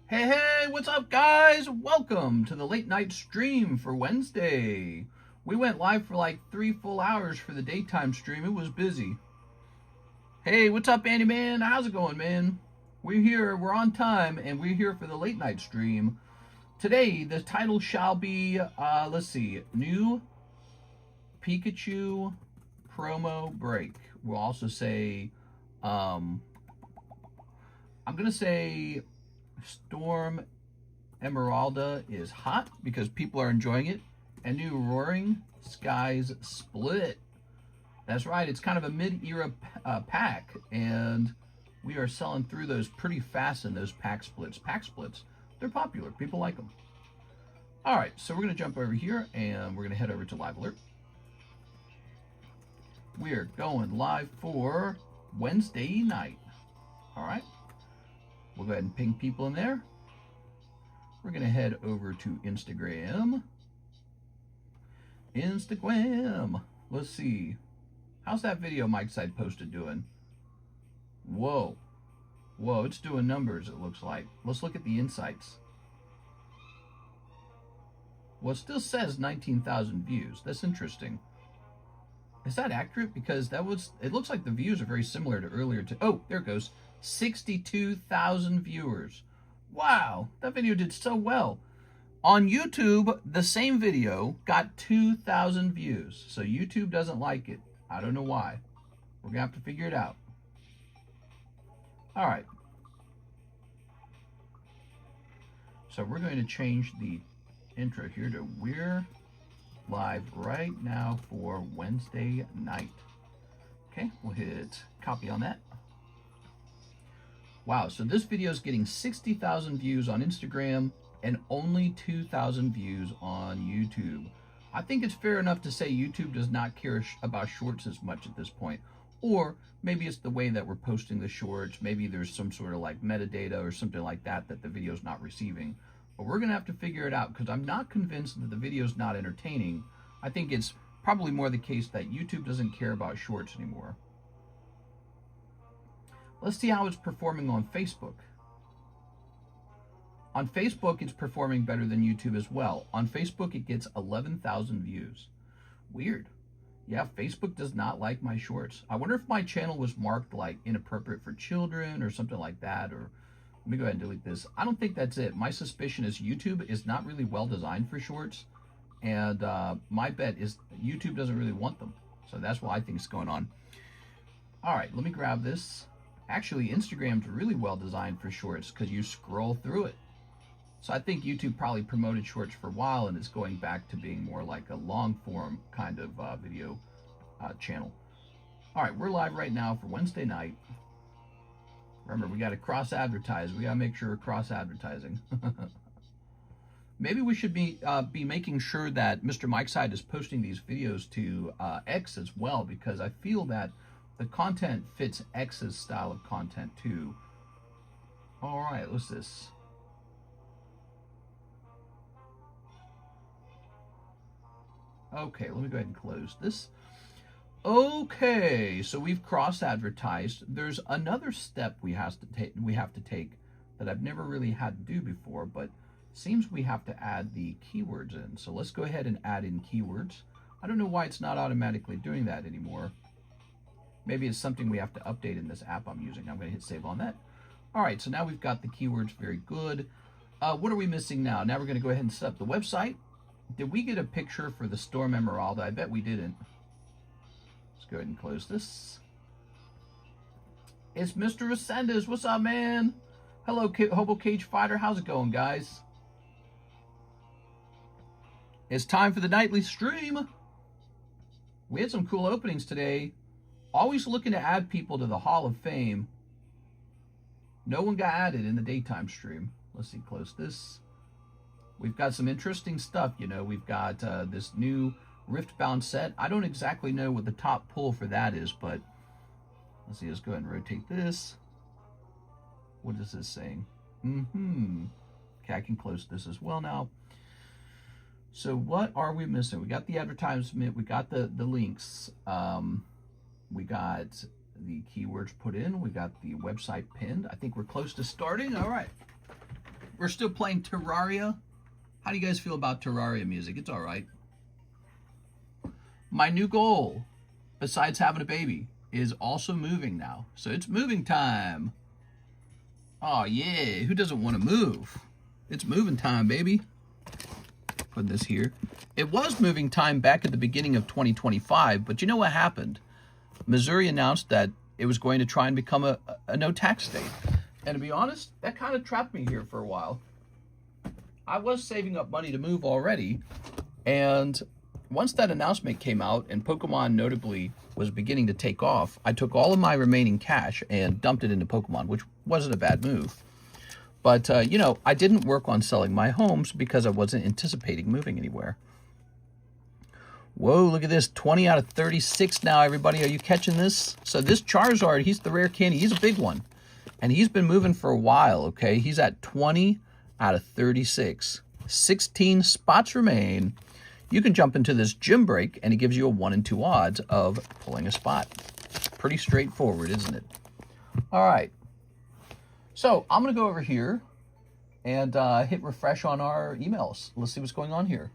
Hey, what's up, guys? Welcome to the late night stream for Wednesday. We went live for like 3 full hours for the daytime stream. It was busy. Hey, what's up, Andy Man? How's it going, man? We're here, we're on time, and we're here for the late night stream. Today, the title shall be, let's see, new Pikachu promo break. We'll also say, I'm gonna say Storm Emeralda is hot because people are enjoying it. And new Roaring Skies Split. That's right, it's kind of a mid-era pack, and we are selling through those pretty fast in those pack splits. Pack splits, they're popular. People like them. All right, so we're going to jump over here, and we're going to head over to Live Alert. We are going live for Wednesday night. All right. We'll go ahead and ping people in there. We're going to head over to Instagram. Let's see. How's that video Mike's side posted doing? Whoa. Whoa, it's doing numbers, it looks like. Let's look at the insights. Well, it still says 19,000 views. That's interesting. Is that accurate? Because it looks like the views are very similar to earlier. Oh, there it goes. 62,000 viewers. Wow, that video did so well. On YouTube, the same video got 2,000 views. So YouTube doesn't like it. I don't know why. We're going to have to figure it out. All right. So we're going to change the intro here to we're live right now for Wednesday night. Okay, we'll hit copy on that. Wow, so this video is getting 60,000 views on Instagram and only 2,000 views on YouTube. I think it's fair enough to say YouTube does not care about shorts as much at this point. Or maybe it's the way that we're posting the shorts. Maybe there's some sort of like metadata or something like that that the video's not receiving. But we're going to have to figure it out because I'm not convinced that the video's not entertaining. I think it's probably more the case that YouTube doesn't care about shorts anymore. Let's see how it's performing on Facebook. On Facebook, it's performing better than YouTube as well. On Facebook, it gets 11,000 views. Weird. Yeah, Facebook does not like my shorts. I wonder if my channel was marked like inappropriate for children or something like that. Or let me go ahead and delete this. I don't think that's it. My suspicion is YouTube is not really well designed for shorts. And my bet is YouTube doesn't really want them. So that's what I think is going on. All right, let me grab this. Actually, Instagram's really well designed for shorts because you scroll through it. So I think YouTube probably promoted shorts for a while and it's going back to being more like a long form kind of video channel. All right, we're live right now for Wednesday night. Remember, we got to cross advertise. We got to make sure we're cross advertising. Maybe we should be making sure that Mr. Mike's side is posting these videos to X as well, because I feel that the content fits X's style of content too. All right, what's this? Okay, let me go ahead and close this. Okay, so we've cross-advertised. There's another step we have to take that I've never really had to do before, but seems we have to add the keywords in. So let's go ahead and add in keywords. I don't know why it's not automatically doing that anymore. Maybe it's something we have to update in this app I'm using. I'm going to hit save on that. All right, so now we've got the keywords. Very good. What are we missing now? Now we're going to go ahead and set up the website. Did we get a picture for the Storm Emeralda? I bet we didn't. Let's go ahead and close this. It's Mr. Ascendus. What's up, man? Hello, Hobo Cage Fighter. How's it going, guys? It's time for the nightly stream. We had some cool openings today. Always looking to add people to the Hall of Fame. No one got added in the daytime stream. Let's see, close this. We've got some interesting stuff, you know. We've got this new Riftbound set. I don't exactly know what the top pull for that is, but let's see, let's go ahead and rotate this. What is this saying? Okay, I can close this as well now. So what are we missing? We got the advertisement, we got the links. We got the keywords put in. We got the website pinned. I think we're close to starting. All right. We're still playing Terraria. How do you guys feel about Terraria music? It's all right. My new goal, besides having a baby, is also moving now. So it's moving time. Oh, yeah. Who doesn't want to move? It's moving time, baby. Put this here. It was moving time back at the beginning of 2025, but you know what happened? Missouri announced that it was going to try and become a no-tax state. And to be honest, that kind of trapped me here for a while. I was saving up money to move already, and once that announcement came out and Pokemon notably was beginning to take off, I took all of my remaining cash and dumped it into Pokemon, which wasn't a bad move. But, you know, I didn't work on selling my homes because I wasn't anticipating moving anywhere. Whoa, look at this. 20 out of 36 now, everybody. Are you catching this? So this Charizard, he's the rare candy. He's a big one. And he's been moving for a while, okay? He's at 20 out of 36. 16 spots remain. You can jump into this gym break, and it gives you a 1 in 2 odds of pulling a spot. Pretty straightforward, isn't it? All right. So I'm going to go over here and hit refresh on our emails. Let's see what's going on here.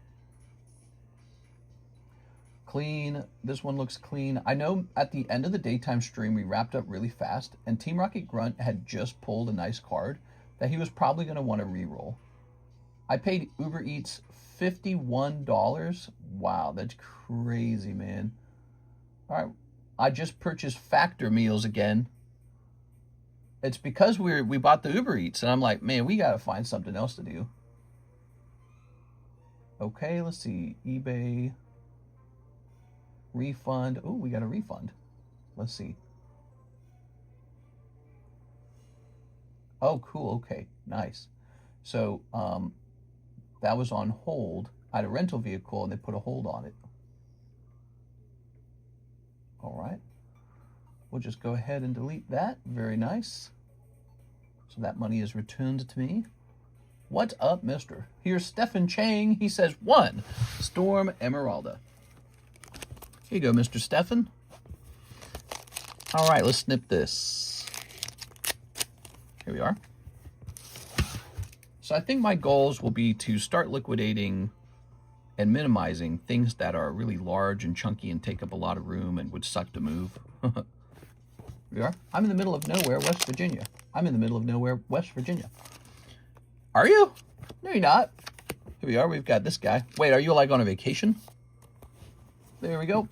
Clean. This one looks clean. I know at the end of the daytime stream, we wrapped up really fast, and Team Rocket Grunt had just pulled a nice card that he was probably going to want to reroll. I paid Uber Eats $51. Wow, that's crazy, man. All right. I just purchased Factor meals again. It's because we bought the Uber Eats, and I'm like, man, we got to find something else to do. Okay, let's see. eBay. Refund. Oh, we got a refund. Let's see. Oh, cool. Okay, nice. So, that was on hold. I had a rental vehicle, and they put a hold on it. All right. We'll just go ahead and delete that. Very nice. So that money is returned to me. What's up, mister? Here's Stephen Chang. He says, 1, Storm Emeralda. Here you go, Mr. Stephen. All right, let's snip this. Here we are. So I think my goals will be to start liquidating and minimizing things that are really large and chunky and take up a lot of room and would suck to move. Here we are. I'm in the middle of nowhere, West Virginia. I'm in the middle of nowhere, West Virginia. Are you? No, you're not. Here we are. We've got this guy. Wait, are you like on a vacation? There we go.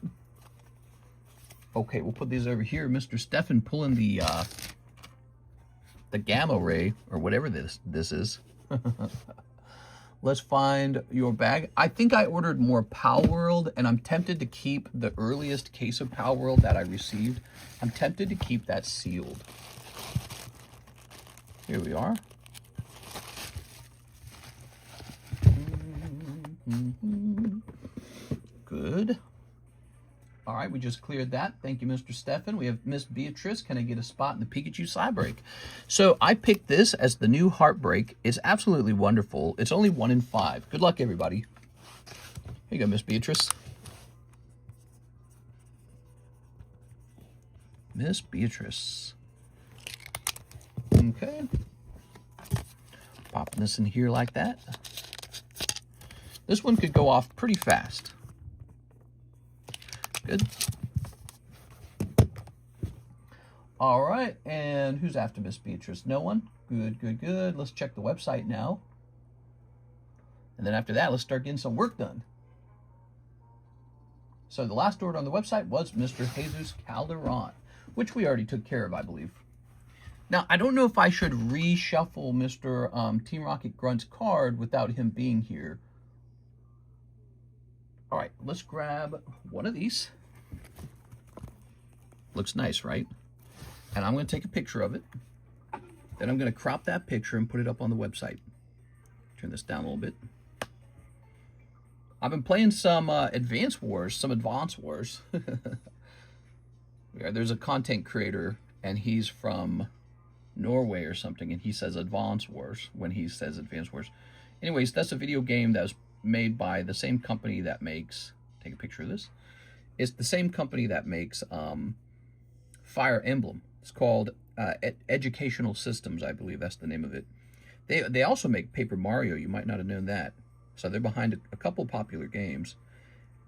Okay, we'll put these over here. Mr. Stefan pulling the gamma ray or whatever this is. Let's find your bag. I think I ordered more Power World, and I'm tempted to keep the earliest case of Power World that I received. I'm tempted to keep that sealed. Here we are. Good. All right, we just cleared that. Thank you, Mr. Stefan. We have Miss Beatrice. Can I get a spot in the Pikachu side break? So I picked this as the new Heartbreak. It's absolutely wonderful. It's only 1 in 5. Good luck, everybody. Here you go, Miss Beatrice. Miss Beatrice. Okay. Popping this in here like that. This one could go off pretty fast. Good. All right, and who's after Miss Beatrice? No one? Good, good, good. Let's check the website now. And then after that, let's start getting some work done. So the last order on the website was Mr. Jesus Calderon, which we already took care of, I believe. Now, I don't know if I should reshuffle Mr. Team Rocket Grunt's card without him being here. All right, let's grab one of these. Looks nice, right? And I'm going to take a picture of it. Then I'm going to crop that picture and put it up on the website. Turn this down a little bit. I've been playing some Advance Wars. There's a content creator, and he's from Norway or something, and he says Advance Wars when he says Advance Wars. Anyways, that's a video game that was made by the same company that makes, take a picture of this. It's the same company that makes Fire Emblem. It's called Educational Systems, I believe that's the name of it. They also make Paper Mario. You might not have known that. So they're behind a couple popular games.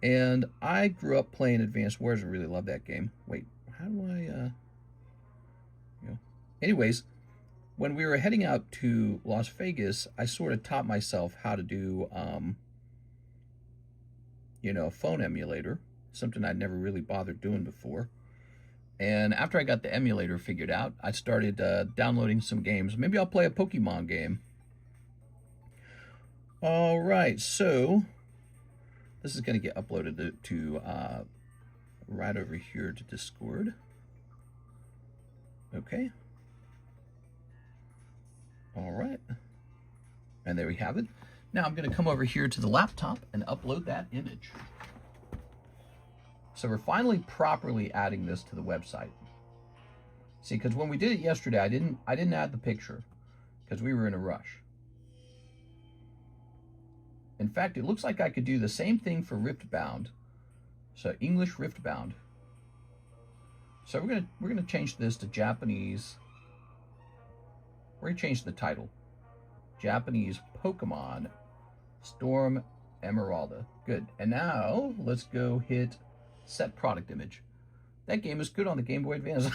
And I grew up playing Advanced Wars and really love that game. Wait, how do I, you know. Anyways, when we were heading out to Las Vegas, I sort of taught myself how to do, you know, a phone emulator, something I'd never really bothered doing before. And after I got the emulator figured out, I started downloading some games. Maybe I'll play a Pokemon game. All right, so this is going to get uploaded to right over here to Discord. Okay. All right. And there we have it. Now I'm going to come over here to the laptop and upload that image. So we're finally properly adding this to the website. See, because when we did it yesterday, I didn't add the picture because we were in a rush. In fact, it looks like I could do the same thing for Riftbound. So English Riftbound. So we're gonna change this to Japanese. We're gonna change the title. Japanese Pokemon Storm Emeralda. Good. And now let's go hit set product image. That game is good on the Game Boy Advance.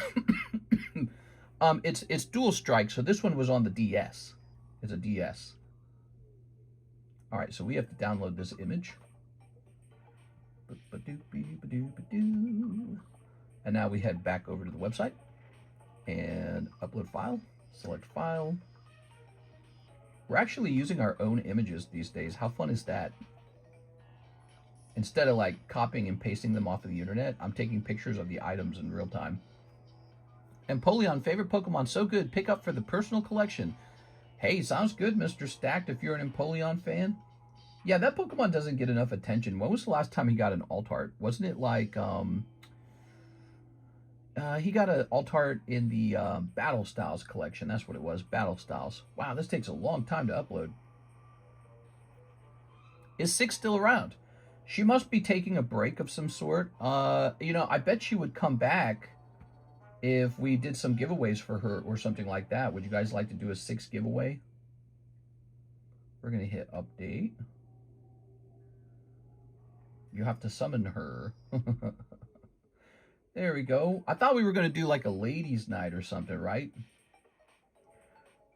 It's dual strike, so this one was on the DS. It's a DS. All right, so we have to download this image. And now we head back over to the website and upload file, select file. We're actually using our own images these days. How fun is that? Instead of like copying and pasting them off of the internet, I'm taking pictures of the items in real time. Empoleon, favorite Pokemon, so good. Pick up for the personal collection. Hey, sounds good, Mr. Stacked, if you're an Empoleon fan. Yeah, that Pokemon doesn't get enough attention. When was the last time he got an alt-art? Wasn't it like, he got an alt-art in the Battle Styles collection. That's what it was, Battle Styles. Wow, this takes a long time to upload. Is Six still around? She must be taking a break of some sort. You know, I bet she would come back if we did some giveaways for her or something like that. Would you guys like to do a Six giveaway? We're going to hit update. You have to summon her. There we go. I thought we were going to do like a ladies' night or something, right?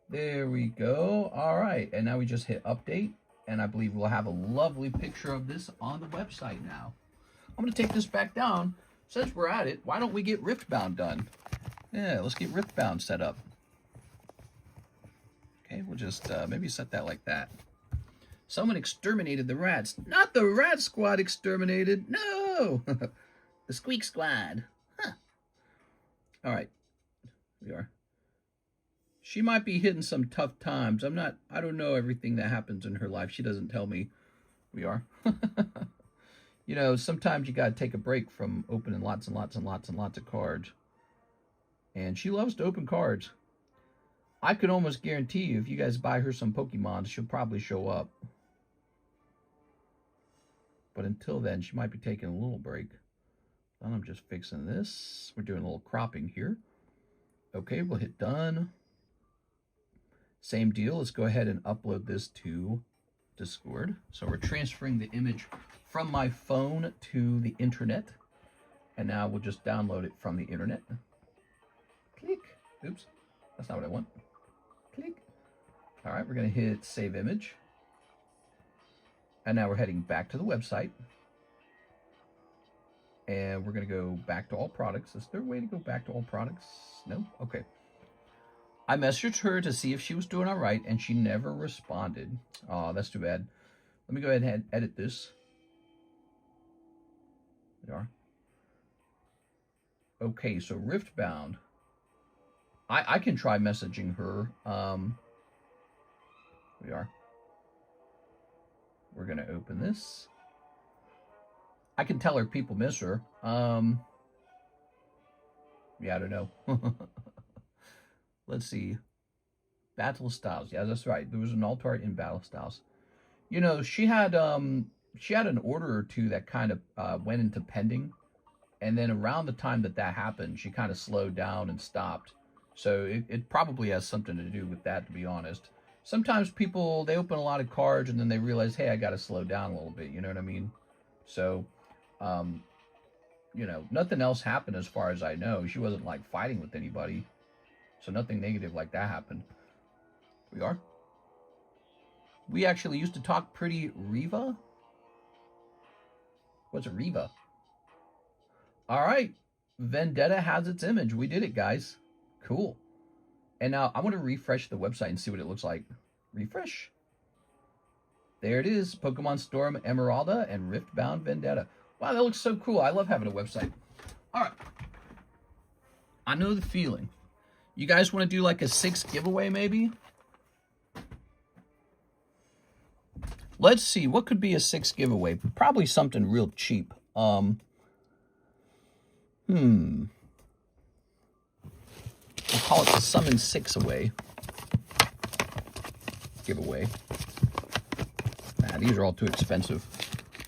There we go. All right. And now we just hit update. And I believe we'll have a lovely picture of this on the website now. I'm going to take this back down. Since we're at it, why don't we get Riftbound done? Yeah, let's get Riftbound set up. Okay, we'll just maybe set that like that. Someone exterminated the rats. Not the Rat Squad exterminated. No! The Squeak Squad. Huh. All right. We are. She might be hitting some tough times. I don't know everything that happens in her life. She doesn't tell me. We are. You know, sometimes you got to take a break from opening lots and lots and lots and lots of cards. And she loves to open cards. I could almost guarantee you if you guys buy her some Pokemon, she'll probably show up. But until then, she might be taking a little break. And I'm just fixing this. We're doing a little cropping here. Okay, we'll hit done. Same deal. Let's go ahead and upload this to Discord. So we're transferring the image from my phone to the internet. And now we'll just download it from the internet. Click. Oops. That's not what I want. Click. All right, we're going to hit save image. And now we're heading back to the website. And we're going to go back to all products. Is there a way to go back to all products? No? Okay. I messaged her to see if she was doing all right, and she never responded. Oh, that's too bad. Let me go ahead and edit this. There we are. Okay, so Riftbound. I can try messaging her. We are. We're going to open this. I can tell her people miss her. Yeah, I don't know. Let's see. Battle Styles. Yeah, that's right. There was an alt-art in Battle Styles. You know, she had an order or two that kind of went into pending. And then around the time that happened, she kind of slowed down and stopped. So it probably has something to do with that, to be honest. sometimes people, they open a lot of cards and then they realize, hey, I got to slow down a little bit. You know what I mean? So, you know, nothing else happened as far as I know. She wasn't like fighting with anybody. So nothing negative like that happened. We are. We actually used to talk pretty Riva. What's a Riva? All right. Vendetta has its image. We did it, guys. Cool. And now I want to refresh the website and see what it looks like. Refresh. There it is. Pokemon Storm Emeralda and Riftbound Vendetta. Wow, that looks so cool. I love having a website. All right. I know the feeling. You guys want to do like a 6 giveaway maybe? Let's see. What could be a 6 giveaway? Probably something real cheap. We'll call it the Summon 6 away. Giveaway. Nah, these are all too expensive.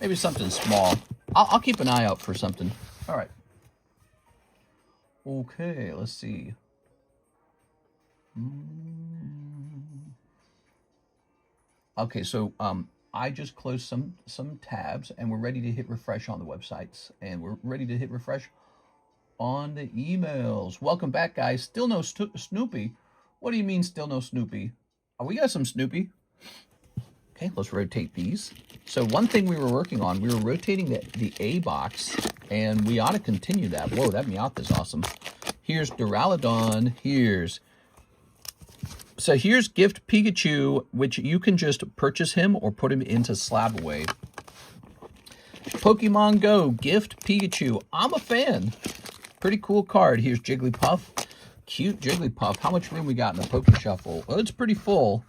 Maybe something small. I'll keep an eye out for something. All right. Okay, let's see. Okay, so I just closed some tabs and we're ready to hit refresh on the websites and we're ready to hit refresh on the emails. Welcome back, guys. Still no Snoopy. What do you mean still no Snoopy? Oh, we got some Snoopy. Okay, let's rotate these. So one thing we were working on, we were rotating the A box, and we ought to continue that. Whoa, that Meowth is awesome. Here's Duraludon. Here's Gift Pikachu, which you can just purchase him or put him into Slab away. Pokemon Go, Gift Pikachu. I'm a fan. Pretty cool card. Here's Jigglypuff. Cute Jigglypuff. How much room we got in the Poke Shuffle? Well, it's pretty full.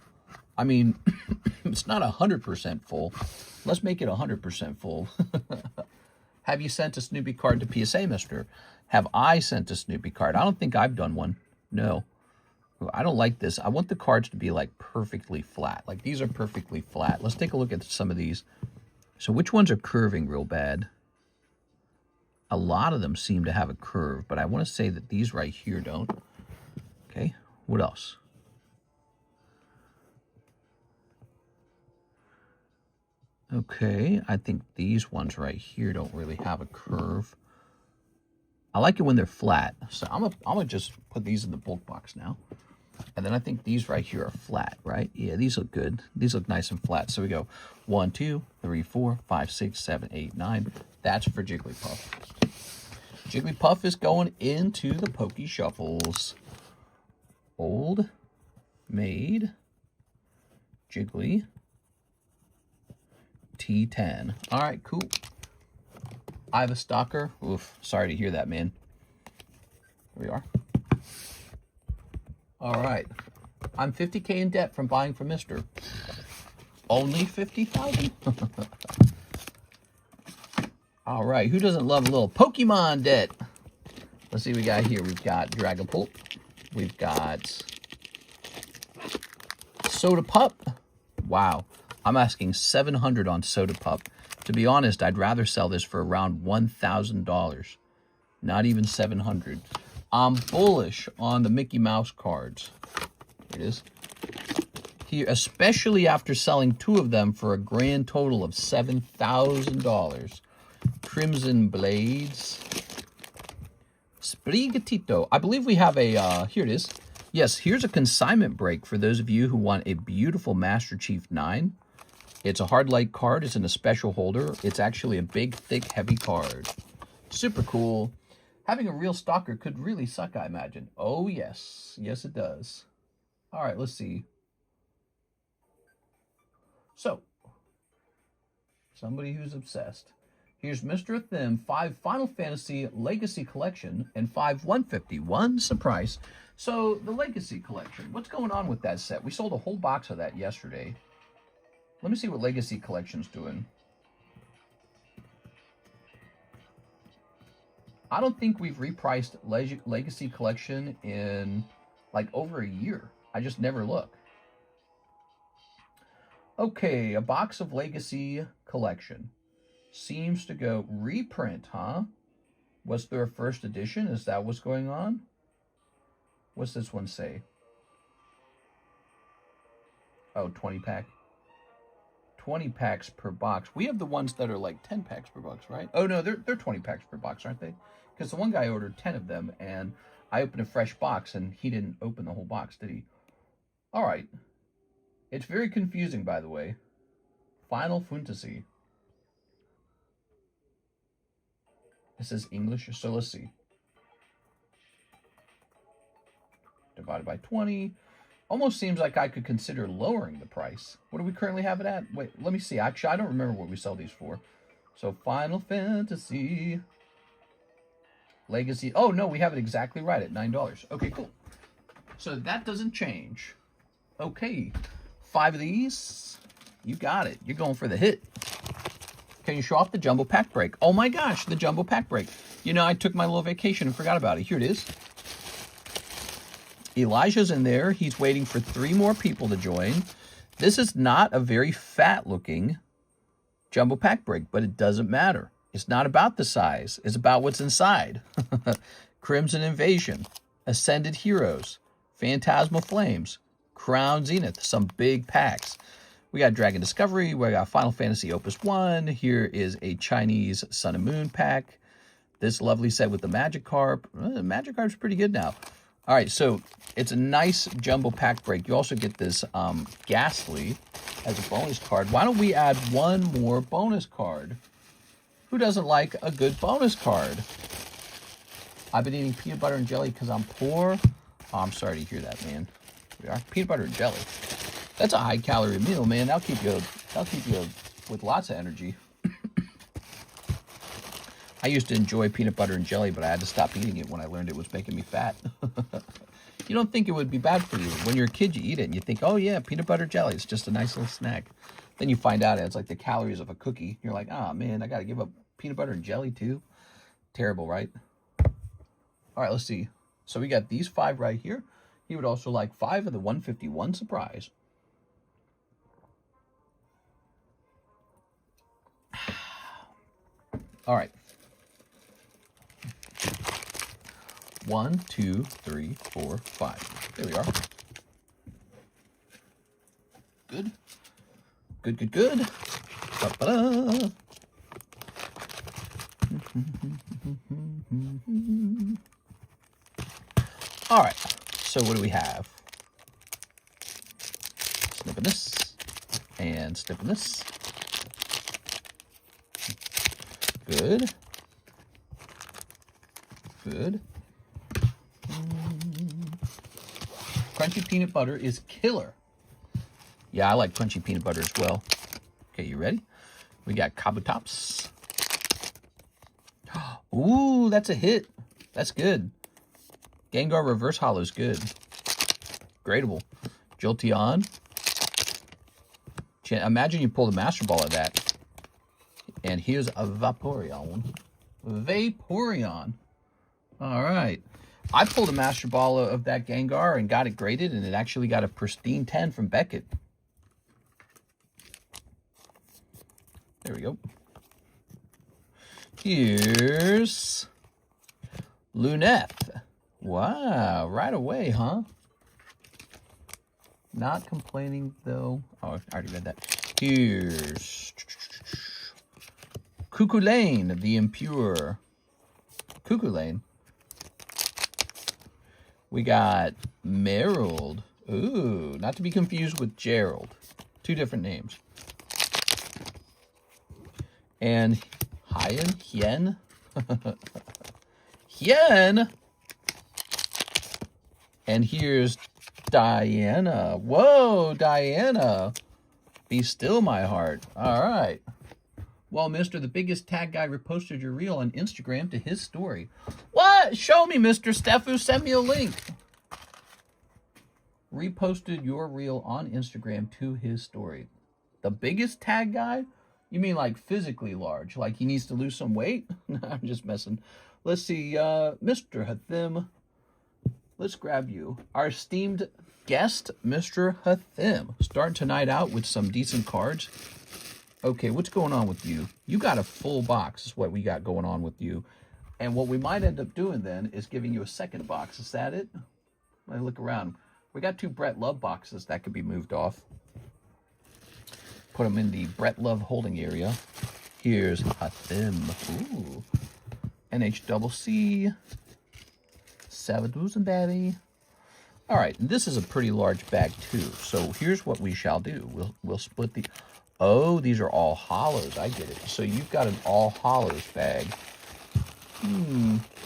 I mean, it's not 100% full. Let's make it 100% full. Have you sent a Snoopy card to PSA, mister? Have I sent a Snoopy card? I don't think I've done one. No. I don't like this. I want the cards to be like perfectly flat. Like these are perfectly flat. Let's take a look at some of these. So which ones are curving real bad? A lot of them seem to have a curve, but I want to say that these right here don't. Okay, what else? Okay, I think these ones right here don't really have a curve. I like it when they're flat, so I'm gonna just put these in the bulk box now. And then I think these right here are flat, right? Yeah, these look good. These look nice and flat. So we go 1, 2, 3, 4, 5, 6, 7, 8, 9. That's for Jigglypuff. Jigglypuff is going into the Poke Shuffles. Old Maid Jiggly T10. All right, cool. I have a stalker. Oof, sorry to hear that, man. Here we are. All right. I'm 50K in debt from buying from Mr. Only 50,000? All right. Who doesn't love a little Pokemon debt? Let's see what we got here. We've got Dragapult. We've got Soda Pup. Wow. I'm asking $700 on Soda Pup. To be honest, I'd rather sell this for around $1,000. Not even $700. I'm bullish on the Mickey Mouse cards. Here it is. Here, especially after selling 2 of them for a grand total of $7,000. Crimson Blades. Sprigatito. I believe we have a, here it is. Yes, here's a consignment break for those of you who want a beautiful Master Chief 9. It's a hard light card. It's in a special holder. It's actually a big, thick, heavy card. Super cool. Having a real stalker could really suck, I imagine. Oh, yes. Yes, it does. All right, let's see. So, somebody who's obsessed. Here's Mr. Thim, 5 Final Fantasy Legacy Collection, and 5 151 surprise. So, the Legacy Collection, what's going on with that set? We sold a whole box of that yesterday. Let me see what Legacy Collection's doing. I don't think we've repriced Legacy Collection in like over a year. I just never look. Okay, a box of Legacy Collection. Seems to go reprint, huh? Was there a first edition? Is that what's going on? What's this one say? Oh, 20 pack. 20 packs per box. We have the ones that are like 10 packs per box, right? Oh, no, they're 20 packs per box, aren't they? Because the one guy ordered 10 of them, and I opened a fresh box, and he didn't open the whole box, did he? All right. It's very confusing, by the way. Final Fantasy. This is English, so let's see. Divided by 20. Almost seems like I could consider lowering the price. What do we currently have it at? Wait, let me see. Actually, I don't remember what we sell these for. So, Final Fantasy Legacy. Oh, no, we have it exactly right at $9. Okay, cool. So, that doesn't change. Okay, 5 of these. You got it. You're going for the hit. Can you show off the jumbo pack break? Oh, my gosh, the jumbo pack break. You know, I took my little vacation and forgot about it. Here it is. Elijah's in there. He's waiting for 3 more people to join. This is not a very fat-looking jumbo pack break, but it doesn't matter. It's not about the size. It's about what's inside. Crimson Invasion, Ascended Heroes, Phantasmal Flames, Crown Zenith, some big packs. We got Dragon Discovery. We got Final Fantasy Opus 1. Here is a Chinese Sun and Moon pack. This lovely set with the Magikarp. The Magikarp's pretty good now. All right, so it's a nice jumbo pack break. You also get this Ghastly as a bonus card. Why don't we add one more bonus card? Who doesn't like a good bonus card? I've been eating peanut butter and jelly because I'm poor. Oh, I'm sorry to hear that, man. We are peanut butter and jelly. That's a high-calorie meal, man. That'll keep you with lots of energy. I used to enjoy peanut butter and jelly, but I had to stop eating it when I learned it was making me fat. You don't think it would be bad for you. When you're a kid, you eat it, and you think, oh, yeah, peanut butter jelly. It's just a nice little snack. Then you find out it's like the calories of a cookie. You're like, oh, man, I got to give up peanut butter and jelly, too. Terrible, right? All right, let's see. So we got these 5 right here. He would also like 5 of the 151 surprise. All right. 1, 2, 3, 4, 5. There we are. Good. Good, good, good. Ba-ba-da. All right. So what do we have? Snipping this and snipping this. Good. Good. Crunchy peanut butter is killer. Yeah, I like crunchy peanut butter as well. Okay, you ready? We got Kabutops. Ooh, that's a hit. That's good. Gengar Reverse Hollow is good. Gradable. Jolteon. Imagine you pull the Master Ball of that. And here's a Vaporeon. Vaporeon. All right. I pulled a Master Ball of that Gengar and got it graded, and it actually got a pristine 10 from Beckett. There we go. Here's Luneth. Wow, right away, huh? Not complaining, though. Oh, I already read that. Here's Cuckoo-Lane, the Impure. Cuckoo-Lane. We got Emeralda. Ooh, not to be confused with Gerald. 2 different names. And Hien. Hien. And here's Diana. Whoa, Diana. Be still, my heart. All right. Well, Mr. The Biggest Tag Guy reposted your reel on Instagram to his story. What? Show me, Mr. Steffu. Send me a link. Reposted your reel on Instagram to his story. The Biggest Tag Guy? You mean like physically large? Like he needs to lose some weight? I'm just messing. Let's see. Mr. Hathim. Let's grab you. Our esteemed guest, Mr. Hathim. Starting tonight out with some decent cards. Okay, what's going on with you? You got a full box is what we got going on with you. And what we might end up doing then is giving you a second box. Is that it? Let me look around. We got 2 Brett Love boxes that could be moved off. Put them in the Brett Love holding area. Here's a them. Ooh. NHCC. 7,000, baby. All right, this is a pretty large bag too. So here's what we shall do. We'll split the. Oh, these are all hollows. I get it. So you've got an all hollows bag.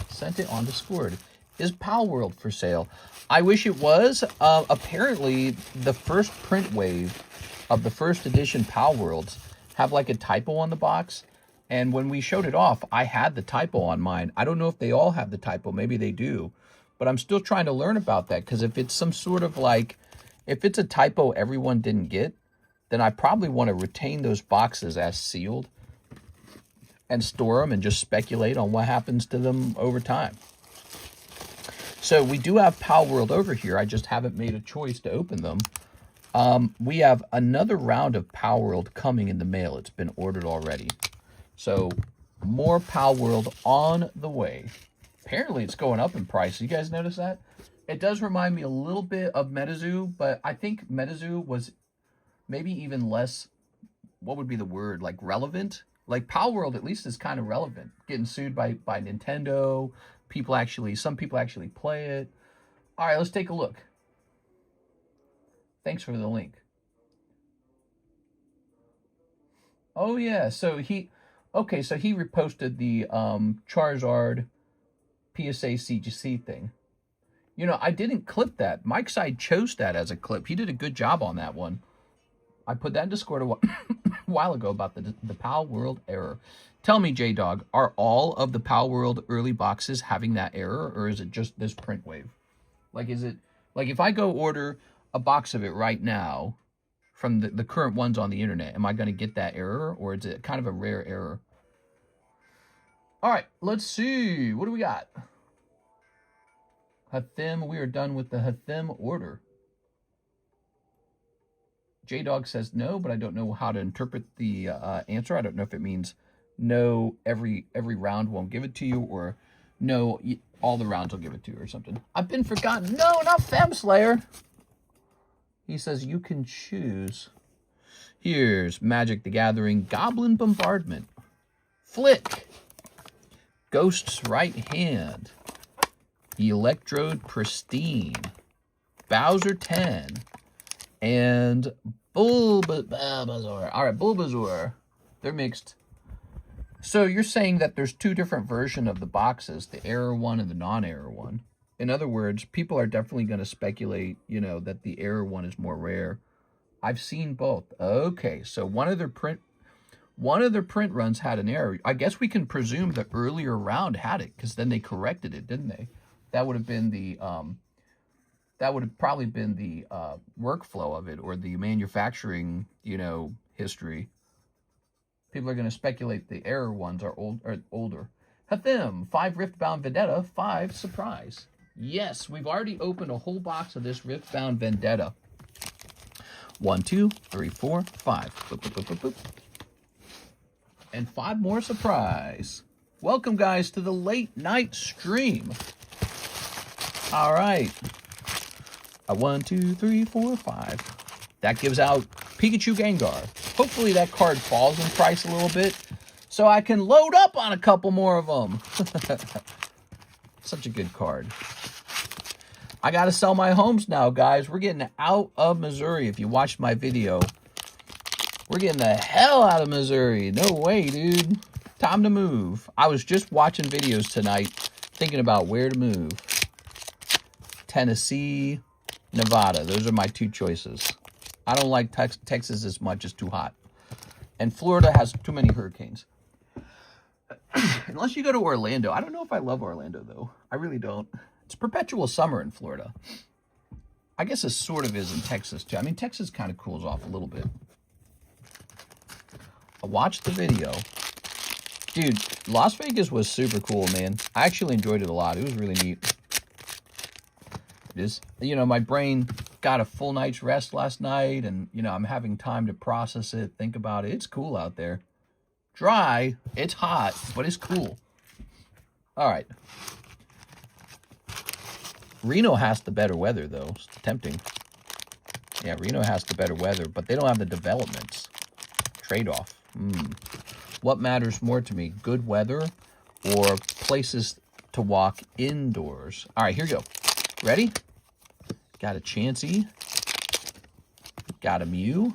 Sent it on Discord. Is Pal World for sale? I wish it was. Apparently, the first print wave of the first edition Pal Worlds have like a typo on the box. And when we showed it off, I had the typo on mine. I don't know if they all have the typo. Maybe they do. But I'm still trying to learn about that, because if it's some sort of like, if it's a typo everyone didn't get, then I probably want to retain those boxes as sealed and store them and just speculate on what happens to them over time. So we do have Pal World over here. I just haven't made a choice to open them. We have another round of Pal World coming in the mail. It's been ordered already. So more Pal World on the way. Apparently it's going up in price. You guys notice that? It does remind me a little bit of MetaZoo, but I think MetaZoo was maybe even less, what would be the word, like relevant? Like Pal World at least is kind of relevant. Getting sued by Nintendo. Some people actually play it. All right, let's take a look. Thanks for the link. Oh yeah, so he reposted the Charizard PSA CGC thing. You know, I didn't clip that. Mike's side chose that as a clip. He did a good job on that one. I put that in Discord a while ago about the Pal World error. Tell me, J-Dog, are all of the Pal World early boxes having that error, or is it just this print wave? Like, is it, like if I go order a box of it right now from the current ones on the internet, am I going to get that error, or is it kind of a rare error? All right, let's see. What do we got? Hathim, we are done with the Hathim order. J-Dog says no, but I don't know how to interpret the answer. I don't know if it means no, every round won't give it to you, or no, all the rounds will give it to you, or something. I've been forgotten. No, not Fem Slayer. He says you can choose. Here's Magic the Gathering, Goblin Bombardment, Flick, Ghost's Right Hand, Electrode Pristine, Bowser 10, and Bulbasaur. All right, Bulbasaur. They're mixed. So you're saying that there's two different versions of the boxes, the error one and the non-error one. In other words, people are definitely going to speculate, you know, that the error one is more rare. I've seen both. Okay, so one of their print runs had an error. I guess we can presume the earlier round had it, because then they corrected it, didn't they? That would have been the probably been the workflow of it, or the manufacturing, you know, history. People are going to speculate the error ones are older. Hathim, 5 Riftbound Vendetta, 5 Surprise. Yes, we've already opened a whole box of this Riftbound Vendetta. 1, 2, 3, 4, 5. Boop, boop, boop, boop, boop. And 5 more surprise. Welcome, guys, to the late night stream. All right. 1, 2, 3, 4, 5. That gives out Pikachu Gengar. Hopefully that card falls in price a little bit, so I can load up on a couple more of them. Such a good card. I got to sell my homes now, guys. We're getting out of Missouri. If you watched my video, we're getting the hell out of Missouri. No way, dude. Time to move. I was just watching videos tonight, thinking about where to move. Tennessee, Nevada. Those are my 2 choices. I don't like Texas as much. It's too hot. And Florida has too many hurricanes. Unless you go to Orlando. I don't know if I love Orlando, though. I really don't. It's perpetual summer in Florida. I guess it sort of is in Texas, too. I mean, Texas kind of cools off a little bit. I watched the video. Dude, Las Vegas was super cool, man. I actually enjoyed it a lot. It was really neat. It is, you know, my brain got a full night's rest last night, and, you know, I'm having time to process it, think about it. It's cool out there. Dry, it's hot, but it's cool. All right. Reno has the better weather, though. It's tempting. Yeah, Reno has the better weather, but they don't have the developments. Trade-off. What matters more to me, good weather or places to walk indoors? All right, here we go. Ready? Got a Chansey. Got a Mew.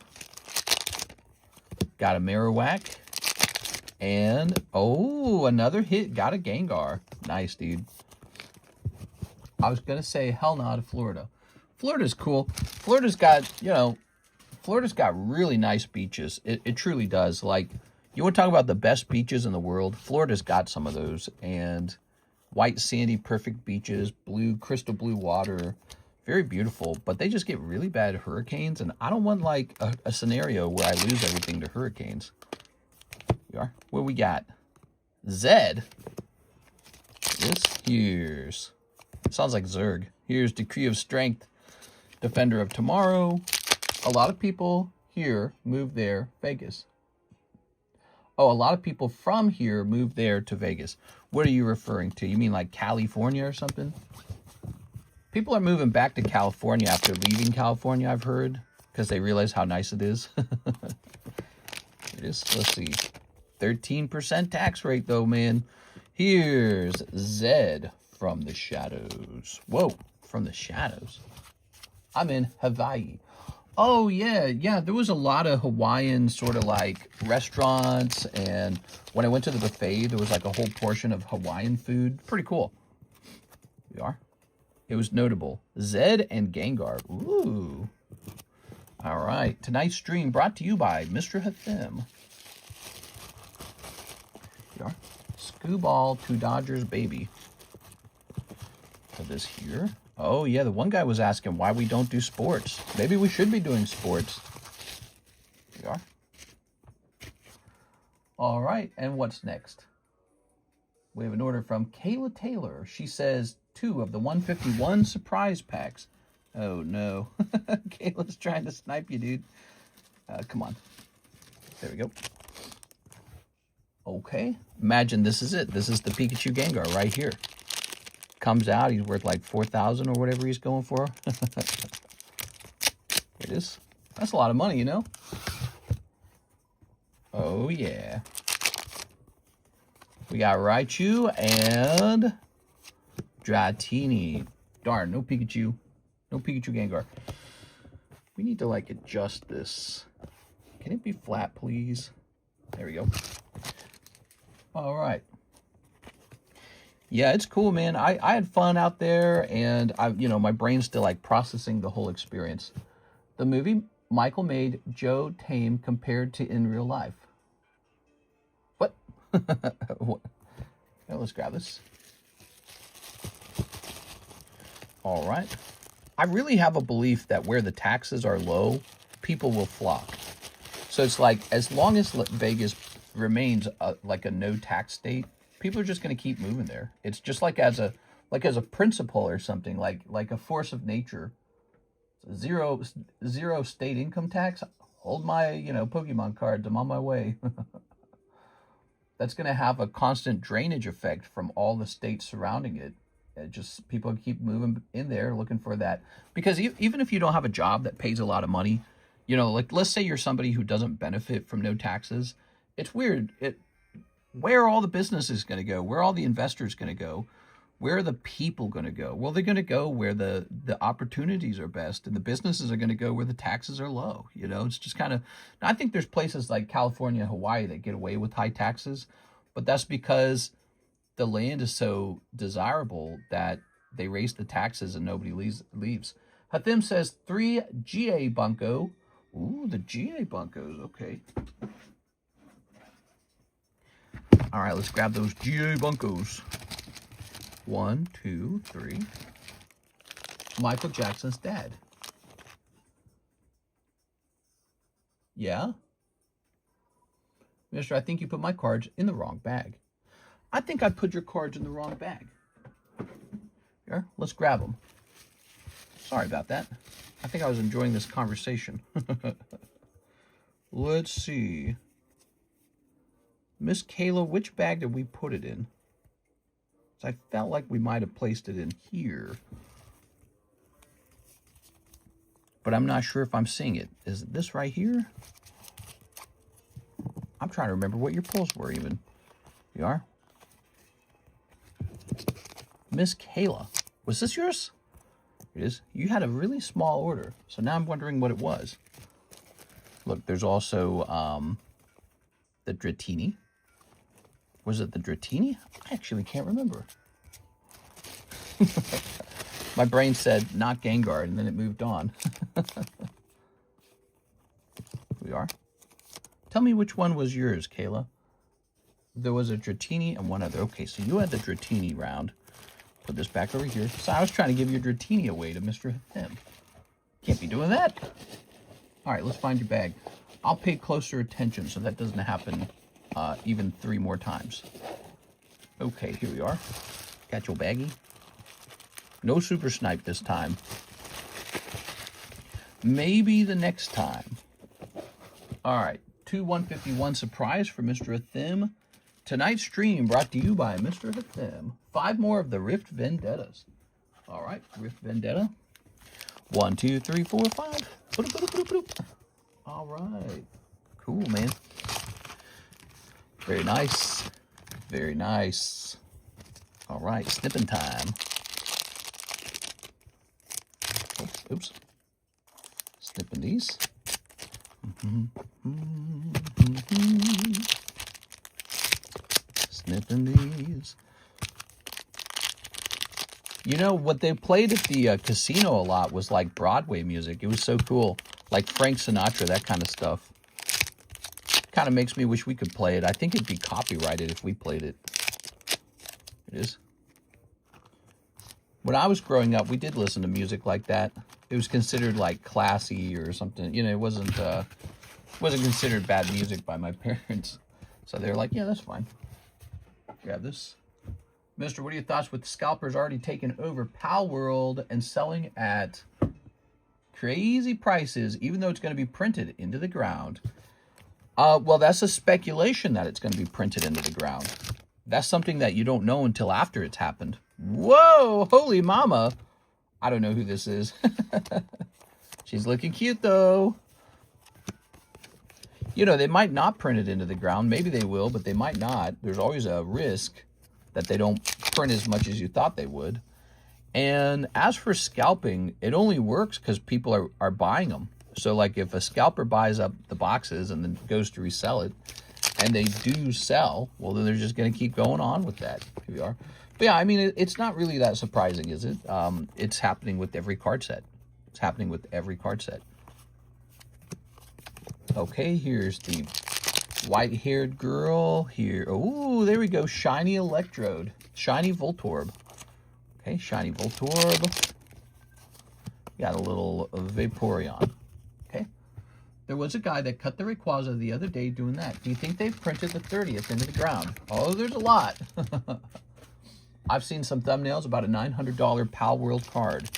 Got a Marowak. And, oh, another hit. Got a Gengar. Nice, dude. I was going to say hell no to Florida. Florida's cool. Florida's got, you know, Florida's got really nice beaches. It truly does. Like, you want to talk about the best beaches in the world? Florida's got some of those. And white, sandy, perfect beaches, blue, crystal blue water. Very beautiful. But they just get really bad hurricanes. And I don't want, like, a scenario where I lose everything to hurricanes. Here we are. What we got? Zed. Here's... Sounds like Zerg. Here's Decree of Strength. Defender of Tomorrow. A lot of people here moved there, Vegas. Oh, a lot of people from here moved there to Vegas. What are you referring to? You mean like California or something? People are moving back to California after leaving California, I've heard, because they realize how nice it is. It is, let's see, 13% tax rate though, man. Here's Zed from the shadows. Whoa, from the shadows. I'm in Hawaii. Oh, yeah. There was a lot of Hawaiian sort of like restaurants. And when I went to the buffet, there was like a whole portion of Hawaiian food. Pretty cool. Here we are. It was notable. Zed and Gengar. Ooh. All right. Tonight's stream brought to you by Mr. Hathim. Here we are. Scooball to Dodgers baby. For this here. Oh, yeah, the one guy was asking why we don't do sports. Maybe we should be doing sports. Here we are. All right, and what's next? We have an order from Kayla Taylor. She says 2 of the 151 surprise packs. Oh, no. Kayla's trying to snipe you, dude. Come on. There we go. Okay. Imagine this is it. This is the Pikachu Gengar right here. Comes out, he's worth like 4,000 or whatever he's going for. It is. That's a lot of money, you know. Oh yeah. We got Raichu and Dratini. Darn, no Pikachu. No Pikachu Gengar. We need to like adjust this. Can it be flat, please? There we go. All right. Yeah, it's cool, man. I had fun out there, and my brain's still like processing the whole experience. The movie Michael made Joe tame compared to in real life. What? What? Now let's grab this. All right. I really have a belief that where the taxes are low, people will flock. So it's like as long as Vegas remains like a no tax state, people are just going to keep moving there. It's just like as a principle or something, like a force of nature. Zero state income tax. Hold my Pokemon cards. I'm on my way. That's going to have a constant drainage effect from all the states surrounding it. Just people keep moving in there looking for that, because even if you don't have a job that pays a lot of money, like let's say you're somebody who doesn't benefit from no taxes. It's weird. Where are all the businesses going to go? Where are all the investors going to go? Where are the people going to go? Well, they're going to go where the opportunities are best, and the businesses are going to go where the taxes are low. It's just kind of, I think there's places like California, Hawaii that get away with high taxes, but that's because the land is so desirable that they raise the taxes and nobody leaves. Hathim says 3 GA Bunko. Ooh, the GA Bunkos. Okay. All right, let's grab those GA Bunkos. 1, 2, 3. Michael Jackson's dad. Yeah? Mister, I think you put my cards in the wrong bag. I think I put your cards in the wrong bag. Here, let's grab them. Sorry about that. I think I was enjoying this conversation. Let's see. Miss Kayla, which bag did we put it in? So I felt like we might have placed it in here. But I'm not sure if I'm seeing it. Is it this right here? trying to remember what your pulls were even. You are? Miss Kayla. Was this yours? It is. You had a really small order, so now I'm wondering what it was. Look, there's also the Dratini. Was it the Dratini? I actually can't remember. My brain said not Gengar, and then it moved on. Here we are. Tell me which one was yours, Kayla. There was a Dratini and one other. Okay, so you had the Dratini round. Put this back over here. So I was trying to give your Dratini away to Mr. Thim. Can't be doing that. All right, let's find your bag. I'll pay closer attention so that doesn't happen even 3 more times. Okay, here we are. Got your baggie. No Super Snipe this time. Maybe the next time. All right, 151 surprise for Mr. Thim. Tonight's stream brought to you by Mr. Thim. 5 more of the Rift Vendettas. All right, Rift Vendetta. 1, 2, 3, 4, 5. All right. Cool, man. Very nice. Very nice. All right, snipping time. Oops. Snipping these. Snipping these. You know, what they played at the casino a lot was like Broadway music. It was so cool. Like Frank Sinatra, that kind of stuff. Kind of makes me wish we could play it. I think it'd be copyrighted if we played it. It is. When I was growing up, we did listen to music like that. It was considered like classy or something. You know, it wasn't considered bad music by my parents. So they were like, yeah, that's fine. Grab this. Mister, what are your thoughts with the scalpers already taking over Pal World and selling at crazy prices, even though it's going to be printed into the ground? Well, that's a speculation that it's going to be printed into the ground. That's something that you don't know until after it's happened. Whoa, holy mama. I don't know who this is. She's looking cute, though. You know, they might not print it into the ground. Maybe they will, but they might not. There's always a risk that they don't print as much as you thought they would. And as for scalping, it only works because people are buying them. So, like, if a scalper buys up the boxes and then goes to resell it, and they do sell, well, then they're just going to keep going on with that. Here we are. But yeah, I mean, it's not really that surprising, is it? It's happening with every card set. It's happening with every card set. Okay, here's the white-haired girl here. Oh, there we go. Shiny Electrode. Shiny Voltorb. Okay, Shiny Voltorb. Got a little Vaporeon. Okay. There was a guy that cut the Rayquaza the other day doing that. Do you think they've printed the 30th into the ground? Oh, there's a lot. I've seen some thumbnails about a $900 Pal World card.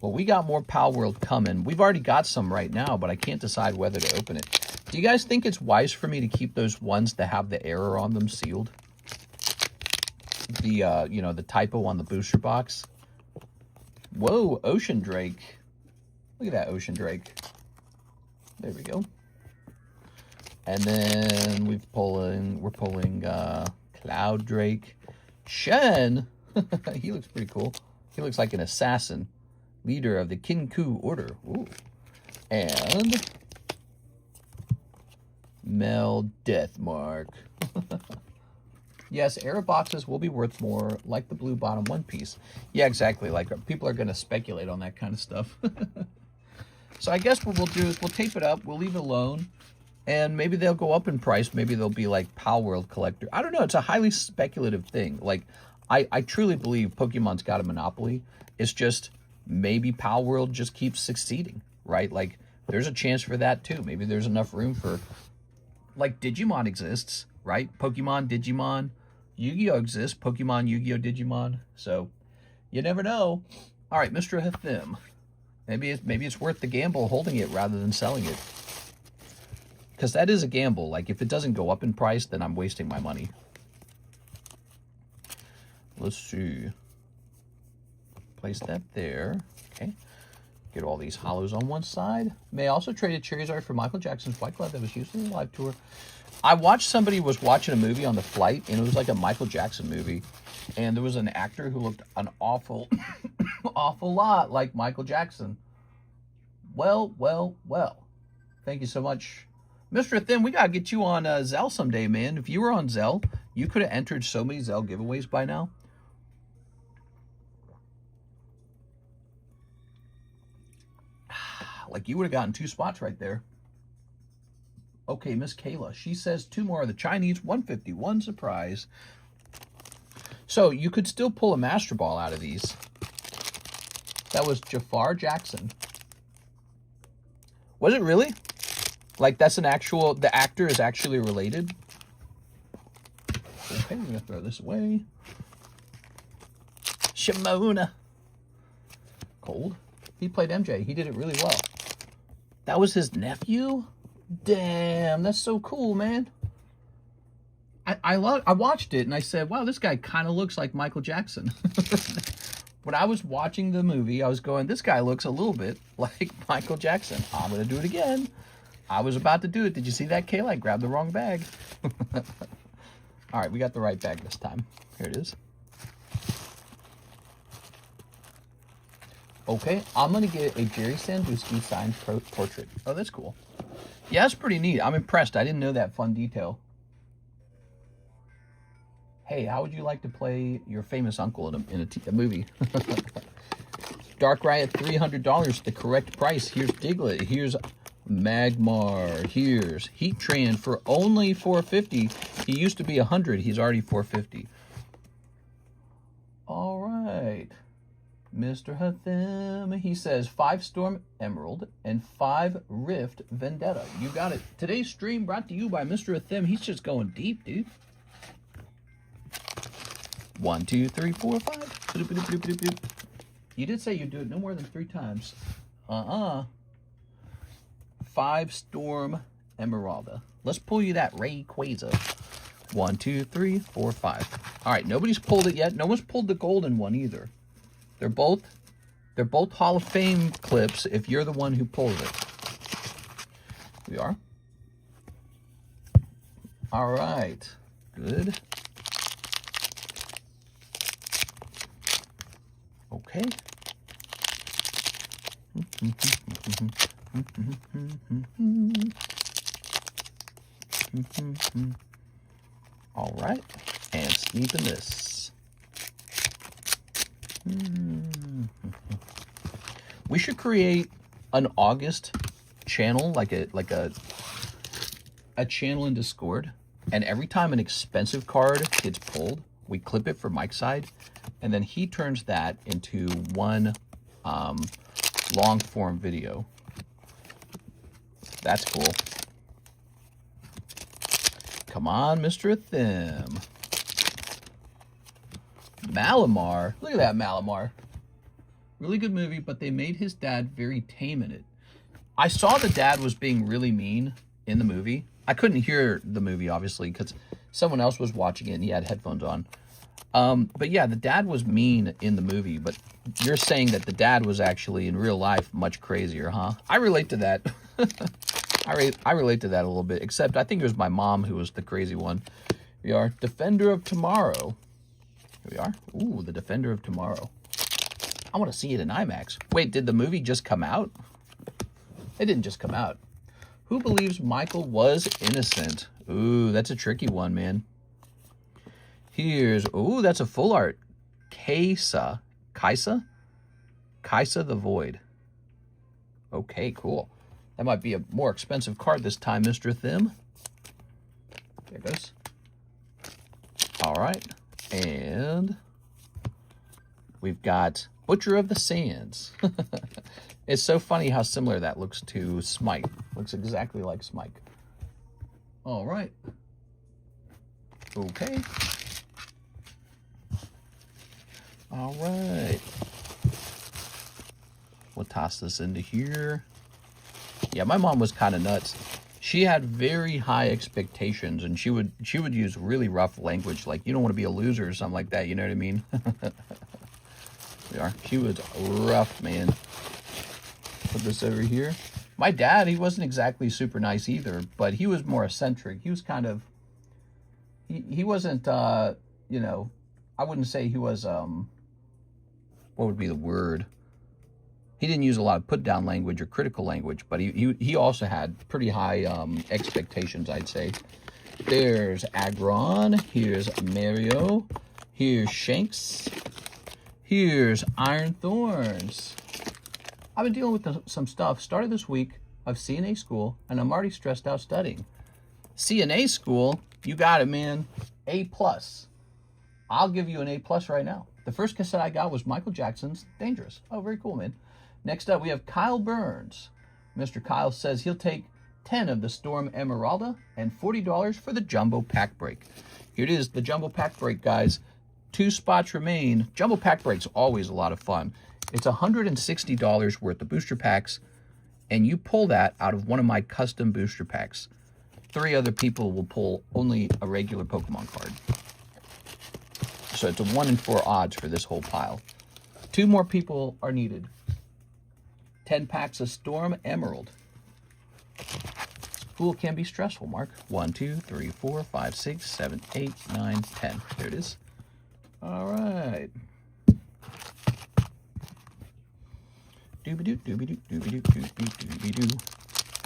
Well, we got more Pal World coming. We've already got some right now, but I can't decide whether to open it. Do you guys think it's wise for me to keep those ones that have the error on them sealed? The, you know, the typo on the booster box. Whoa, Ocean Drake. Look at that Ocean Drake. There we go. And then we're pulling Cloud Drake. Shen. He looks pretty cool. He looks like an assassin. Leader of the Kinku Order. Ooh. And Mel Deathmark. Yes, error boxes will be worth more, like the blue bottom One Piece. Yeah, exactly. Like, people are going to speculate on that kind of stuff. So I guess what we'll do is we'll tape it up, we'll leave it alone, and maybe they'll go up in price. Maybe they'll be like Pal World Collector. I don't know. It's a highly speculative thing. Like, I truly believe Pokemon's got a monopoly. It's just maybe Pal World just keeps succeeding, right? Like, there's a chance for that too. Maybe there's enough room for, like, Digimon exists, right? Pokemon, Digimon. Yu-Gi-Oh exists. Pokemon, Yu-Gi-Oh, Digimon. So, you never know. All right, Mr. Hathim. Maybe it's worth the gamble holding it rather than selling it. Because that is a gamble. Like, if it doesn't go up in price, then I'm wasting my money. Let's see. Place that there. Okay. Get all these hollows on one side. May also traded Charizard for Michael Jackson's White Glove that was used in the live tour. I watched somebody was watching a movie on the flight, and it was like a Michael Jackson movie. And there was an actor who looked an awful, awful lot like Michael Jackson. Well. Thank you so much. Mr. Thin, we got to get you on ZELLE someday, man. If you were on ZELLE, you could have entered so many ZELLE giveaways by now. Like, you would have gotten 2 spots right there. Okay, Miss Kayla. She says 2 more of the Chinese 151 surprise. So, you could still pull a Master Ball out of these. That was Jafar Jackson. Was it really? Like, that's an actual... The actor is actually related? Okay, we're going to throw this away. Shimona. Cold. He played MJ. He did it really well. That was his nephew? Damn, that's so cool, man. I watched it and I said, wow, this guy kind of looks like Michael Jackson. When I was watching the movie, I was going, this guy looks a little bit like Michael Jackson. I'm going to do it again. I was about to do it. Did you see that, Kayla? I grabbed the wrong bag. All right, we got the right bag this time. Here it is. Okay, I'm going to get a Jerry Sandusky signed portrait. Oh, that's cool. Yeah, that's pretty neat. I'm impressed. I didn't know that fun detail. Hey, how would you like to play your famous uncle in a movie? Dark Riot, $300, the correct price. Here's Diglett. Here's Magmar. Here's Heatran for only $450. He used to be $100. He's already $450. All right. Mr. Hathim, he says 5 Storm Emerald and 5 Rift Vendetta. You got it. Today's stream brought to you by Mr. Hathim. He's just going deep, dude. 1, 2, 3, 4, 5. Bloop, bloop, bloop, bloop, bloop. You did say you'd do it no more than 3 times. 5 Storm Emeralda. Let's pull you that Rayquaza. 1, 2, 3, 4, 5. All right, nobody's pulled it yet. No one's pulled the golden one either. They're both Hall of Fame clips if you're the one who pulled it. We are. All right. Good. Okay. All right. And sneaking this. We should create an August channel, like a channel in Discord, and every time an expensive card gets pulled, we clip it for Mike's side, and then he turns that into one long form video. That's cool. Come on, Mr. Thim. Malamar. Look at that Malamar. Really good movie, but they made his dad very tame in it. I saw the dad was being really mean in the movie. I couldn't hear the movie, obviously, because someone else was watching it and he had headphones on. But yeah, the dad was mean in the movie, but you're saying that the dad was actually in real life much crazier, huh? I relate to that. I relate to that a little bit, except I think it was my mom who was the crazy one. We are Defender of Tomorrow. Here we are. Ooh, the Defender of Tomorrow. I want to see it in IMAX. Wait, did the movie just come out? It didn't just come out. Who believes Michael was innocent? Ooh, that's a tricky one, man. Here's, ooh, that's a full art. Kaisa the Void. Okay, cool. That might be a more expensive card this time, Mr. Thim. There it goes. All right. And we've got Butcher of the Sands. It's so funny how similar that looks to Smite. Looks exactly like Smite. All right. Okay. All right. We'll toss this into here. Yeah, my mom was kind of nuts. She had very high expectations, and she would use really rough language, like you don't want to be a loser or something like that. You know what I mean? We are. She was rough, man. Put this over here. My dad, he wasn't exactly super nice either, but he was more eccentric. He was kind of, he wasn't, you know, I wouldn't say he was, what would be the word? He didn't use a lot of put-down language or critical language, but he also had pretty high expectations, I'd say. There's Agron. Here's Mario. Here's Shanks. Here's Iron Thorns. I've been dealing with some stuff. Started this week of CNA school, and I'm already stressed out studying. CNA school, you got it, man. A+. I'll give you an A+ right now. The first cassette I got was Michael Jackson's Dangerous. Oh, very cool, man. Next up, we have Kyle Burns. Mr. Kyle says he'll take 10 of the Storm Emeralda and $40 for the Jumbo Pack Break. Here it is, the Jumbo Pack Break, guys. 2 spots remain. Jumbo Pack Break's always a lot of fun. It's $160 worth of booster packs, and you pull that out of one of my custom booster packs. 3 other people will pull only a regular Pokemon card. So it's a 1 in 4 odds for this whole pile. 2 more people are needed. 10 packs of Storm Emerald. School can be stressful, Mark. 1, 2, 3, 4, 5, 6, 7, 8, 9, 10. There it is. All right. Doobie-doo, doobie-doo, doobie-doo, doobie-doo, doobie-doo.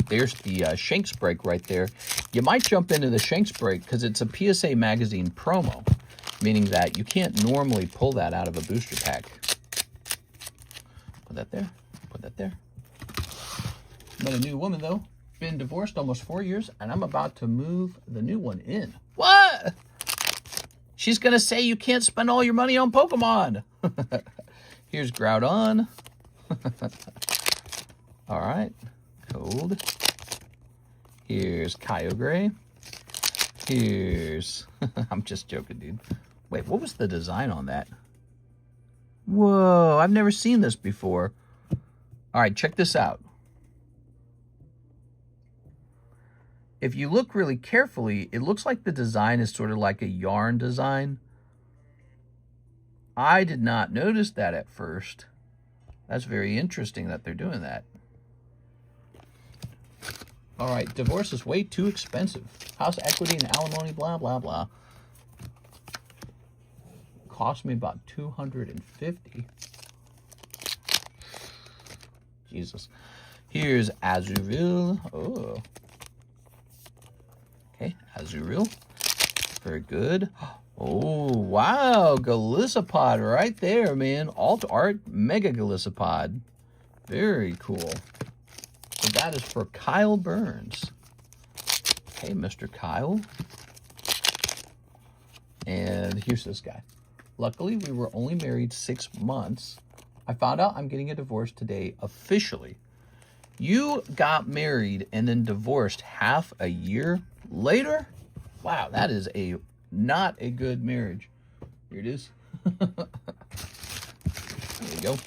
There's the Shanks break right there. You might jump into the Shanks break because it's a PSA Magazine promo, meaning that you can't normally pull that out of a booster pack. Put that there. Put that there. Met a new woman, though. Been divorced almost 4 years, and I'm about to move the new one in. What? She's going to say you can't spend all your money on Pokemon. Here's Groudon. All right. Cold. Here's Kyogre. Here's... I'm just joking, dude. Wait, what was the design on that? Whoa, I've never seen this before. All right, check this out. If you look really carefully, it looks like the design is sort of like a yarn design. I did not notice that at first. That's very interesting that they're doing that. All right, divorce is way too expensive. House equity and alimony, blah, blah, blah. Cost me about $250. Jesus. Here's Azurill. Oh. Okay, Azurill. Very good. Oh, wow. Golisopod right there, man. Alt Art Mega Golisopod. Very cool. So that is for Kyle Burns. Okay, Mr. Kyle. And here's this guy. Luckily, we were only married 6 months. I found out I'm getting a divorce today officially. You got married and then divorced half a year later? Wow, that is not a good marriage. Here it is. There you go.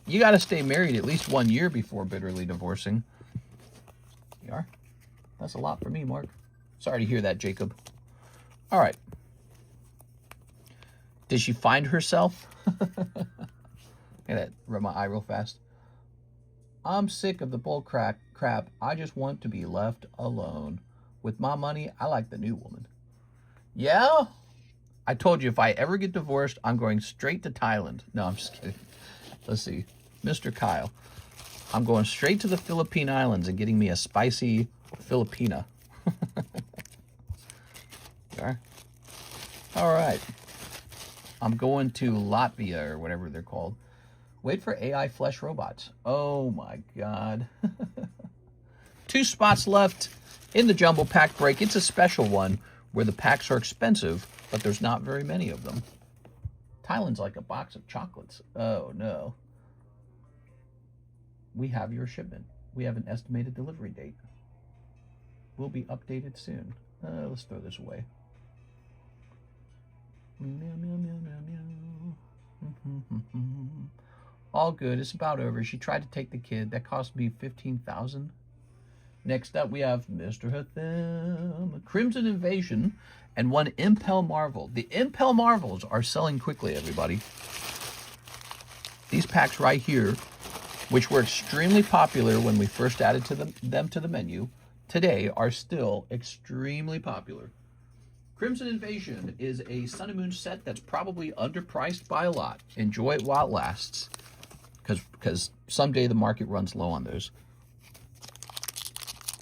You got to stay married at least 1 year before bitterly divorcing. You are? That's a lot for me, Mark. Sorry to hear that, Jacob. All right. Did she find herself? Look at that. Rub my eye real fast. I'm sick of the bull crap. I just want to be left alone. With my money, I like the new woman. Yeah? I told you if I ever get divorced, I'm going straight to Thailand. No, I'm just kidding. Let's see. Mr. Kyle. I'm going straight to the Philippine Islands and getting me a spicy Filipina. Okay. All right. I'm going to Latvia or whatever they're called. Wait for AI flesh robots. Oh my God. 2 spots left in the Jumbo Pack Break. It's a special one where the packs are expensive, but there's not very many of them. Thailand's like a box of chocolates. Oh no. We have your shipment. We have an estimated delivery date. Will be updated soon. Let's throw this away. Meow, meow, meow, meow, meow. All good. It's about over. She tried to take the kid. That cost me $15,000. Next up, we have Mr. Hatham, Crimson Invasion, and 1 Impel Marvel. The Impel Marvels are selling quickly, everybody. These packs right here which were extremely popular when we first added them to the menu, today are still extremely popular. Crimson Invasion is a Sun and Moon set that's probably underpriced by a lot. Enjoy it while it lasts, because someday the market runs low on those.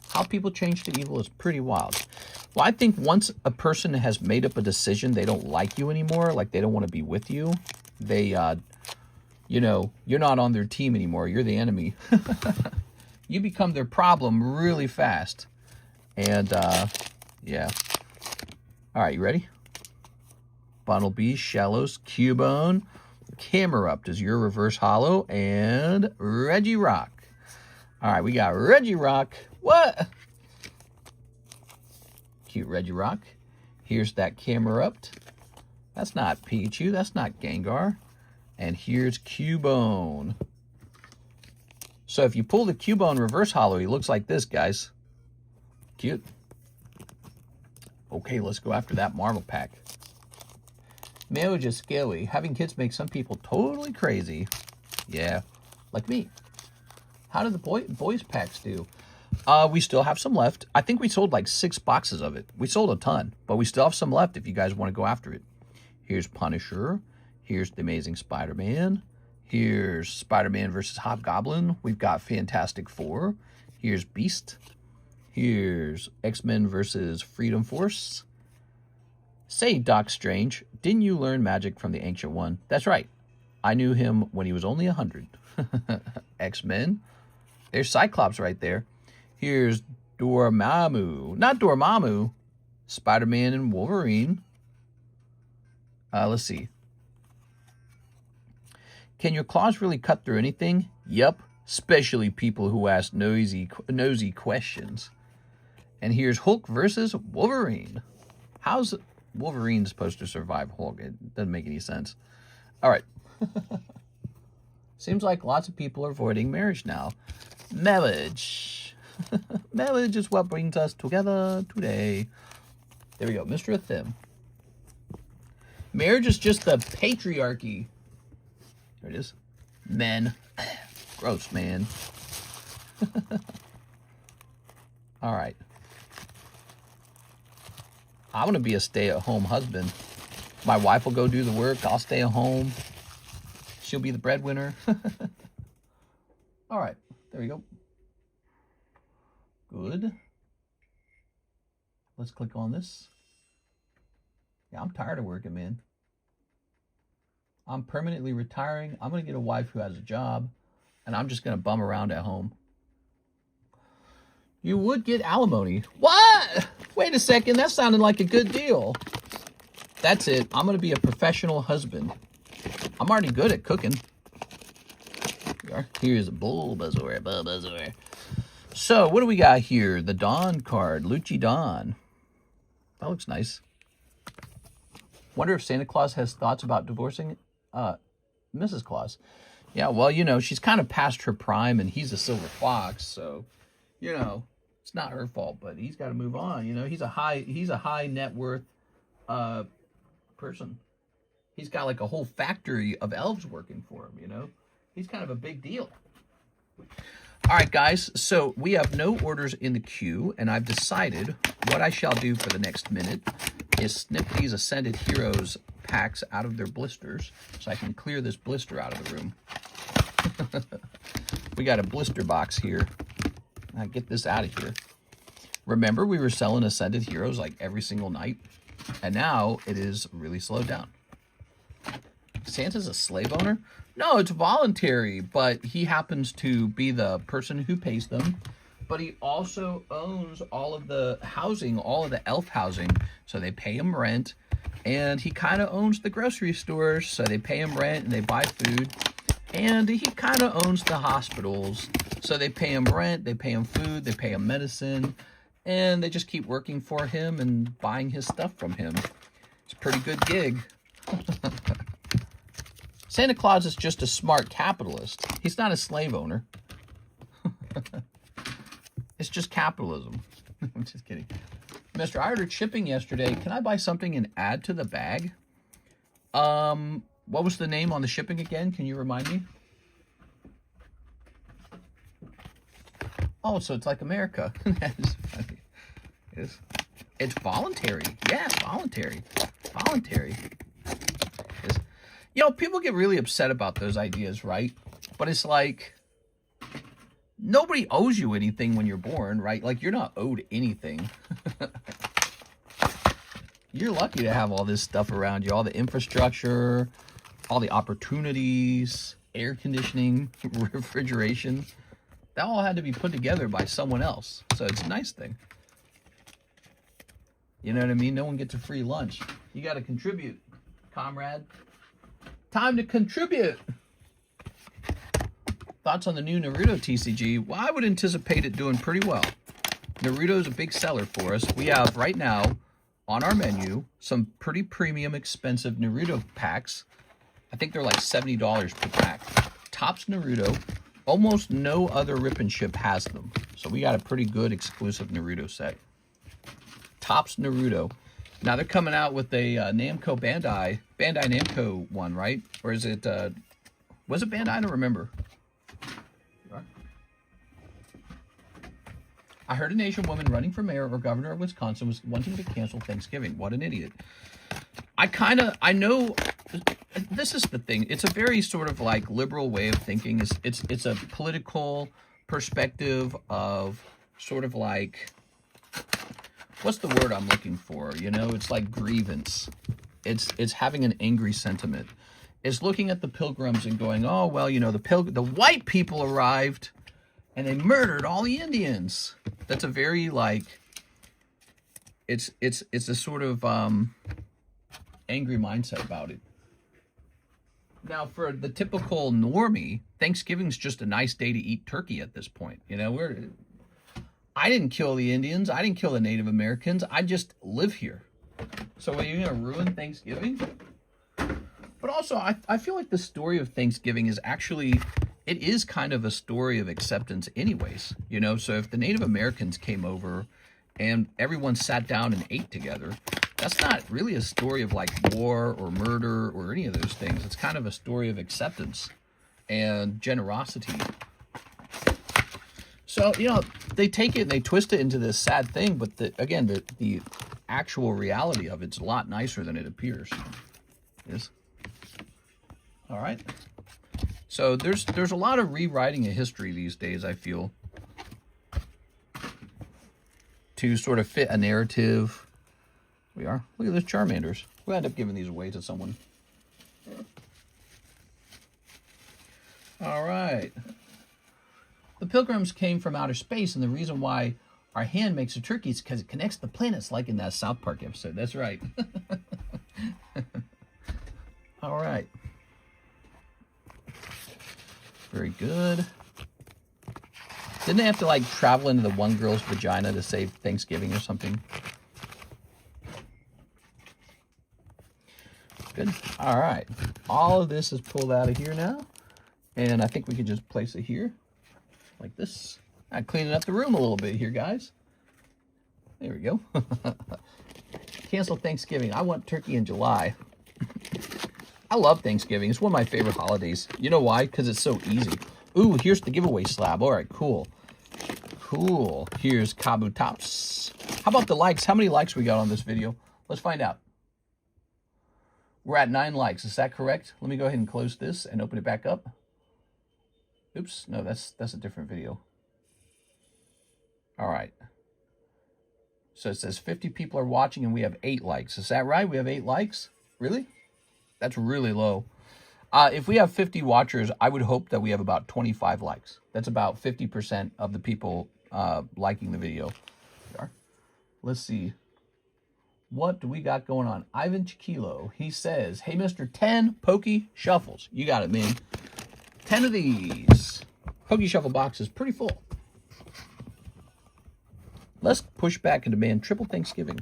How people change to evil is pretty wild. Well, I think once a person has made up a decision they don't like you anymore, like they don't want to be with you, they, you know, you're not on their team anymore. You're the enemy. You become their problem really fast. And, yeah. All right, you ready? Bunnelby, Shallows, Cubone, Camerupt is your reverse holo, and Regirock. All right, we got Regirock. What? Cute Regirock. Here's that Camerupt. That's not Pikachu. That's not Gengar. And here's Cubone. So if you pull the Cubone reverse holo, he looks like this, guys. Cute. Okay, let's go after that Marvel pack. Marriage is scary. Having kids makes some people totally crazy. Yeah, like me. How did the boys packs do? We still have some left. I think we sold like 6 boxes of it. We sold a ton, but we still have some left if you guys want to go after it. Here's Punisher. Here's the Amazing Spider-Man. Here's Spider-Man versus Hobgoblin. We've got Fantastic Four. Here's Beast. Here's X-Men versus Freedom Force. Say, Doc Strange, didn't you learn magic from the Ancient One? That's right. I knew him when he was only 100. X-Men. There's Cyclops right there. Here's Dormammu. Not Dormammu. Spider-Man and Wolverine. Let's see. Can your claws really cut through anything? Yep. Especially people who ask nosy questions. And here's Hulk versus Wolverine. How's Wolverine supposed to survive Hulk? It doesn't make any sense. All right. Seems like lots of people are avoiding marriage now. Marriage. Marriage is what brings us together today. There we go. Mr. Thim. Marriage is just the patriarchy. There it is. Men. Gross, man. All right. I want to be a stay-at-home husband. My wife will go do the work. I'll stay at home. She'll be the breadwinner. All right. There we go. Good. Let's click on this. Yeah, I'm tired of working, man. I'm permanently retiring. I'm going to get a wife who has a job, and I'm just going to bum around at home. You would get alimony. What? Wait a second. That sounded like a good deal. That's it. I'm going to be a professional husband. I'm already good at cooking. Here's a Bulbasaur. So, what do we got here? The Dawn card. Lucci Dawn. That looks nice. Wonder if Santa Claus has thoughts about divorcing Mrs. Claus. Yeah, well, you know, she's kind of past her prime, and he's a silver fox, so, you know, it's not her fault, but he's got to move on. You know, he's a high net worth person. He's got like a whole factory of elves working for him, you know. He's kind of a big deal. All right, guys, so we have no orders in the queue, and I've decided what I shall do for the next minute is snip these Ascended Heroes packs out of their blisters so I can clear this blister out of the room. We got a blister box here. I'll get this out of here. Remember, we were selling Ascended Heroes like every single night, and now it is really slowed down. Santa's a slave owner? No, it's voluntary, but he happens to be the person who pays them. But he also owns all of the housing, all of the elf housing, so they pay him rent. And he kind of owns the grocery stores, so they pay him rent and they buy food. And he kind of owns the hospitals, so they pay him rent, they pay him food, they pay him medicine, and they just keep working for him and buying his stuff from him. It's a pretty good gig. Santa Claus is just a smart capitalist. He's not a slave owner. It's just capitalism. I'm just kidding. Mister, I ordered shipping yesterday. Can I buy something and add to the bag? What was the name on the shipping again? Can you remind me? Oh, so it's like America. That is funny. It's voluntary. Yeah, it's voluntary. Voluntary. You know, people get really upset about those ideas, right? But it's like, nobody owes you anything when you're born, right? Like, you're not owed anything. You're lucky to have all this stuff around you, all the infrastructure, all the opportunities, air conditioning, refrigeration. That all had to be put together by someone else. So it's a nice thing. You know what I mean? No one gets a free lunch. You got to contribute, comrade. Time to contribute. Thoughts on the new Naruto TCG? Well, I would anticipate it doing pretty well. Naruto's a big seller for us. We have right now on our menu some pretty premium, expensive Naruto packs. I think they're like $70 per pack. Topps Naruto. Almost no other rip and ship has them. So we got a pretty good exclusive Naruto set. Topps Naruto. Now they're coming out with a Namco Bandai Namco one, right? Or is it, was it Bandai? I don't remember. I heard an Asian woman running for mayor or governor of Wisconsin was wanting to cancel Thanksgiving. What an idiot. I know, this is the thing. It's a very sort of like liberal way of thinking. It's a political perspective of sort of like, what's the word I'm looking for? You know, it's like grievance. It's having an angry sentiment. It's looking at the Pilgrims and going, oh, well, you know, the white people arrived and they murdered all the Indians. That's a very like, it's a sort of angry mindset about it. Now, for the typical normie, Thanksgiving's just a nice day to eat turkey at this point. You know, I didn't kill the Indians. I didn't kill the Native Americans. I just live here. So are you going to ruin Thanksgiving? But also, I feel like the story of Thanksgiving is actually, it is kind of a story of acceptance anyways. You know, so if the Native Americans came over and everyone sat down and ate together, that's not really a story of like war or murder or any of those things. It's kind of a story of acceptance and generosity. So, you know, they take it and they twist it into this sad thing, but again, the actual reality of it's a lot nicer than it appears. Yes. All right. So there's a lot of rewriting of history these days, I feel, to sort of fit a narrative. We are. Look at those Charmanders. We'll end up giving these away to someone. All right. The Pilgrims came from outer space, and the reason why our hand makes a turkey is because it connects the planets, like in that South Park episode. That's right. All right. Very good. Didn't they have to, like, travel into the one girl's vagina to save Thanksgiving or something? Good. All right. All of this is pulled out of here now. And I think we can just place it here. Like this. I'm cleaning up the room a little bit here, guys. There we go. Cancel Thanksgiving. I want turkey in July. I love Thanksgiving. It's one of my favorite holidays. You know why? Because it's so easy. Ooh, here's the giveaway slab. All right, cool. Cool. Here's Kabu Tops. How about the likes? How many likes we got on this video? Let's find out. We're at 9 likes. Is that correct? Let me go ahead and close this and open it back up. Oops. No, that's a different video. All right. So it says 50 people are watching and we have 8 likes. Is that right? We have 8 likes? Really? That's really low. If we have 50 watchers, I would hope that we have about 25 likes. That's about 50% of the people liking the video. Let's see. What do we got going on? Ivan Chiquilo, he says, hey, Mr. 10 Poke Shuffles. You got it, man. 10 of these. Poke Shuffle box is pretty full. Let's push back and demand triple Thanksgiving.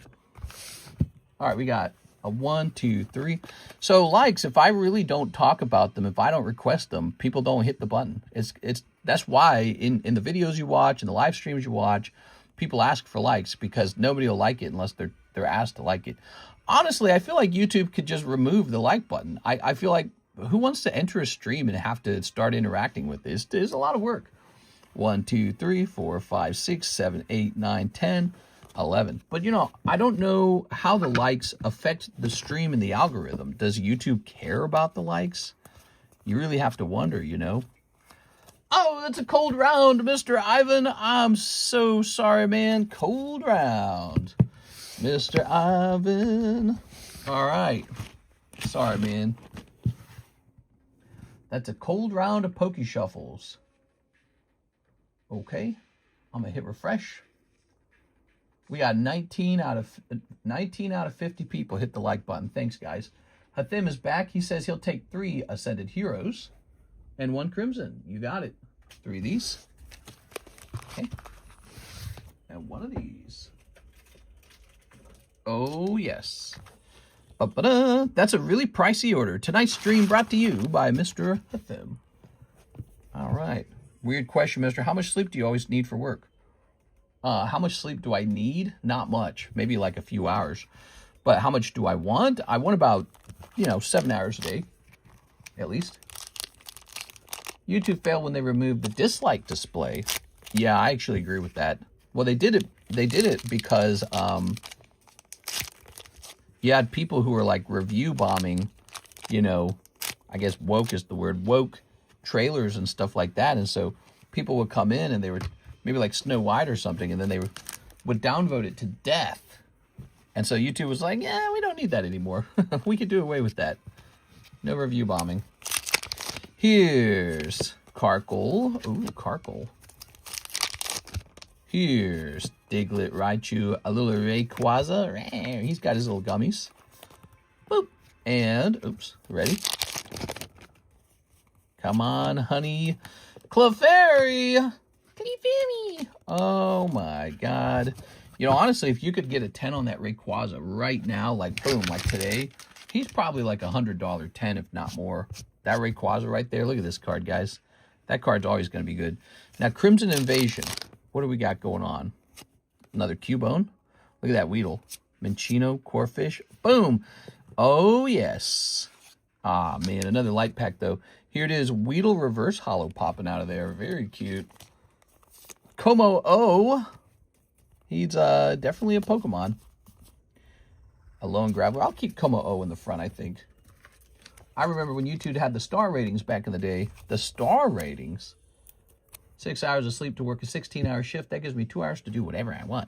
All right, we got a 1, 2, 3. So likes, if I really don't talk about them, if I don't request them, people don't hit the button. That's why in the videos you watch, in the live streams you watch, people ask for likes, because nobody will like it unless they're asked to like it. Honestly, I feel like YouTube could just remove the like button. I feel like, who wants to enter a stream and have to start interacting with this? It's a lot of work. 1, 2, 3, 4, 5, 6, 7, 8, 9, 10, 11. But, you know, I don't know how the likes affect the stream and the algorithm. Does YouTube care about the likes? You really have to wonder, you know. Oh, that's a cold round, Mr. Ivan. I'm so sorry, man. Cold round. Mr. Ivan. All right. Sorry, man. That's a cold round of Poke Shuffles. Okay. I'm going to hit refresh. We got 19 out of 50 people hit the like button. Thanks, guys. Hathim is back. He says he'll take 3 Ascended Heroes and 1 Crimson. You got it. 3 of these. Okay. And 1 of these. Oh, yes. Ba-ba-da. That's a really pricey order. Tonight's stream brought to you by Mr. Hathim. All right. Weird question, mister. How much sleep do you always need for work? How much sleep do I need? Not much. Maybe like a few hours. But how much do I want? I want about, 7 hours a day. At least. YouTube failed when they removed the dislike display. Yeah, I actually agree with that. Well, they did it because you had people who were like review bombing, I guess woke is the word, woke trailers and stuff like that. And so people would come in and they were maybe like Snow White or something, and then they would downvote it to death. And so YouTube was like, yeah, we don't need that anymore. We could do away with that. No review bombing. Here's Karkle. Ooh, Karkle. Here's Diglett, Raichu, a little Rayquaza. He's got his little gummies. Boop. And, oops, ready? Come on, honey. Clefairy. Clefairy. Oh, my God. Honestly, if you could get a 10 on that Rayquaza right now, like, boom, like today, he's probably like $100 10, if not more. That Rayquaza right there. Look at this card, guys. That card's always going to be good. Now, Crimson Invasion. What do we got going on? Another Cubone. Look at that Weedle. Minccino, Corphish. Boom. Oh, yes. Ah, man. Another light pack, though. Here it is. Weedle Reverse Hollow popping out of there. Very cute. Como O. He's definitely a Pokemon. A lone grabber. I'll keep Como O in the front, I think. I remember when YouTube had the star ratings back in the day. The star ratings. 6 hours of sleep to work a 16-hour shift. That gives me 2 hours to do whatever I want.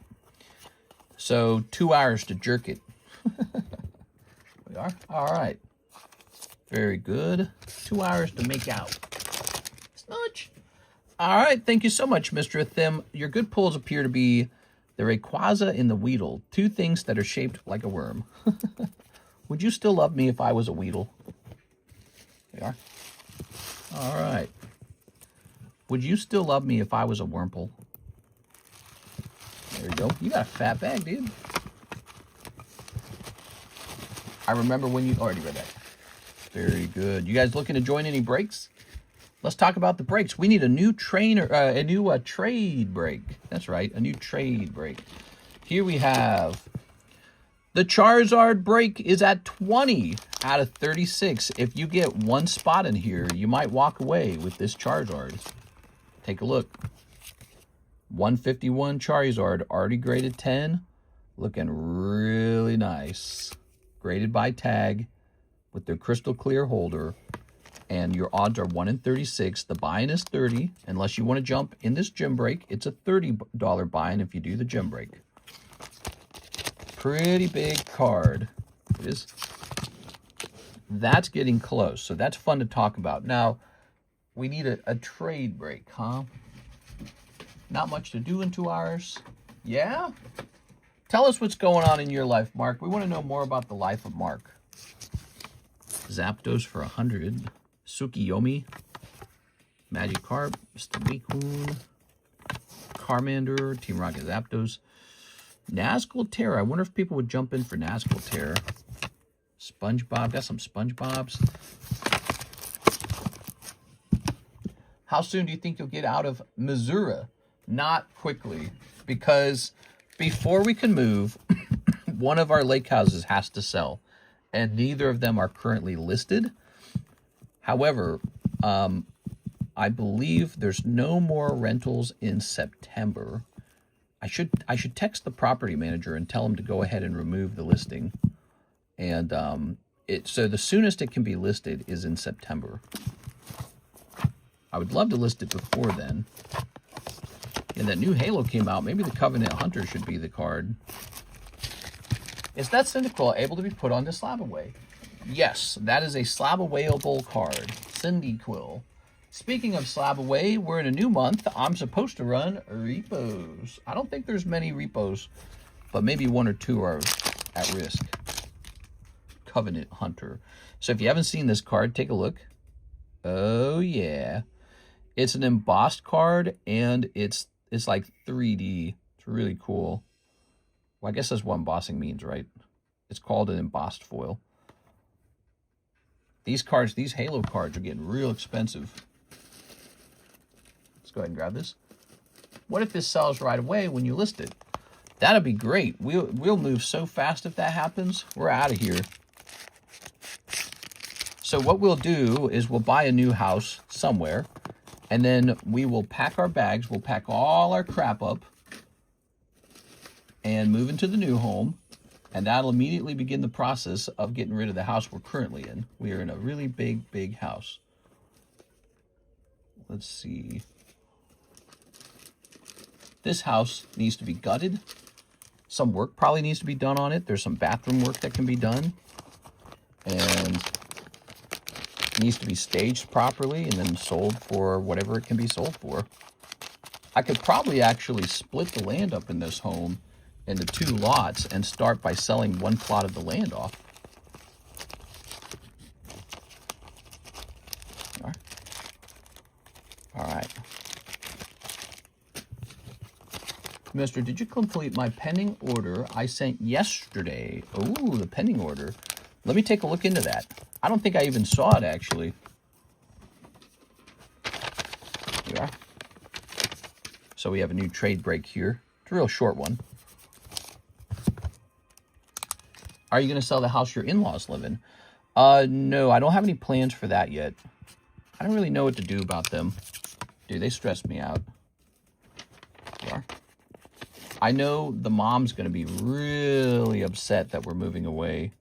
So 2 hours to jerk it. We are? All right. Very good. 2 hours to make out. Snudge. All right. Thank you so much, Mr. Thim. Your good pulls appear to be the Rayquaza and the Weedle. 2 things that are shaped like a worm. Would you still love me if I was a Weedle? There you are. All right. Would you still love me if I was a Wurmple? There you go. You got a fat bag, dude. I remember when you already read that. Very good. You guys looking to join any breaks? Let's talk about the breaks. We need a new trade break. That's right, a new trade break. Here we have the Charizard break is at 20 out of 36. If you get 1 spot in here, you might walk away with this Charizard. Take a look. 151 Charizard, already graded 10. Looking really nice. Graded by tag with their crystal clear holder. And your odds are 1 in 36. The buy-in is 30. Unless you want to jump in this gym break, it's a $30 buy-in if you do the gym break. Pretty big card. It is. That's getting close. So that's fun to talk about. Now, we need a trade break, huh? Not much to do in 2 hours. Yeah? Tell us what's going on in your life, Mark. We want to know more about the life of Mark. Zapdos for 100. Tsukiyomi. Magikarp. Stamicoon. Charmander. Team Rocket Zapdos. Nazgul Terra. I wonder if people would jump in for Nazgul Terra. SpongeBob. Got some SpongeBobs. How soon do you think you'll get out of Missouri? Not quickly. Because before we can move, one of our lake houses has to sell. And neither of them are currently listed. However, I believe there's no more rentals in September. I should text the property manager and tell him to go ahead and remove the listing. And so the soonest it can be listed is in September. I would love to list it before then. And that new Halo came out. Maybe the Covenant Hunter should be the card. Is that Cyndaquil able to be put on the Slab Away? Yes, that is a Slab Awayable card. Cyndaquil. Speaking of Slab Away, we're in a new month. I'm supposed to run repos. I don't think there's many repos, but maybe 1 or 2 are at risk. Covenant Hunter. So if you haven't seen this card, take a look. Oh yeah. It's an embossed card, and it's like 3D. It's really cool. Well, I guess that's what embossing means, right? It's called an embossed foil. These cards, these Halo cards, are getting real expensive. Let's go ahead and grab this. What if this sells right away when you list it? That'd be great. We'll move so fast if that happens. We're out of here. So what we'll do is we'll buy a new house somewhere, and then we will pack our bags. We'll pack all our crap up and move into the new home. And that'll immediately begin the process of getting rid of the house we're currently in. We are in a really big, big house. Let's see. This house needs to be gutted. Some work probably needs to be done on it. There's some bathroom work that can be done. And it needs to be staged properly and then sold for whatever it can be sold for. I could probably actually split the land up in this home into 2 lots and start by selling 1 plot of the land off. All right. Mister, did you complete my pending order I sent yesterday? Oh, the pending order. Let me take a look into that. I don't think I even saw it, actually. Here we are. So we have a new trade break here. It's a real short one. Are you going to sell the house your in-laws live in? No, I don't have any plans for that yet. I don't really know what to do about them. Dude, they stress me out. Yeah. I know the mom's going to be really upset that we're moving away.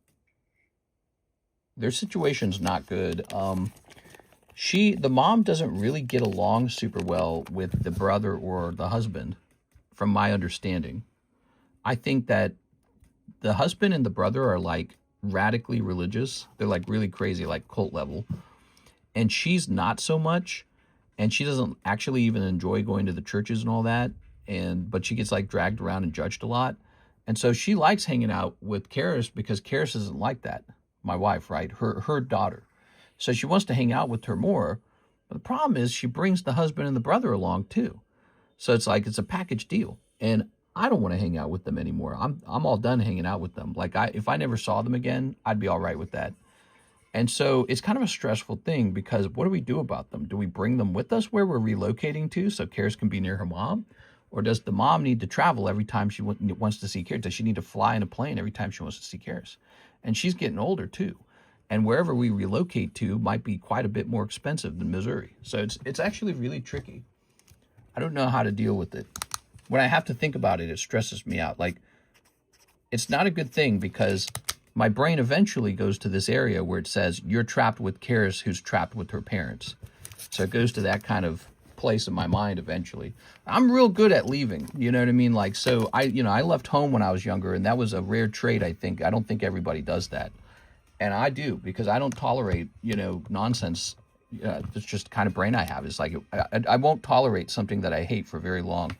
Their situation's not good. The mom doesn't really get along super well with the brother or the husband, from my understanding. I think that the husband and the brother are like radically religious. They're like really crazy, like cult level. And she's not so much. And she doesn't actually even enjoy going to the churches and all that. But she gets like dragged around and judged a lot. And so she likes hanging out with Karis because Karis isn't like that. My wife, right? Her daughter. So she wants to hang out with her more. But the problem is she brings the husband and the brother along too. So it's like it's a package deal. And I don't want to hang out with them anymore. I'm all done hanging out with them. Like if I never saw them again, I'd be all right with that. And so it's kind of a stressful thing because what do we do about them? Do we bring them with us where we're relocating to so Karis can be near her mom? Or does the mom need to travel every time she wants to see Karis? Does she need to fly in a plane every time she wants to see Karis? And she's getting older too. And wherever we relocate to might be quite a bit more expensive than Missouri. So it's actually really tricky. I don't know how to deal with it. When I have to think about it, it stresses me out. Like, it's not a good thing because my brain eventually goes to this area where it says, you're trapped with Karis who's trapped with her parents. So it goes to that kind of place in my mind eventually. I'm real good at leaving, you know what I mean? Like, so I left home when I was younger, and that was a rare trait, I think. I don't think everybody does that. And I do, because I don't tolerate, nonsense. It's just the kind of brain I have. It's like, I won't tolerate something that I hate for very long.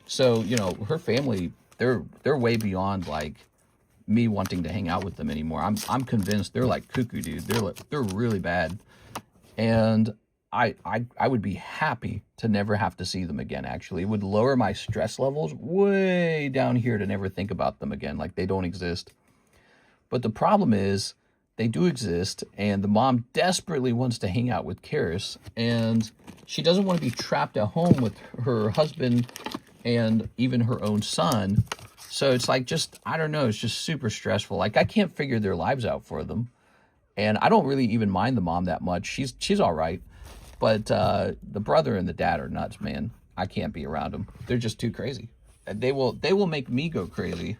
So, her family, they're way beyond like me wanting to hang out with them anymore. I'm convinced they're like cuckoo, dude. They're really bad. And I would be happy to never have to see them again, actually. It would lower my stress levels way down here to never think about them again, like they don't exist. But the problem is they do exist, and the mom desperately wants to hang out with Karis, and she doesn't want to be trapped at home with her husband and even her own son. So it's like I don't know, it's just super stressful. Like, I can't figure their lives out for them. And I don't really even mind the mom that much. She's all right. But the brother and the dad are nuts, man. I can't be around them. They're just too crazy. They will make me go crazy.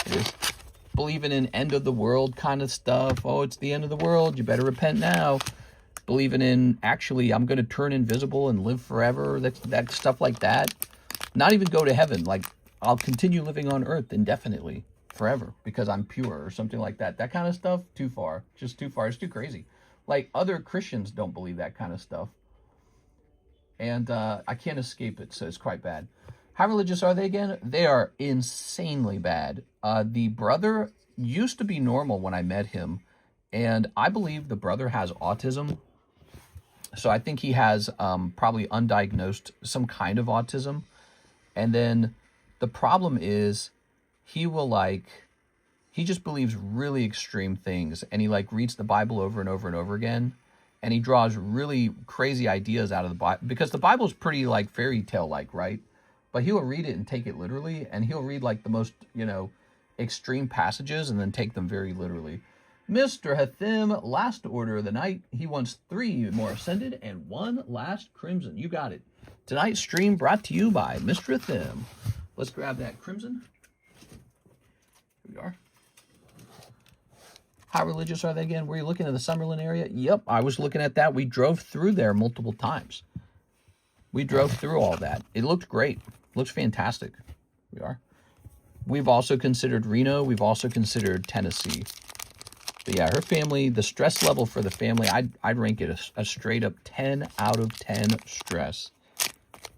Just believing in end of the world kind of stuff. Oh, it's the end of the world. You better repent now. Believing in actually I'm going to turn invisible and live forever. That stuff like that. Not even go to heaven. Like I'll continue living on earth indefinitely, forever, because I'm pure or something like that. That kind of stuff, too far. Just too far. It's too crazy. Like other Christians don't believe that kind of stuff. And I can't escape it, so it's quite bad. How religious are they again? They are insanely bad. The brother used to be normal when I met him, and I believe the brother has autism. So I think he has probably undiagnosed some kind of autism. And then the problem is he just believes really extreme things, and he reads the Bible over and over and over again. And he draws really crazy ideas out of the Bible, because the Bible is pretty fairy tale right? But he'll read it and take it literally, and he'll read the most, extreme passages and then take them very literally. Mr. Hathim, last order of the night. He wants 3 more Ascended and 1 last Crimson. You got it. Tonight's stream brought to you by Mr. Hathim. Let's grab that Crimson. Here we are. How religious are they again? Were you looking at the Summerlin area? Yep, I was looking at that. We drove through there multiple times. We drove through all that. It looked great. Looks fantastic. We are. We've also considered Reno. We've also considered Tennessee. But yeah, her family, the stress level for the family, I'd rank it a straight up 10 out of 10 stress.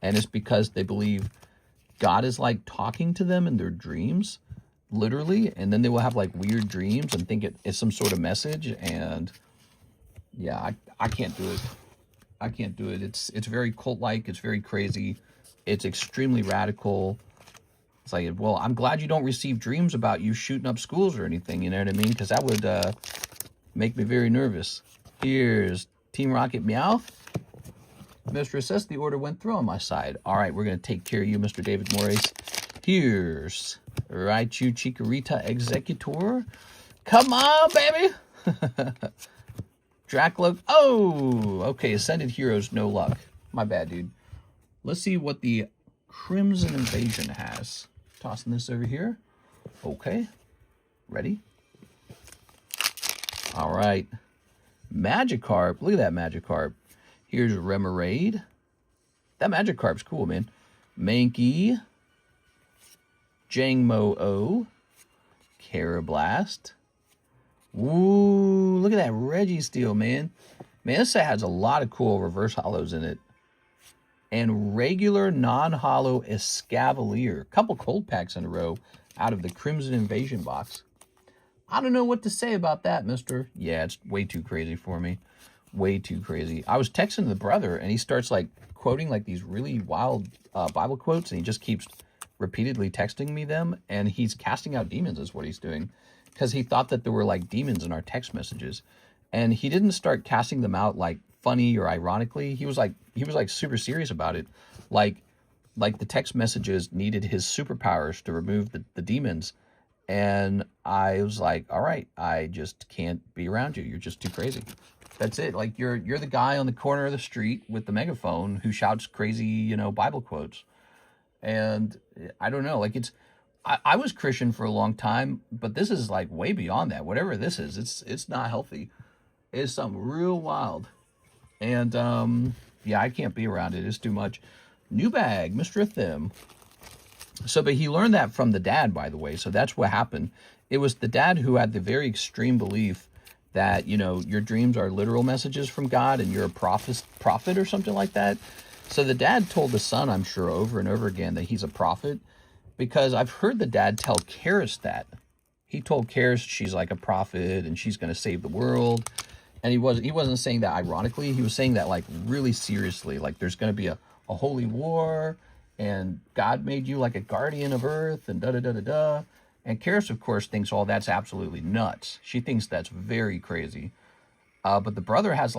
And it's because they believe God is talking to them in their dreams, literally, and then they will have weird dreams and think it's some sort of message. And yeah, I can't do it. I can't do it. It's very cult-like. It's very crazy. It's extremely radical. It's well, I'm glad you don't receive dreams about you shooting up schools or anything, you know what I mean? Because that would make me very nervous. Here's Team Rocket Meowth. Mr. Assess, the order went through on my side. All right, we're going to take care of you, Mr. David Morris. Here's Raichu Chikorita Executor. Come on, baby. Dracloak. Oh, okay. Ascended Heroes, no luck. My bad, dude. Let's see what the Crimson Invasion has. Tossing this over here. Okay. Ready? All right. Magikarp. Look at that Magikarp. Here's Remoraid. That Magikarp's cool, man. Mankey. Jangmo-O. Carablast. Ooh, look at that Registeel, man. Man, this set has a lot of cool reverse hollows in it. And regular non-hollow Escavalier. Couple cold packs in a row out of the Crimson Invasion box. I don't know what to say about that, mister. Yeah, it's way too crazy for me. Way too crazy. I was texting the brother, and he starts quoting these really wild Bible quotes, and he just keeps repeatedly texting me them, and he's casting out demons is what he's doing, because he thought that there were demons in our text messages, and he didn't start casting them out funny or ironically. He was super serious about it, like the text messages needed his superpowers to remove the demons. And I was like, all right, I just can't be around you. You're just too crazy. That's it. You're the guy on the corner of the street with the megaphone who shouts crazy, Bible quotes. And I don't know, I was Christian for a long time, but this is way beyond that. Whatever this is, it's not healthy. It's something real wild. And yeah, I can't be around it. It's too much. New bag, Mr. Thim. So, but he learned that from the dad, by the way. So that's what happened. It was the dad who had the very extreme belief that, your dreams are literal messages from God and you're a prophet or something like that. So the dad told the son, I'm sure, over and over again that he's a prophet, because I've heard the dad tell Karis that. He told Karis she's like a prophet and she's going to save the world. And he wasn't saying that ironically. He was saying that really seriously. There's going to be a holy war, and God made you a guardian of Earth, and da-da-da-da-da. And Karis, of course, thinks all that's absolutely nuts. She thinks that's very crazy. But the brother has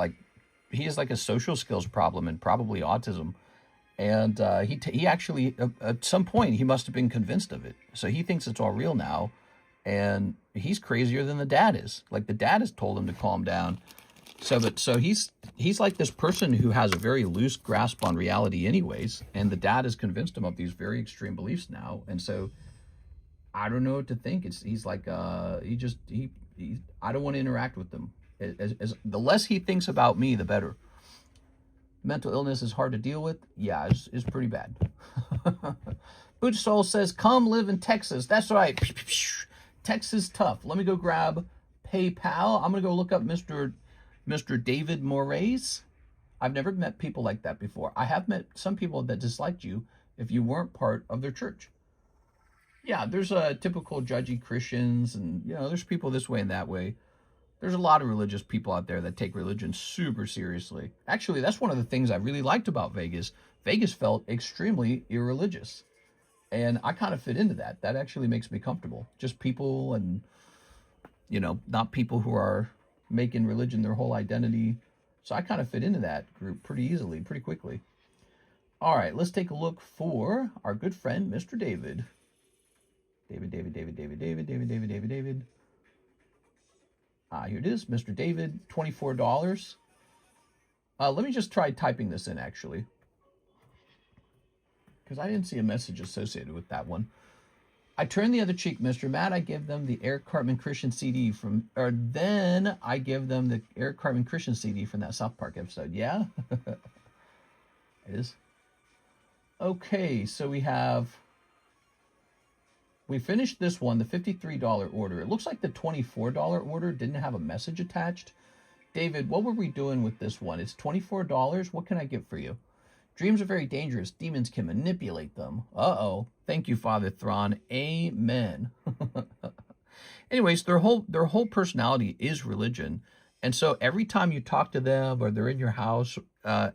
he has a social skills problem and probably autism. And he actually, at some point, he must have been convinced of it. So he thinks it's all real now. And he's crazier than the dad is. The dad has told him to calm down. So he's like this person who has a very loose grasp on reality anyways, and the dad has convinced him of these very extreme beliefs now, and so I don't know what to think. He's like he I don't want to interact with them. The less he thinks about me, the better. Mental illness is hard to deal with. Yeah, it's pretty bad. Boot Soul says, come live in Texas. That's right. Texas tough. Let me go grab PayPal. I'm going to go look up Mr. David Moraes. I've never met people like that before. I have met some people that disliked you if you weren't part of their church. Yeah, there's typical judgy Christians, and there's people this way and that way. There's a lot of religious people out there that take religion super seriously. Actually, that's one of the things I really liked about Vegas. Vegas felt extremely irreligious, and I kind of fit into that. That actually makes me comfortable. Just people, and not people who are making religion their whole identity. So I kind of fit into that group pretty easily, pretty quickly. All right, let's take a look for our good friend, Mr. David. David. Here it is, Mr. David, $24. Let me just try typing this in, actually, because I didn't see a message associated with that one. I turn the other cheek, Mr. Matt. I give them the Eric Cartman Christian CD then I give them the Eric Cartman Christian CD from that South Park episode. Yeah, it is. Okay, so we finished this one, the $53 order. It looks like the $24 order didn't have a message attached. David, what were we doing with this one? It's $24. What can I get for you? Dreams are very dangerous. Demons can manipulate them. Uh-oh. Thank you, Father Thrawn. Amen. Anyways, their whole personality is religion. And so every time you talk to them or they're in your house,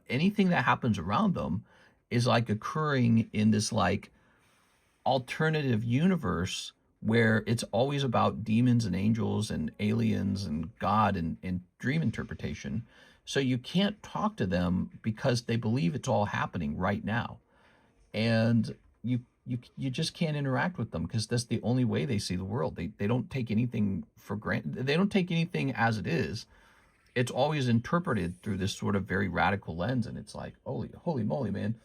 anything that happens around them is like occurring in this like alternative universe where it's always about demons and angels and aliens and God and dream interpretation. So you can't talk to them because they believe it's all happening right now. And you just can't interact with them because that's the only way they see the world. They don't take anything for granted. They don't take anything as it is. It's always interpreted through this sort of very radical lens. And it's like, holy moly, man.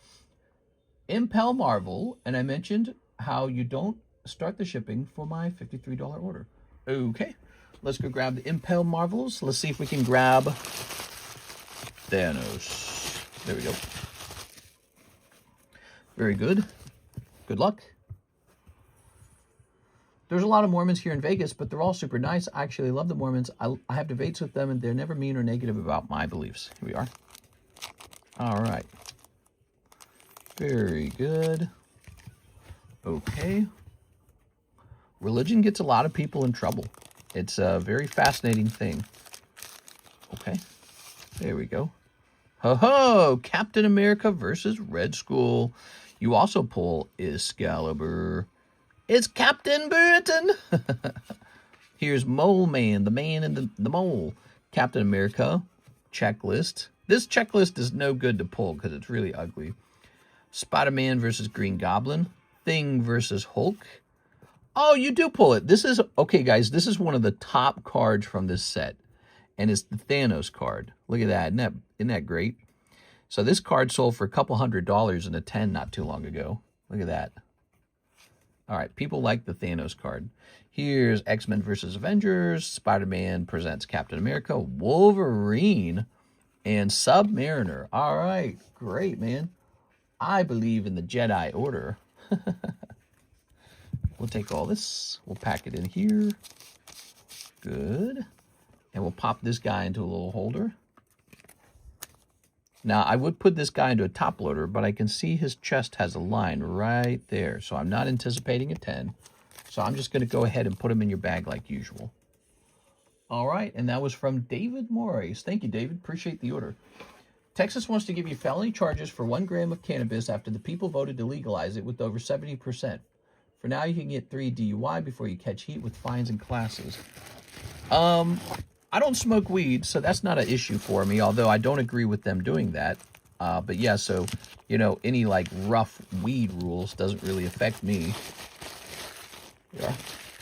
Impel Marvel, and I mentioned how you don't start the shipping for my $53 order. Okay, let's go grab the Impel Marvels. Let's see if we can grab Thanos. There we go. Very good. Good luck. There's a lot of Mormons here in Vegas, but they're all super nice. I actually love the Mormons. I have debates with them, and they're never mean or negative about my beliefs. Here we are. All right. Very good. Okay. Religion gets a lot of people in trouble. It's a very fascinating thing. Okay. There we go. Ho-ho! Captain America versus Red Skull. You also pull Excalibur. It's Captain Britain! Here's Mole Man, the man in the mole. Captain America. Checklist. This checklist is no good to pull because it's really ugly. Spider-Man versus Green Goblin. Thing versus Hulk. Oh, you do pull it. This is, okay, guys, this is one of the top cards from this set. And it's the Thanos card. Look at that. Isn't that great? So this card sold for a couple $100 in a 10 not too long ago. Look at that. All right, people like the Thanos card. Here's X-Men versus Avengers. Spider-Man presents Captain America. Wolverine and Submariner. All right, great, man. I believe in the Jedi Order. We'll take all this. We'll pack it in here. Good. And we'll pop this guy into a little holder. Now, I would put this guy into a top loader, but I can see his chest has a line right there. So I'm not anticipating a 10. So I'm just going to go ahead and put him in your bag like usual. All right. And that was from David Moraes. Thank you, David. Appreciate the order. Texas wants to give you felony charges for 1 gram of cannabis after the people voted to legalize it with over 70%. For now, you can get 3 DUI before you catch heat with fines and classes. I don't smoke weed, so that's not an issue for me, although I don't agree with them doing that. But yeah, so, any like rough weed rules doesn't really affect me. Yeah.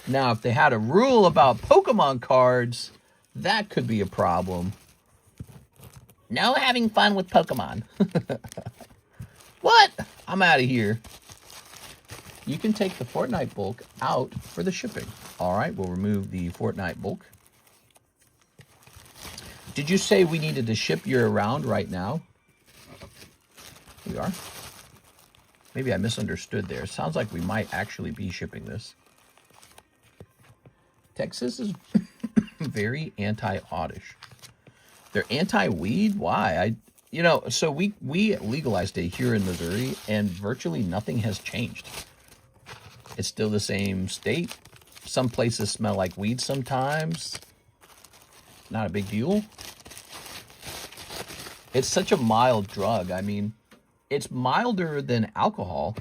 Now, if they had a rule about Pokemon cards, that could be a problem. No having fun with Pokemon. What? I'm out of here. You can take the Fortnite bulk out for the shipping. All right, we'll remove the Fortnite bulk. Did you say we needed to ship year-round right now? We are. Maybe I misunderstood there. Sounds like we might actually be shipping this. Texas is very anti-oddish. They're anti-weed? Why? So we legalized it here in Missouri, and virtually nothing has changed. It's still the same state. Some places smell like weed sometimes. Not a big deal. It's such a mild drug. I mean, it's milder than alcohol.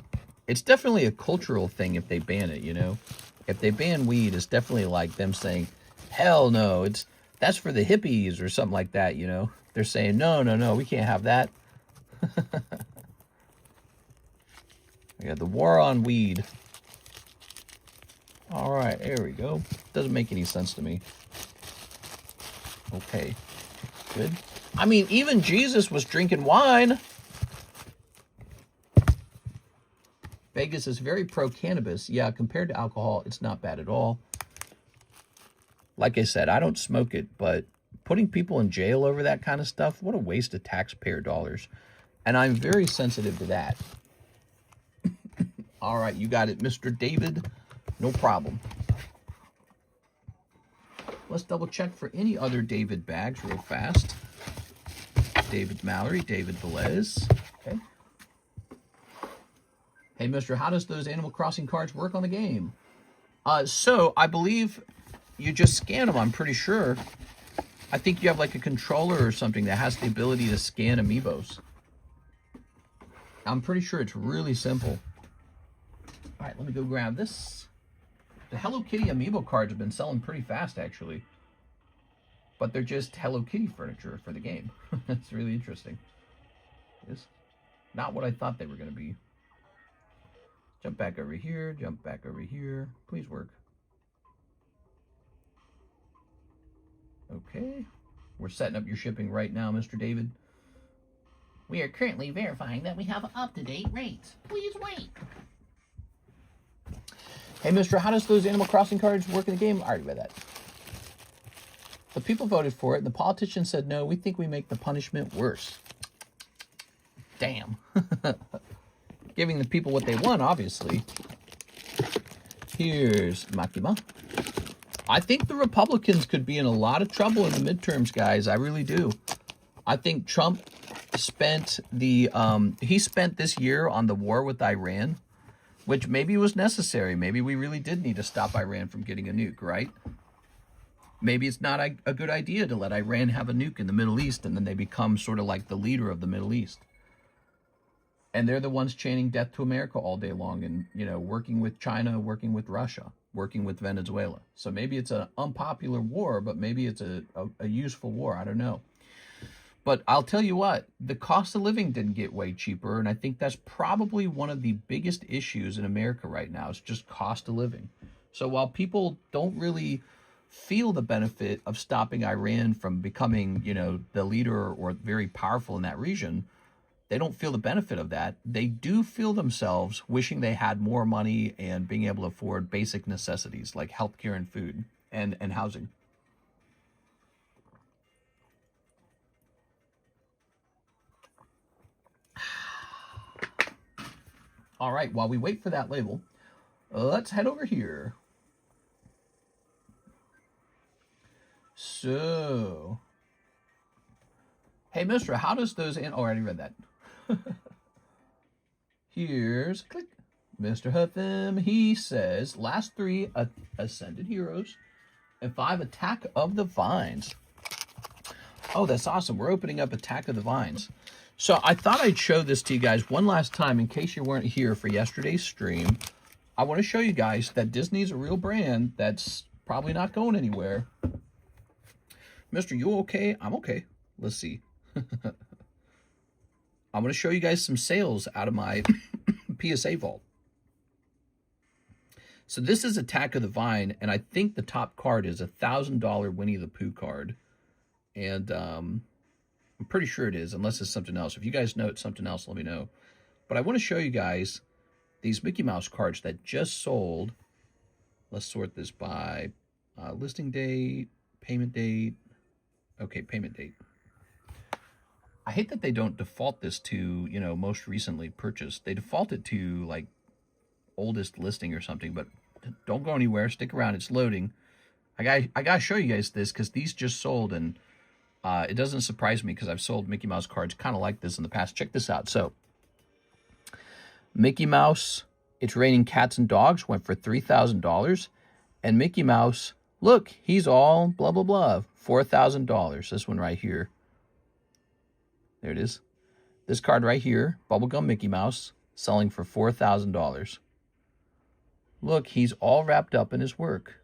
It's definitely a cultural thing if they ban it, you know? If they ban weed, it's definitely like them saying, hell no, that's for the hippies or something like that, you know? They're saying, no, we can't have that. Yeah, the war on weed. All right, there we go. Doesn't make any sense to me. Okay, good. I mean, even Jesus was drinking wine. Vegas is very pro-cannabis. Yeah, compared to alcohol, it's not bad at all. Like I said, I don't smoke it, but putting people in jail over that kind of stuff, what a waste of taxpayer dollars. And I'm very sensitive to that. All right, you got it, Mr. David. No problem. Let's double check for any other David bags real fast. David Mallory, David Velez. Okay. Hey, mister, how does those Animal Crossing cards work on the game? So I believe you just scan them, I'm pretty sure. I think you have like a controller or something that has the ability to scan amiibos. I'm pretty sure it's really simple. All right, let me go grab this. The Hello Kitty amiibo cards have been selling pretty fast, actually. But they're just Hello Kitty furniture for the game. That's really interesting. It's not what I thought they were going to be. Jump back over here, jump back over here. Please work. Okay. We're setting up your shipping right now, Mr. David. We are currently verifying that we have up-to-date rates. Please wait. Hey, mister, how does those Animal Crossing cards work in the game? I already read that. The people voted for it, and the politicians said, no, we think we make the punishment worse. Damn. Giving the people what they want, obviously. Here's Makima. I think the Republicans could be in a lot of trouble in the midterms, guys. I really do. I think Trump spent he spent this year on the war with Iran, which maybe was necessary. Maybe we really did need to stop Iran from getting a nuke, right? Maybe it's not a good idea to let Iran have a nuke in the Middle East and then they become sort of like the leader of the Middle East. And they're the ones chanting death to America all day long and, you know, working with China, working with Russia, working with Venezuela. So maybe it's an unpopular war, but maybe it's a useful war. I don't know. But I'll tell you what, the cost of living didn't get way cheaper. And I think that's probably one of the biggest issues in America right now. It's just cost of living. So while people don't really feel the benefit of stopping Iran from becoming, you know, the leader or very powerful in that region, they don't feel the benefit of that. They do feel themselves wishing they had more money and being able to afford basic necessities like healthcare and food and housing. All right, while we wait for that label, let's head over here. So, hey, mister, how does those... Oh, I already read that. Here's, click, Mr. Huffam. He says, last 3 Ascended Heroes and 5 Attack of the Vines. Oh, that's awesome. We're opening up Attack of the Vines. So I thought I'd show this to you guys one last time in case you weren't here for yesterday's stream. I want to show you guys that Disney's a real brand that's probably not going anywhere. Mister, you okay? I'm okay. Let's see. I'm going to show you guys some sales out of my PSA vault. So this is Attack of the Vine, and I think the top card is a $1,000 Winnie the Pooh card. And I'm I'm pretty sure it is, unless it's something else. If you guys know it's something else, let me know. But I want to show you guys these Mickey Mouse cards that just sold. Let's sort this by listing date, payment date. Okay, payment date. I hate that they don't default this to, you know, most recently purchased. They default it to, like, oldest listing or something, but don't go anywhere. Stick around. It's loading. I gotta show you guys this because these just sold, and it doesn't surprise me because I've sold Mickey Mouse cards kind of like this in the past. Check this out. So, Mickey Mouse, It's Raining Cats and Dogs went for $3,000, and Mickey Mouse, look, he's all blah, blah, blah, $4,000. This one right here. There it is. This card right here, Bubblegum Mickey Mouse, selling for $4,000. Look, he's all wrapped up in his work.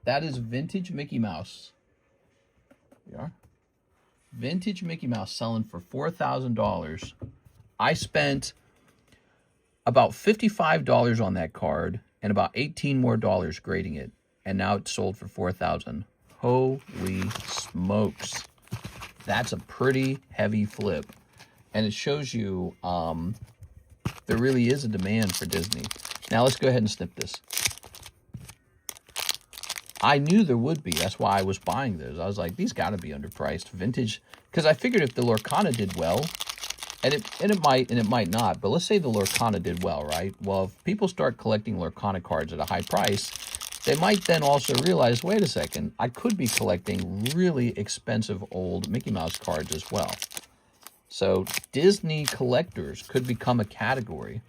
That is vintage Mickey Mouse. There you are. Vintage Mickey Mouse selling for $4,000. I spent about $55 on that card and about $18 more grading it. And now it's sold for $4,000. Holy smokes. That's a pretty heavy flip. And it shows you there really is a demand for Disney. Now let's go ahead and snip this. I knew there would be. That's why I was buying those. I was like, these got to be underpriced. Vintage. Because I figured if the Lorcana did well, and it might not, but let's say the Lorcana did well, right? Well, if people start collecting Lorcana cards at a high price, they might then also realize, wait a second, I could be collecting really expensive old Mickey Mouse cards as well. So Disney collectors could become a category.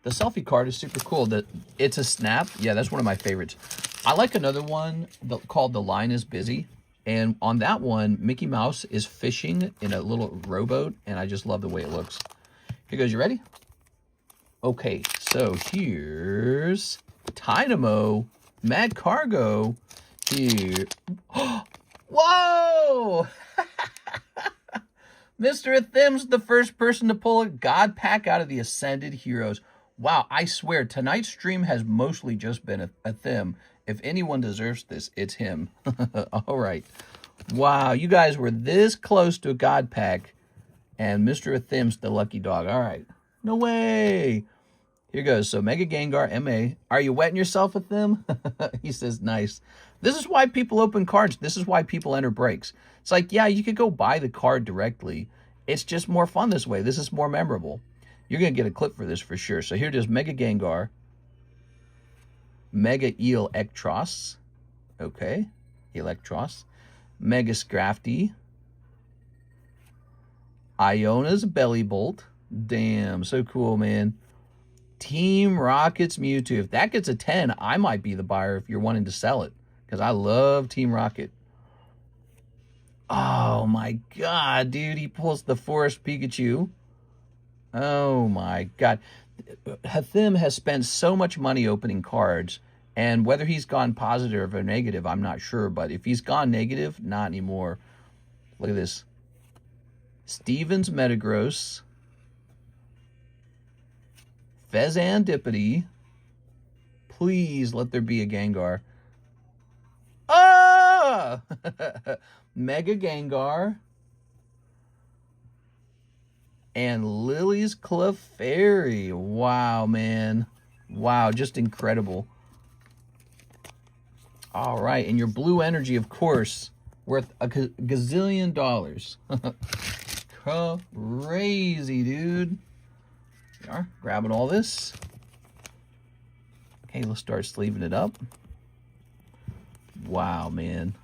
The selfie card is super cool. It's a snap. Yeah, that's one of my favorites. I like another one called The Line is Busy. And on that one, Mickey Mouse is fishing in a little rowboat, and I just love the way it looks. Here goes. You ready? Okay, so here's Dynamo, Mad Cargo. Here. Whoa! Mr. Athim's the first person to pull a God Pack out of the Ascended Heroes. Wow, I swear, tonight's stream has mostly just been a Thim. If anyone deserves this, it's him. All right. Wow, you guys were this close to a God Pack, and Mr. Athim's the lucky dog. All right. No way. Here goes. So, Mega Gengar, MA. Are you wetting yourself, Athim? He says, nice. This is why people open cards. This is why people enter breaks. It's like, yeah, you could go buy the card directly. It's just more fun this way. This is more memorable. You're going to get a clip for this for sure. So here it is, Mega Gengar, Mega Electros, okay, Electros, Mega Scrafty, Iona's Belly Bolt, damn, so cool, man. Team Rocket's Mewtwo. If that gets a 10, I might be the buyer if you're wanting to sell it, because I love Team Rocket. Oh my god, dude, he pulls the Forest Pikachu. Oh my god. Hathim has spent so much money opening cards, and whether he's gone positive or negative, I'm not sure, but if he's gone negative, not anymore. Look at this. Stevens Metagross, Fezandipity. Please let there be a Gengar. Ah! Mega Gengar. And Lily's Clefairy. Wow, man. Wow, just incredible. All right, and your blue energy, of course, worth a gazillion dollars. Crazy, dude. There you are, grabbing all this. Okay, let's start sleeving it up. Wow, man.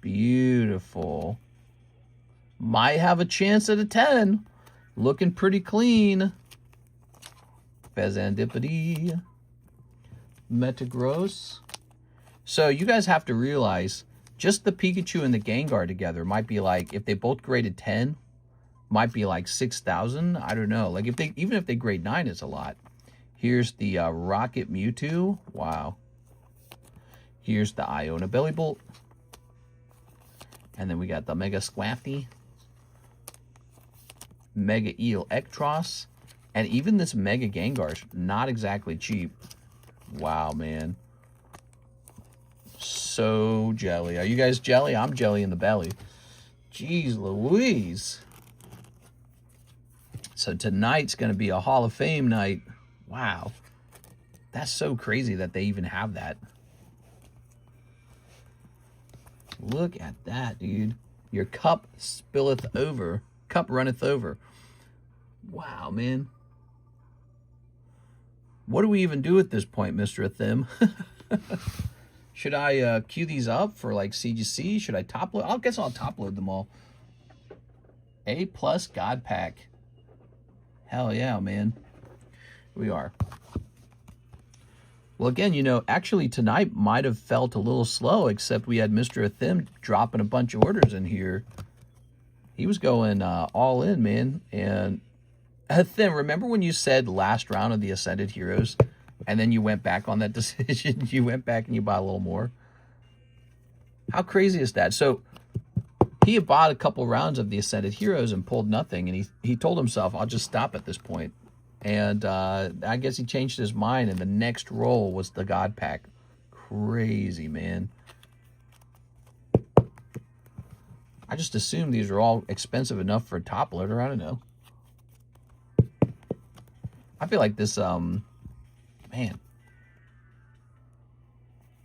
Beautiful. Might have a chance at a 10. Looking pretty clean. Fezandipity. Metagross. So you guys have to realize, just the Pikachu and the Gengar together might be like, if they both graded 10, might be like 6,000. I don't know. Like even if they grade 9, it's a lot. Here's the Rocket Mewtwo. Wow. Here's the Iona Belly Bolt. And then we got the Mega Scrafty, Mega Electros, and even this Mega Gengar's not exactly cheap. Wow, man. So jelly. Are you guys jelly? I'm jelly in the belly. Jeez Louise. So tonight's going to be a Hall of Fame night. Wow. That's so crazy that they even have that. Look at that, dude. Your cup spilleth over. Cup runneth over. Wow, man. What do we even do at this point, Mr. Thim? Should I queue these up for like CGC? Should I top load? I guess I'll top load them all. A+ God Pack. Hell yeah, man. We are. Well, again, you know, actually tonight might have felt a little slow, except we had Mr. Thim dropping a bunch of orders in here. He was going all in, man. And Thim, remember when you said last round of the Ascended Heroes, and then you went back on that decision? You went back and you bought a little more? How crazy is that? So he had bought a couple rounds of the Ascended Heroes and pulled nothing, and he told himself, I'll just stop at this point. And I guess he changed his mind, and the next roll was the God Pack. Crazy, man. I just assumed these are all expensive enough for a top loader. I don't know. I feel like this, man.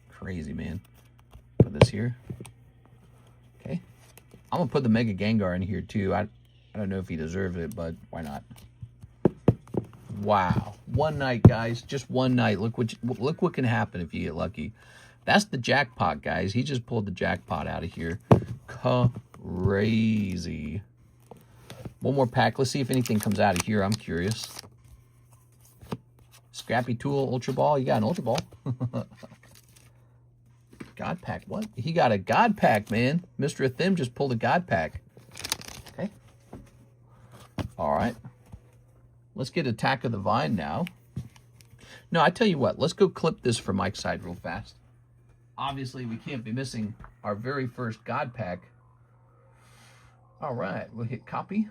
Crazy, man. Put this here. Okay. I'm going to put the Mega Gengar in here, too. I don't know if he deserves it, but why not? Wow. One night, guys. Just one night. Look what can happen if you get lucky. That's the jackpot, guys. He just pulled the jackpot out of here. Crazy. One more pack. Let's see if anything comes out of here. I'm curious. Scrappy Tool, Ultra Ball. You got an Ultra Ball. God Pack. What? He got a God Pack, man. Mr. Thim just pulled a God Pack. Okay. All right. Let's get Attack of the Vine now. No, I tell you what. Let's go clip this for Mike's side real fast. Obviously, we can't be missing our very first God Pack. All right. We'll hit copy.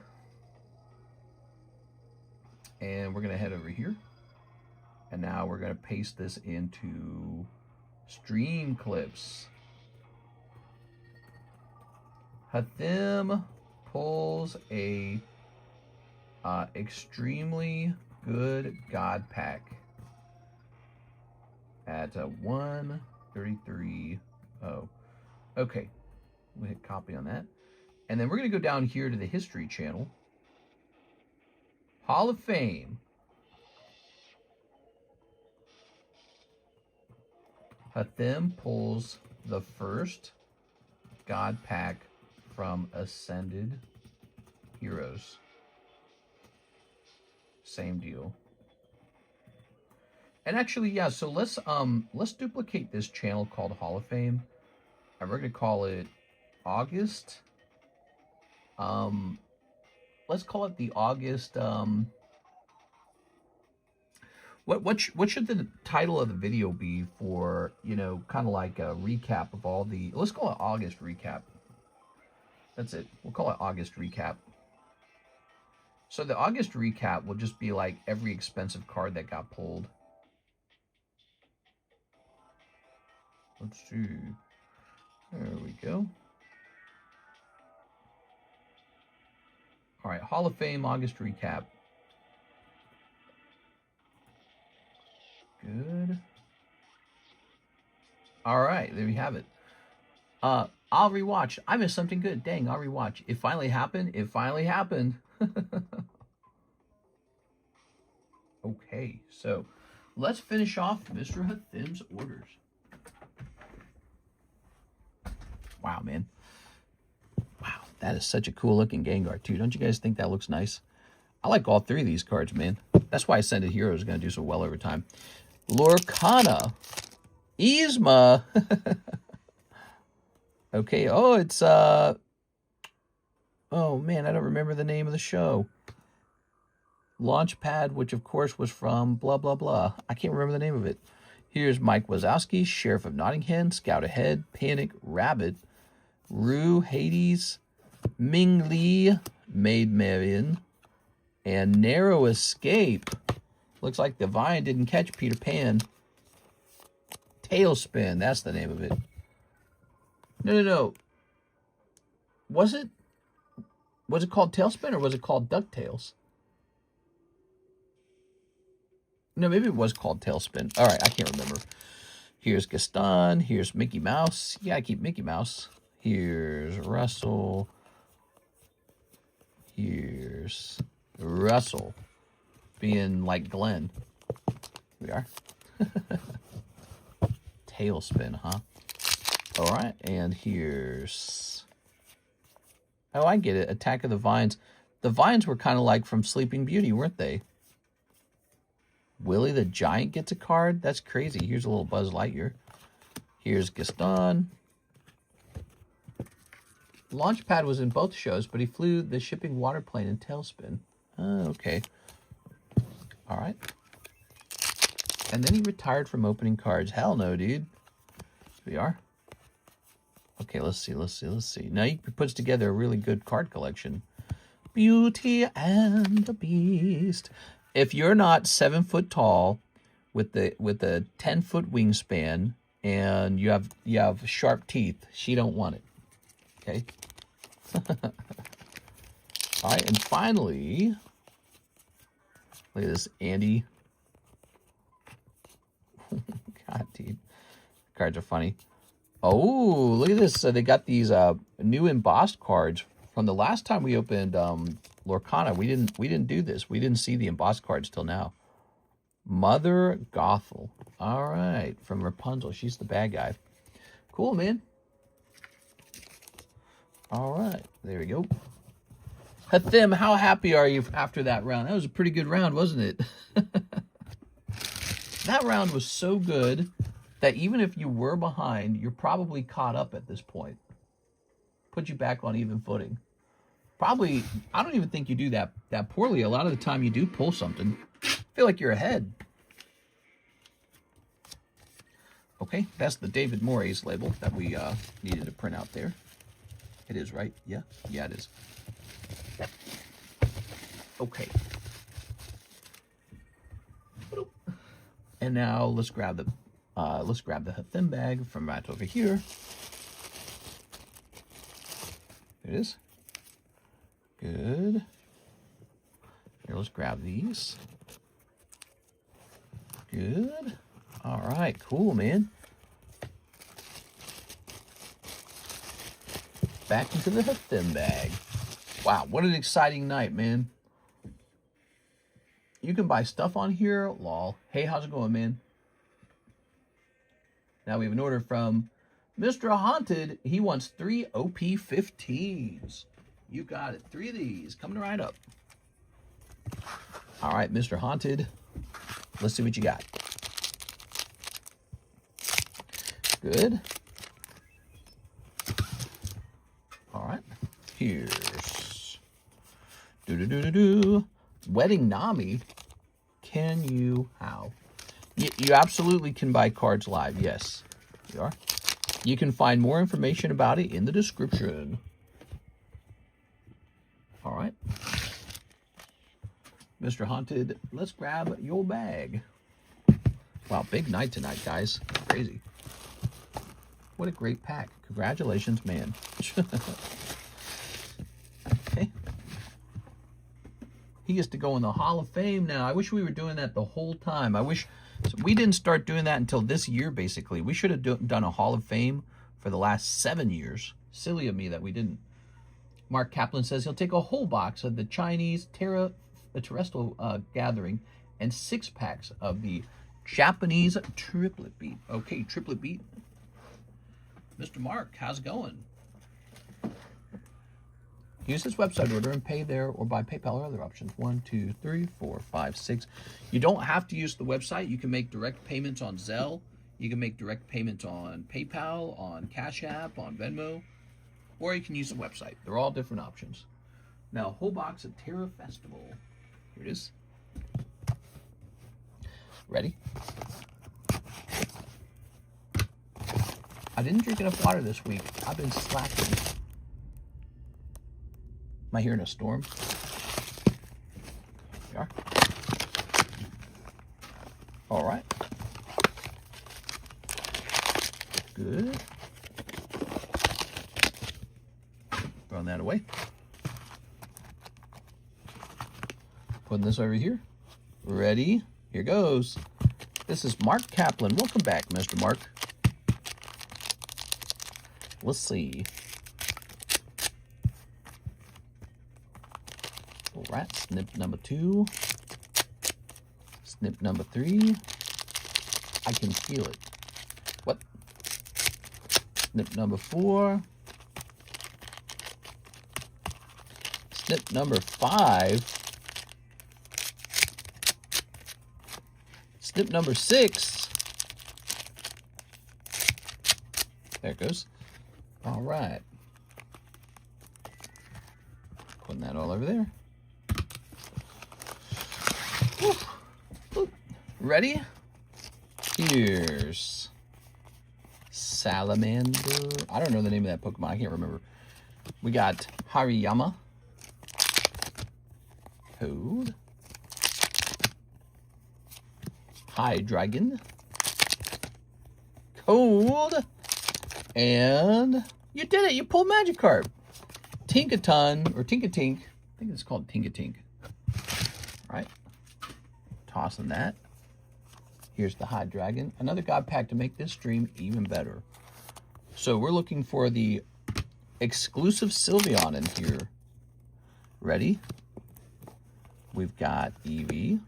And we're going to head over here. And now we're going to paste this into Stream Clips. Hathim pulls a extremely good God Pack at 133. Oh, okay. We'll hit copy on that. And then we're going to go down here to the History channel. Hall of Fame. Hathim pulls the first God Pack from Ascended Heroes. Same deal. And actually, yeah, so let's duplicate this channel called Hall of Fame. And we're gonna call it August. Let's call it the August What should the title of the video be for, you know, kind of like a recap of all the, let's call it August recap. That's it. We'll call it August recap. So the August recap will just be like every expensive card that got pulled. Let's see. There we go. All right, Hall of Fame August recap. Good. All right, there we have it. I'll rewatch. I missed something good. Dang, I'll rewatch. It finally happened. It finally happened. Okay, so let's finish off Mr. Hathim's orders. Wow, man. Wow, that is such a cool looking Gengar, too. Don't you guys think that looks nice? I like all three of these cards, man. That's why Ascended Hero is going to do so well over time. Lorcana. Yzma. Okay, oh, it's, oh, man, I don't remember the name of the show. Launchpad, which, of course, was from blah, blah, blah. I can't remember the name of it. Here's Mike Wazowski, Sheriff of Nottingham, Scout Ahead, Panic, Rabbit, Rue, Hades, Ming Li, Maid Marian, and Narrow Escape. Looks like the Vine didn't catch Peter Pan. Tailspin, that's the name of it. No. Was it called Tailspin or was it called DuckTales? No, maybe it was called Tailspin. All right, I can't remember. Here's Gaston. Here's Mickey Mouse. Yeah, I keep Mickey Mouse. Here's Russell. Here's Russell being like Glenn. Here we are. Tailspin, huh? All right, and here's... Oh, I get it. Attack of the Vines. The Vines were kind of like from Sleeping Beauty, weren't they? Willie the Giant gets a card? That's crazy. Here's a little Buzz Lightyear. Here's Gaston. Launchpad was in both shows, but he flew the shipping water plane in Tailspin. Oh, okay. All right. And then he retired from opening cards. Hell no, dude. Here we are. Okay, let's see. Now he puts together a really good card collection. Beauty and the Beast. If you're not 7 foot tall with a 10-foot wingspan and you have sharp teeth, she don't want it. Okay. All right, and finally, look at this, Andy. God, dude, cards are funny. Oh, look at this. So they got these new embossed cards from the last time we opened Lorcana. We didn't do this. We didn't see the embossed cards till now. Mother Gothel. All right, from Rapunzel. She's the bad guy. Cool, man. All right, there we go. Hathim, how happy are you after that round? That was a pretty good round, wasn't it? That round was so good that even if you were behind, you're probably caught up at this point. Put you back on even footing. Probably, I don't even think you do that poorly. A lot of the time you do pull something. I feel like you're ahead. Okay, that's the David Moray's label that we needed to print out there. It is, right? Yeah, it is. Okay. And now let's grab the Hathim bag from right over here. There it is. Good. Here, let's grab these. Good. All right, cool, man. Back into the Hathim bag. Wow, what an exciting night, man. You can buy stuff on here. Lol. Hey, how's it going, man? Now we have an order from Mr. Haunted. He wants 3 OP15s. You got it. 3 of these. Coming right up. All right, Mr. Haunted. Let's see what you got. Good. All right. Here's... Wedding Nami. Can you? How? You absolutely can buy cards live. Yes, you are. You can find more information about it in the description. All right. Mr. Haunted, let's grab your bag. Wow, big night tonight, guys. Crazy. What a great pack. Congratulations, man. Okay. He gets to go in the Hall of Fame now. I wish we were doing that the whole time. I wish we didn't start doing that until this year, basically. We should have done a Hall of Fame for the last 7 years. Silly of me that we didn't. Mark Kaplan says he'll take a whole box of the Chinese Terastal Gathering and 6 packs of the Japanese Triplet Beat. Okay, Triplet Beat. Mr. Mark, how's it going? Use this website order and pay there or by PayPal or other options. 1, 2, 3, 4, 5, 6. You don't have to use the website. You can make direct payments on ZELLE. You can make direct payments on PayPal, on CASHAPP, on VENMO, or you can use the website. They're all different options. Now, a whole box of Terastal Festival. Here it is. Ready? I didn't drink enough water this week. I've been slacking. Am I hearing a storm? Here we are. All right. Good. throwing that away. Putting this over here. Ready? Here goes. This is Mark Kaplan. Welcome back, Mr. Mark. Let's see. All right, snip number 2. Snip number 3. I can feel it. What? Snip number 4. Snip number 5. Snip number 6. There it goes. All right. Putting that all over there. Woof. Woof. Ready? Here's Salamander. I don't know the name of that Pokemon. I can't remember. We got Hariyama. Code. Hydreigon. Code. And you did it. You pulled Magikarp. Tinkaton, or Tinkatink. I think it's called Tinkatink. All right. Tossing that. Here's the Hydreigon. Another God Pack to make this stream even better. So we're looking for the exclusive Sylveon in here. Ready? We've got Eevee.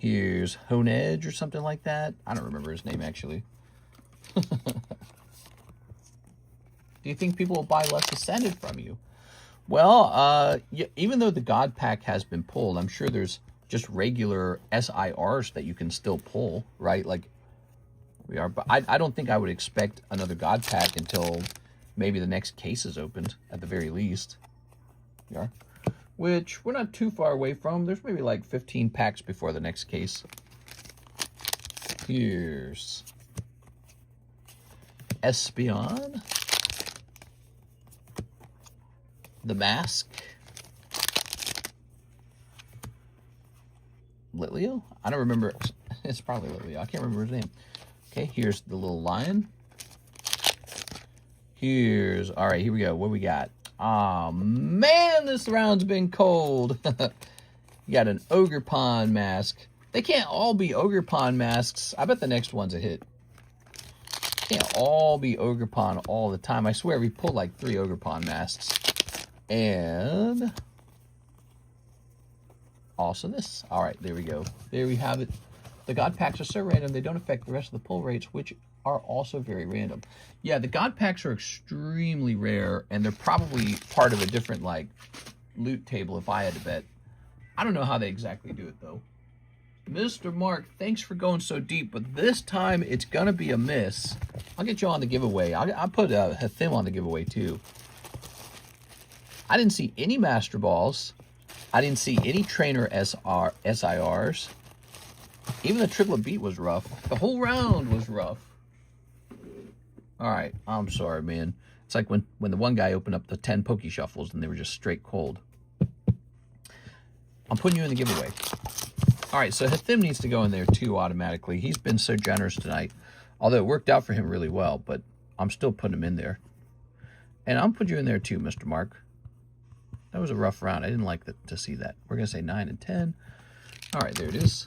Here's Honedge or something like that. I don't remember his name, actually. Do you think people will buy less Ascended from you? Well, yeah, even though the God Pack has been pulled, I'm sure there's just regular SIRs that you can still pull, right? Like we are, but I don't think I would expect another God Pack until maybe the next case is opened, at the very least. We are. Which we're not too far away from. There's maybe like 15 packs before the next case. Here's Espeon. The Mask. Litleo? I don't remember. It's probably Litleo. I can't remember his name. Okay, here's the little lion. Here's, all right, here we go. What we got? Oh man, this round's been cold. You got an Ogerpon mask. They can't all be Ogerpon masks. I bet the next one's a hit. Can't all be Ogerpon all the time. I swear we pulled like 3 Ogerpon masks. And also this. All right, there we go. There we have it. The God Packs are so random, they don't affect the rest of the pull rates, which are also very random. Yeah, the God Packs are extremely rare, and they're probably part of a different, like, loot table if I had to bet. I don't know how they exactly do it, though. Mr. Mark, thanks for going so deep, but this time it's going to be a miss. I'll get you on the giveaway. I'll put Hathim on the giveaway, too. I didn't see any Master Balls. I didn't see any Trainer SIRs. Even the Triplet Beat was rough. The whole round was rough. All right, I'm sorry, man. It's like when the one guy opened up the 10 Poke Shuffles and they were just straight cold. I'm putting you in the giveaway. All right, so Hathim needs to go in there too automatically. He's been so generous tonight. Although it worked out for him really well, but I'm still putting him in there. And I'll put you in there too, Mr. Mark. That was a rough round. I didn't like to see that. We're going to say 9 and 10. All right, there it is.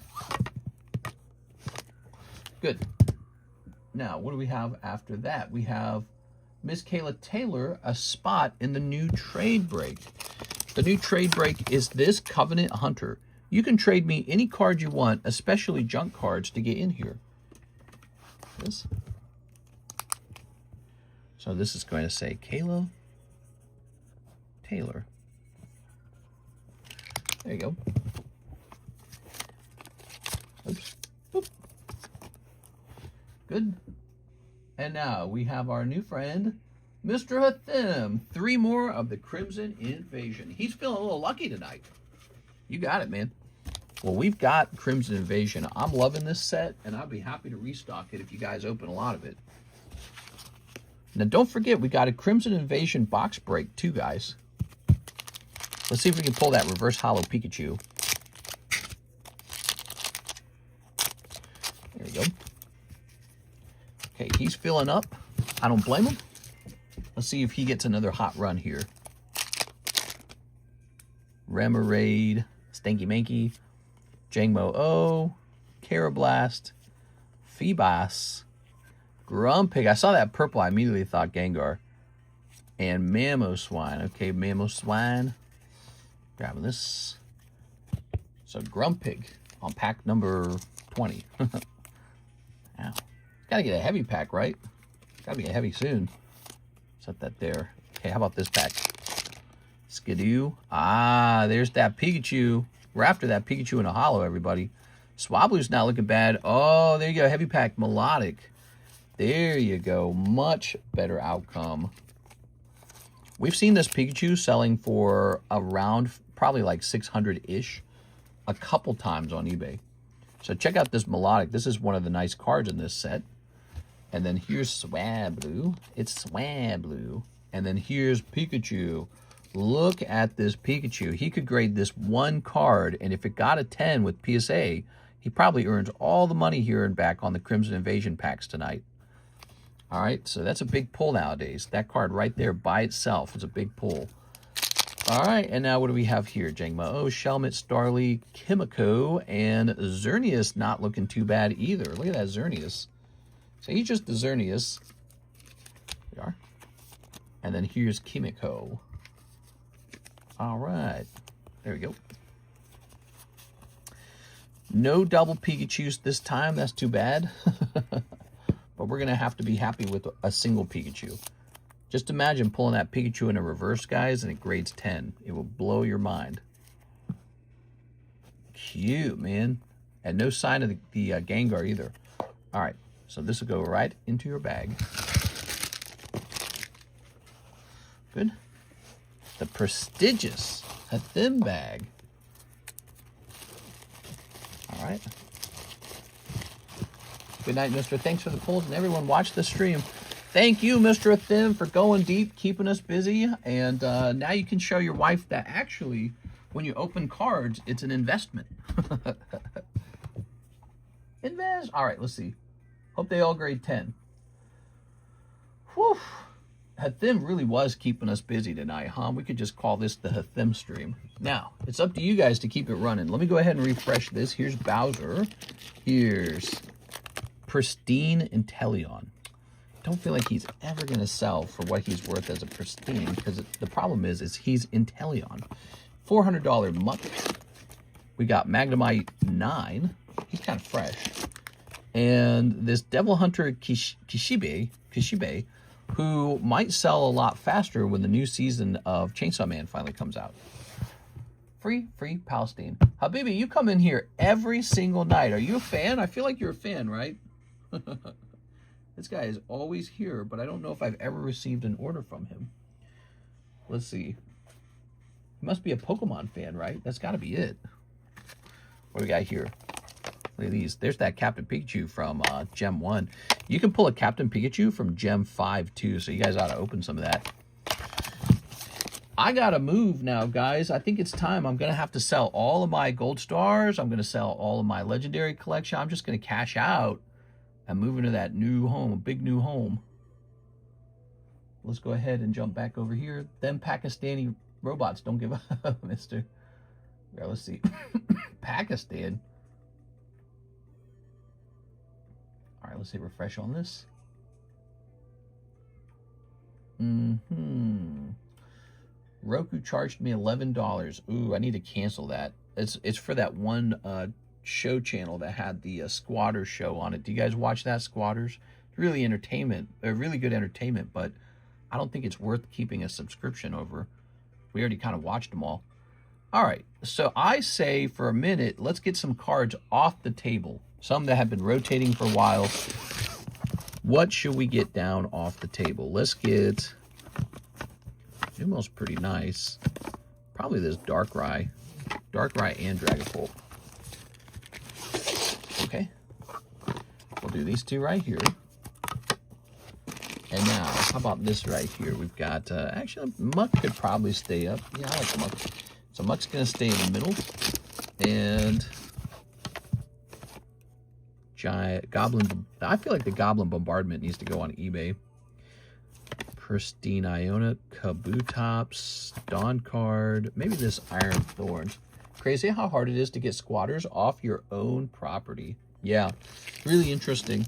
Good. Now, what do we have after that? We have Miss Kayla Taylor, a spot in the new trade break. The new trade break is this Covenant Hunter. You can trade me any card you want, especially junk cards, to get in here. This. So this is going to say Kayla Taylor. There you go. Oops. Boop. Good. And now we have our new friend, Mr. Hathim. 3 more of the Crimson Invasion. He's feeling a little lucky tonight. You got it, man. Well, we've got Crimson Invasion. I'm loving this set, and I'll be happy to restock it if you guys open a lot of it. Now, don't forget, we got a Crimson Invasion box break, too, guys. Let's see if we can pull that reverse hollow Pikachu. There we go. Okay, he's filling up. I don't blame him. Let's see if he gets another hot run here. Remoraid, Stanky Manky, Jangmo O, Carablast, Feebas, Grumpig. I saw that purple, I immediately thought Gengar. And Mamoswine. Okay, Mamoswine. Grabbing this. So Grumpig on pack number 20. Ow. Gotta get a heavy pack, right? Gotta be a heavy soon. Set that there. Okay, how about this pack? Skidoo. Ah, there's that Pikachu. We're after that Pikachu in a holo, everybody. Swablu's not looking bad. Oh, there you go. Heavy pack Melodic. There you go. Much better outcome. We've seen this Pikachu selling for around probably like 600-ish a couple times on eBay. So check out this Melodic. This is one of the nice cards in this set. And then here's Swablu. It's Swablu. And then here's Pikachu. Look at this Pikachu. He could grade this one card, and if it got a 10 with PSA, he probably earns all the money here and back on the Crimson Invasion packs tonight. All right, so that's a big pull nowadays. That card right there by itself is a big pull. All right, and now what do we have here? Jangmo-O, Shelmet, Starly, Kimiko, and Xerneas not looking too bad either. Look at that Xerneas. So he's just the Xerneas. There we are. And then here's Kimiko. All right. There we go. No double Pikachus this time. That's too bad. But we're going to have to be happy with a single Pikachu. Just imagine pulling that Pikachu in a reverse, guys, and it grades 10. It will blow your mind. Cute, man. And no sign of the Gengar either. All right. So this will go right into your bag. Good. The prestigious thin bag. All right. Good night, Mr. Thanks for the pulls, and everyone watch the stream. Thank you, Mr. Thin, for going deep, keeping us busy. And now you can show your wife that actually, when you open cards, it's an investment. Invest. All right, let's see. Hope they all grade 10. Whew. Hathim really was keeping us busy tonight, huh? We could just call this the Hathim stream. Now, it's up to you guys to keep it running. Let me go ahead and refresh this. Here's Bowser. Here's Pristine Inteleon. Don't feel like he's ever going to sell for what he's worth as a Pristine, because the problem is he's Inteleon. $400 Muck. We got Magnemite 9. He's kind of fresh. And this Devil Hunter Kishibe, who might sell a lot faster when the new season of Chainsaw Man finally comes out. Free Palestine. Habibi, you come in here every single night. Are you a fan? I feel like you're a fan, right? This guy is always here, but I don't know if I've ever received an order from him. Let's see. He must be a Pokemon fan, right? That's got to be it. What do we got here? Look at these. There's that Captain Pikachu from Gem 1. You can pull a Captain Pikachu from Gem 5 too, so you guys ought to open some of that. I got to move now, guys. I think it's time. I'm going to have to sell all of my gold stars. I'm going to sell all of my legendary collection. I'm just going to cash out and move into that new home, a big new home. Let's go ahead and jump back over here. Them Pakistani robots don't give up, mister. Yeah, let's see. Pakistan. All right, let's hit refresh on this. Roku charged me $11. Ooh, I need to cancel that. It's for that one show channel that had the Squatters show on it. Do you guys watch that, Squatters? Really really good entertainment, but I don't think it's worth keeping a subscription over. We already kind of watched them all. All right, so I say for a minute, let's get some cards off the table. Some that have been rotating for a while. What should we get down off the table? Let's get... Numo's pretty nice. Probably this Darkrai. Darkrai and Dragapult. Okay. We'll do these two right here. And now, how about this right here? We've got... actually, Muck could probably stay up. Yeah, I like Muck. So Muck's going to stay in the middle. And... Giant Goblin. I feel like the Goblin Bombardment needs to go on eBay. Pristine Iona, Kabutops, Dawn Card, maybe this Iron Thorns. Crazy how hard it is to get squatters off your own property. Yeah, really interesting.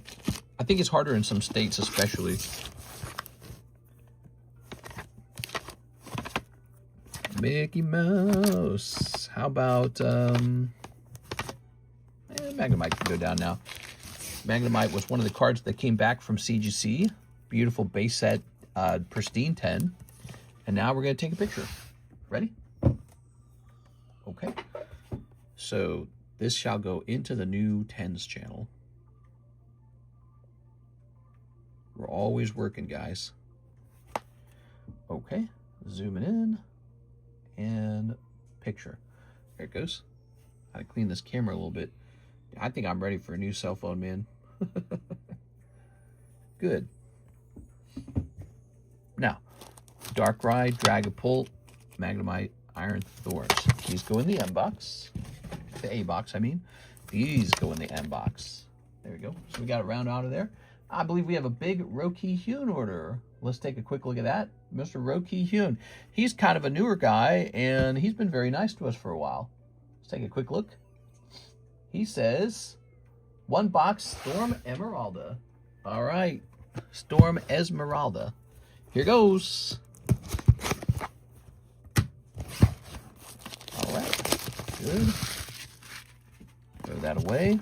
I think it's harder in some states especially. Mickey Mouse. How about Magnemite can go down now. Magnemite was one of the cards that came back from CGC. Beautiful base set, pristine 10. And now we're going to take a picture. Ready? Okay. So this shall go into the new 10s channel. We're always working, guys. Okay. Zooming in. And picture. There it goes. Gotta clean this camera a little bit. I think I'm ready for a new cell phone, man. Good. Now, Darkrai, Dragapult, Magnemite, Iron Thorns. These go in the M box. The A box, I mean. These go in the M box. There we go. So we got it round out of there. I believe we have a big Roki Hyun order. Let's take a quick look at that. Mr. Roki Hyun. He's kind of a newer guy, and he's been very nice to us for a while. Let's take a quick look. He says, 1 box Storm Emeralda. All right. Storm Esmeralda. Here goes. All right. Good. Throw that away.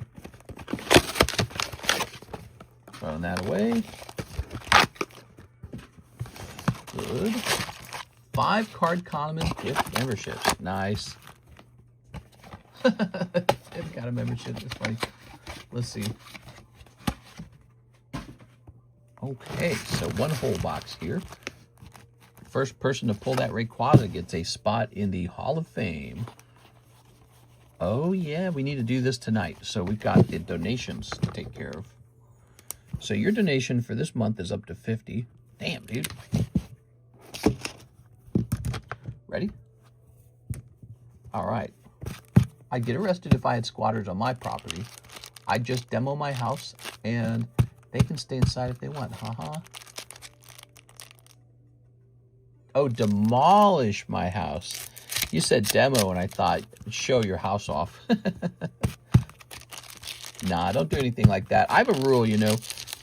Throwing that away. Good. 5 TheCardconomist gift memberships. Nice. They've got a membership. That's funny. Let's see. Okay, so 1 whole box here. First person to pull that Rayquaza gets a spot in the Hall of Fame. Oh yeah, we need to do this tonight. So we've got the donations to take care of. So your donation for this month is up to 50. Damn, dude. Ready? All right. I'd get arrested if I had squatters on my property. I'd just demo my house, and they can stay inside if they want. Haha. Oh, demolish my house. You said demo, and I thought, show your house off. Nah, don't do anything like that. I have a rule, you know.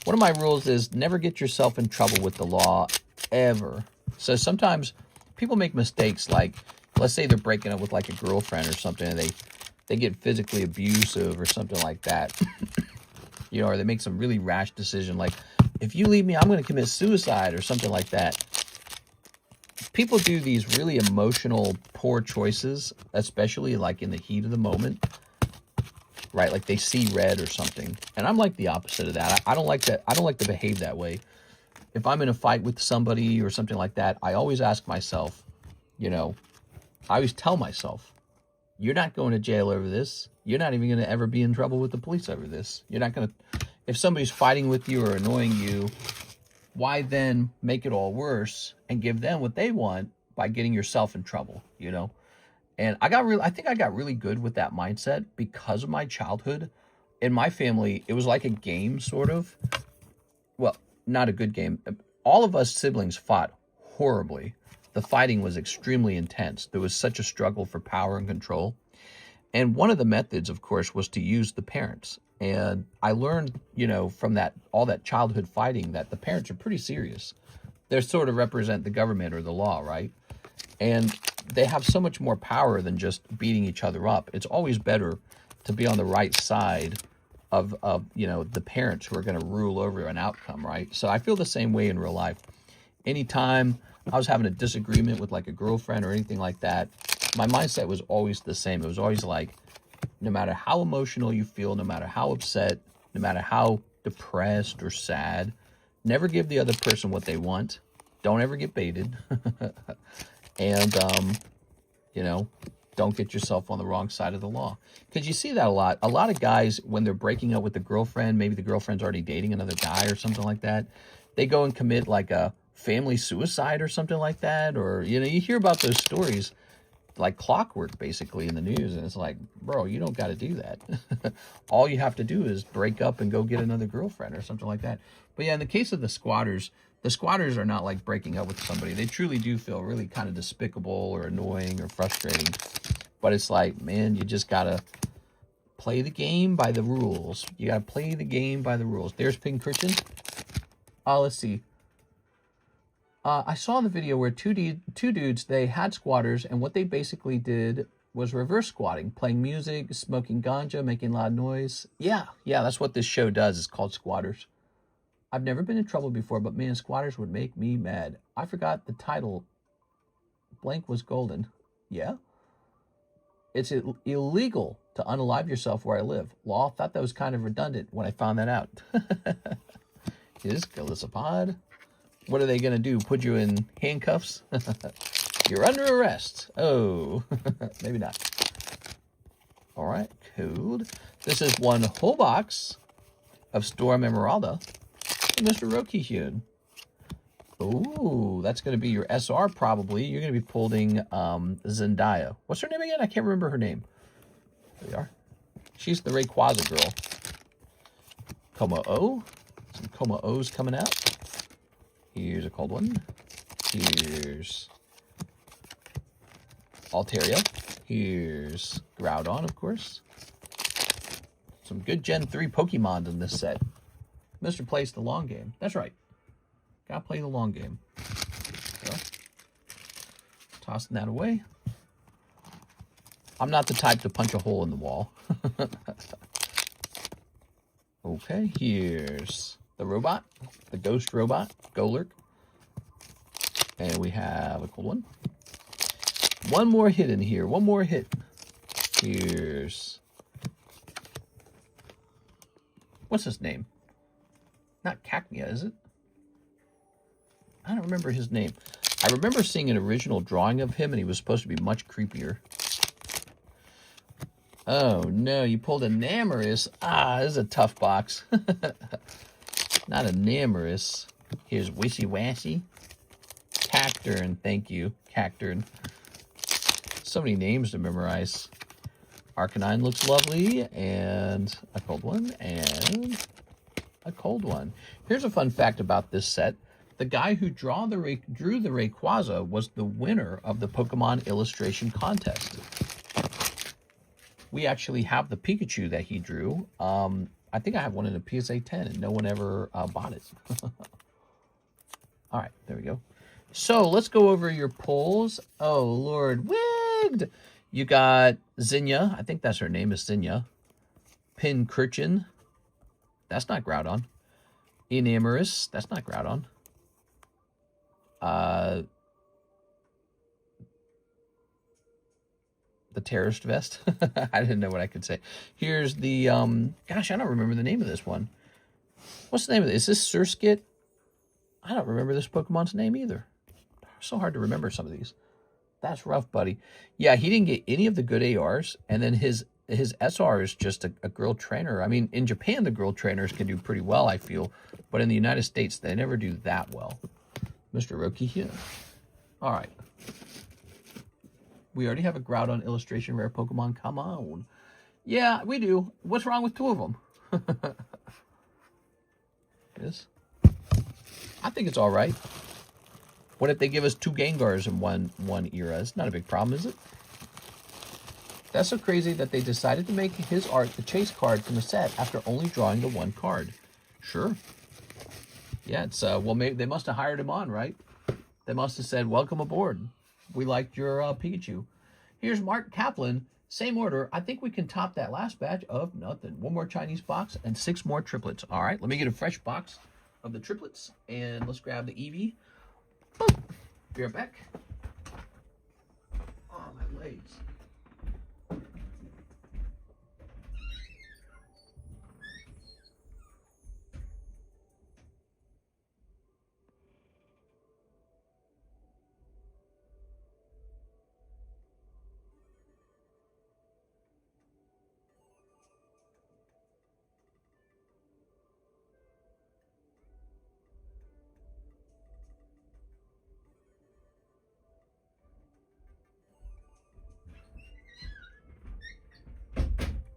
One of my rules is never get yourself in trouble with the law, ever. So sometimes people make mistakes, like, let's say they're breaking up with, like, a girlfriend or something, and they get physically abusive or something like that. You know, or they make some really rash decision, like, if you leave me, I'm going to commit suicide or something like that. People do these really emotional, poor choices, especially, like, in the heat of the moment. Right, like they see red or something, and I'm like the opposite of that. I don't like that. I don't like to behave that way. If I'm in a fight with somebody or something like that, I always ask myself, you know, I always tell myself, you're not going to jail over this. You're not even going to ever be in trouble with the police over this. You're not going to. If somebody's fighting with you or annoying you, why then make it all worse and give them what they want by getting yourself in trouble? You know. And I think I got really good with that mindset because of my childhood. In my family, it was like a game, sort of. Well, not a good game. All of us siblings fought horribly. The fighting was extremely intense. There was such a struggle for power and control. And one of the methods, of course, was to use the parents. And I learned, you know, from that all that childhood fighting that the parents are pretty serious. They sort of represent the government or the law, right? And they have so much more power than just beating each other up. It's always better to be on the right side of you know, the parents who are going to rule over an outcome, right? So I feel the same way in real life. Anytime I was having a disagreement with like a girlfriend or anything like that, my mindset was always the same. It was always like, no matter how emotional you feel, no matter how upset, no matter how depressed or sad, never give the other person what they want. Don't ever get baited. And, you know, don't get yourself on the wrong side of the law. Because you see that a lot. A lot of guys, when they're breaking up with a girlfriend, maybe the girlfriend's already dating another guy or something like that, they go and commit like a family suicide or something like that. Or, you know, you hear about those stories like clockwork, basically, in the news. And it's like, bro, you don't got to do that. All you have to do is break up and go get another girlfriend or something like that. But yeah, in the case of the squatters, The squatters are not like breaking up with somebody. They truly do feel really kind of despicable or annoying or frustrating. But it's like, man, you just got to play the game by the rules. You got to play the game by the rules. There's Pikachu. Let's see. I saw the video where two dudes, they had squatters, and what they basically did was reverse squatting, playing music, smoking ganja, making loud noise. Yeah, that's what this show does. It's called Squatters. I've never been in trouble before, but man, squatters would make me mad. I forgot the title. Blank was golden. Yeah? It's illegal to unalive yourself where I live. Law thought that was kind of redundant when I found that out. Is Galissapod? What are they going to do? Put you in handcuffs? You're under arrest. Oh, maybe not. All right, cool. This is one whole box of Storm Emeralda. Mr. Rokihyun. Oh, that's going to be your SR probably. You're going to be pulling Zendaya. What's her name again? I can't remember her name. There we are. She's the Rayquaza girl. Como-O. Some Como-Os coming out. Here's a cold one. Here's Altaria. Here's Groudon, of course. Some good Gen 3 Pokemon in this set. Mr. plays the long game. That's right. Gotta play the long game. So, tossing that away. I'm not the type to punch a hole in the wall. Okay, here's the robot. The ghost robot. Golurk. And we have a cool one. One more hit in here. One more hit. Here's... what's his name? Not Cacnea, is it? I don't remember his name. I remember seeing an original drawing of him, and he was supposed to be much creepier. Oh, no, you pulled a Namorous. This is a tough box. Not a Namorous. Here's Wishy Washy. Cacturn, thank you. Cacturn. So many names to memorize. Arcanine looks lovely, and a cold one, and... a cold one. Here's a fun fact about this set. The guy who drew the Rayquaza was the winner of the Pokemon illustration contest. We actually have the Pikachu that he drew. I think I have one in a PSA 10, and no one ever bought it. All right, there we go. So let's go over your pulls. Oh, Lord. Wigged! You got Zinnia. I think that's her name is Zinnia. Pincurchin. That's not Groudon. Enamorous. That's not Groudon. The Terrorist Vest. I didn't know what I could say. Here's the, gosh, I don't remember the name of this one. What's the name of this? Is this Surskit? I don't remember this Pokemon's name either. So hard to remember some of these. That's rough, buddy. Yeah, he didn't get any of the good ARs, and then his SR is just a girl trainer. I mean, in Japan, the girl trainers can do pretty well, I feel. But in the United States, they never do that well. Mr. Roki here. All right. We already have a Groudon illustration rare Pokemon. Come on. Yeah, we do. What's wrong with two of them? Yes. I think it's all right. What if they give us two Gengars in one era? It's not a big problem, is it? That's so crazy that they decided to make his art the chase card from the set after only drawing the one card. Sure. Yeah, it's, well, maybe they must have hired him on, right? They must have said, welcome aboard. We liked your Pikachu. Here's Mark Kaplan. Same order. I think we can top that last batch of nothing. One more Chinese box and 6 more triplets. All right, let me get a fresh box of the triplets. And let's grab the Eevee. Boop. Be right back. Oh, my legs.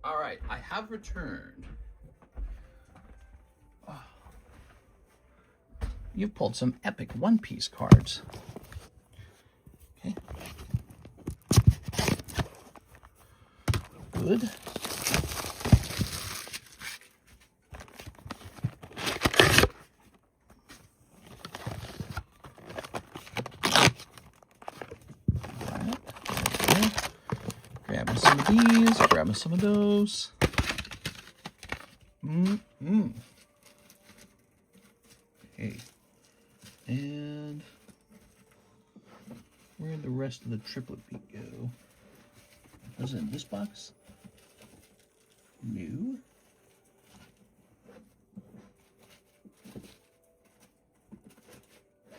All right, I have returned. You've pulled some epic One Piece cards. Okay. Good. Grabbing some of these, grabbing some of those. Okay. And where'd the rest of the triplet beat go? Was it in this box? No.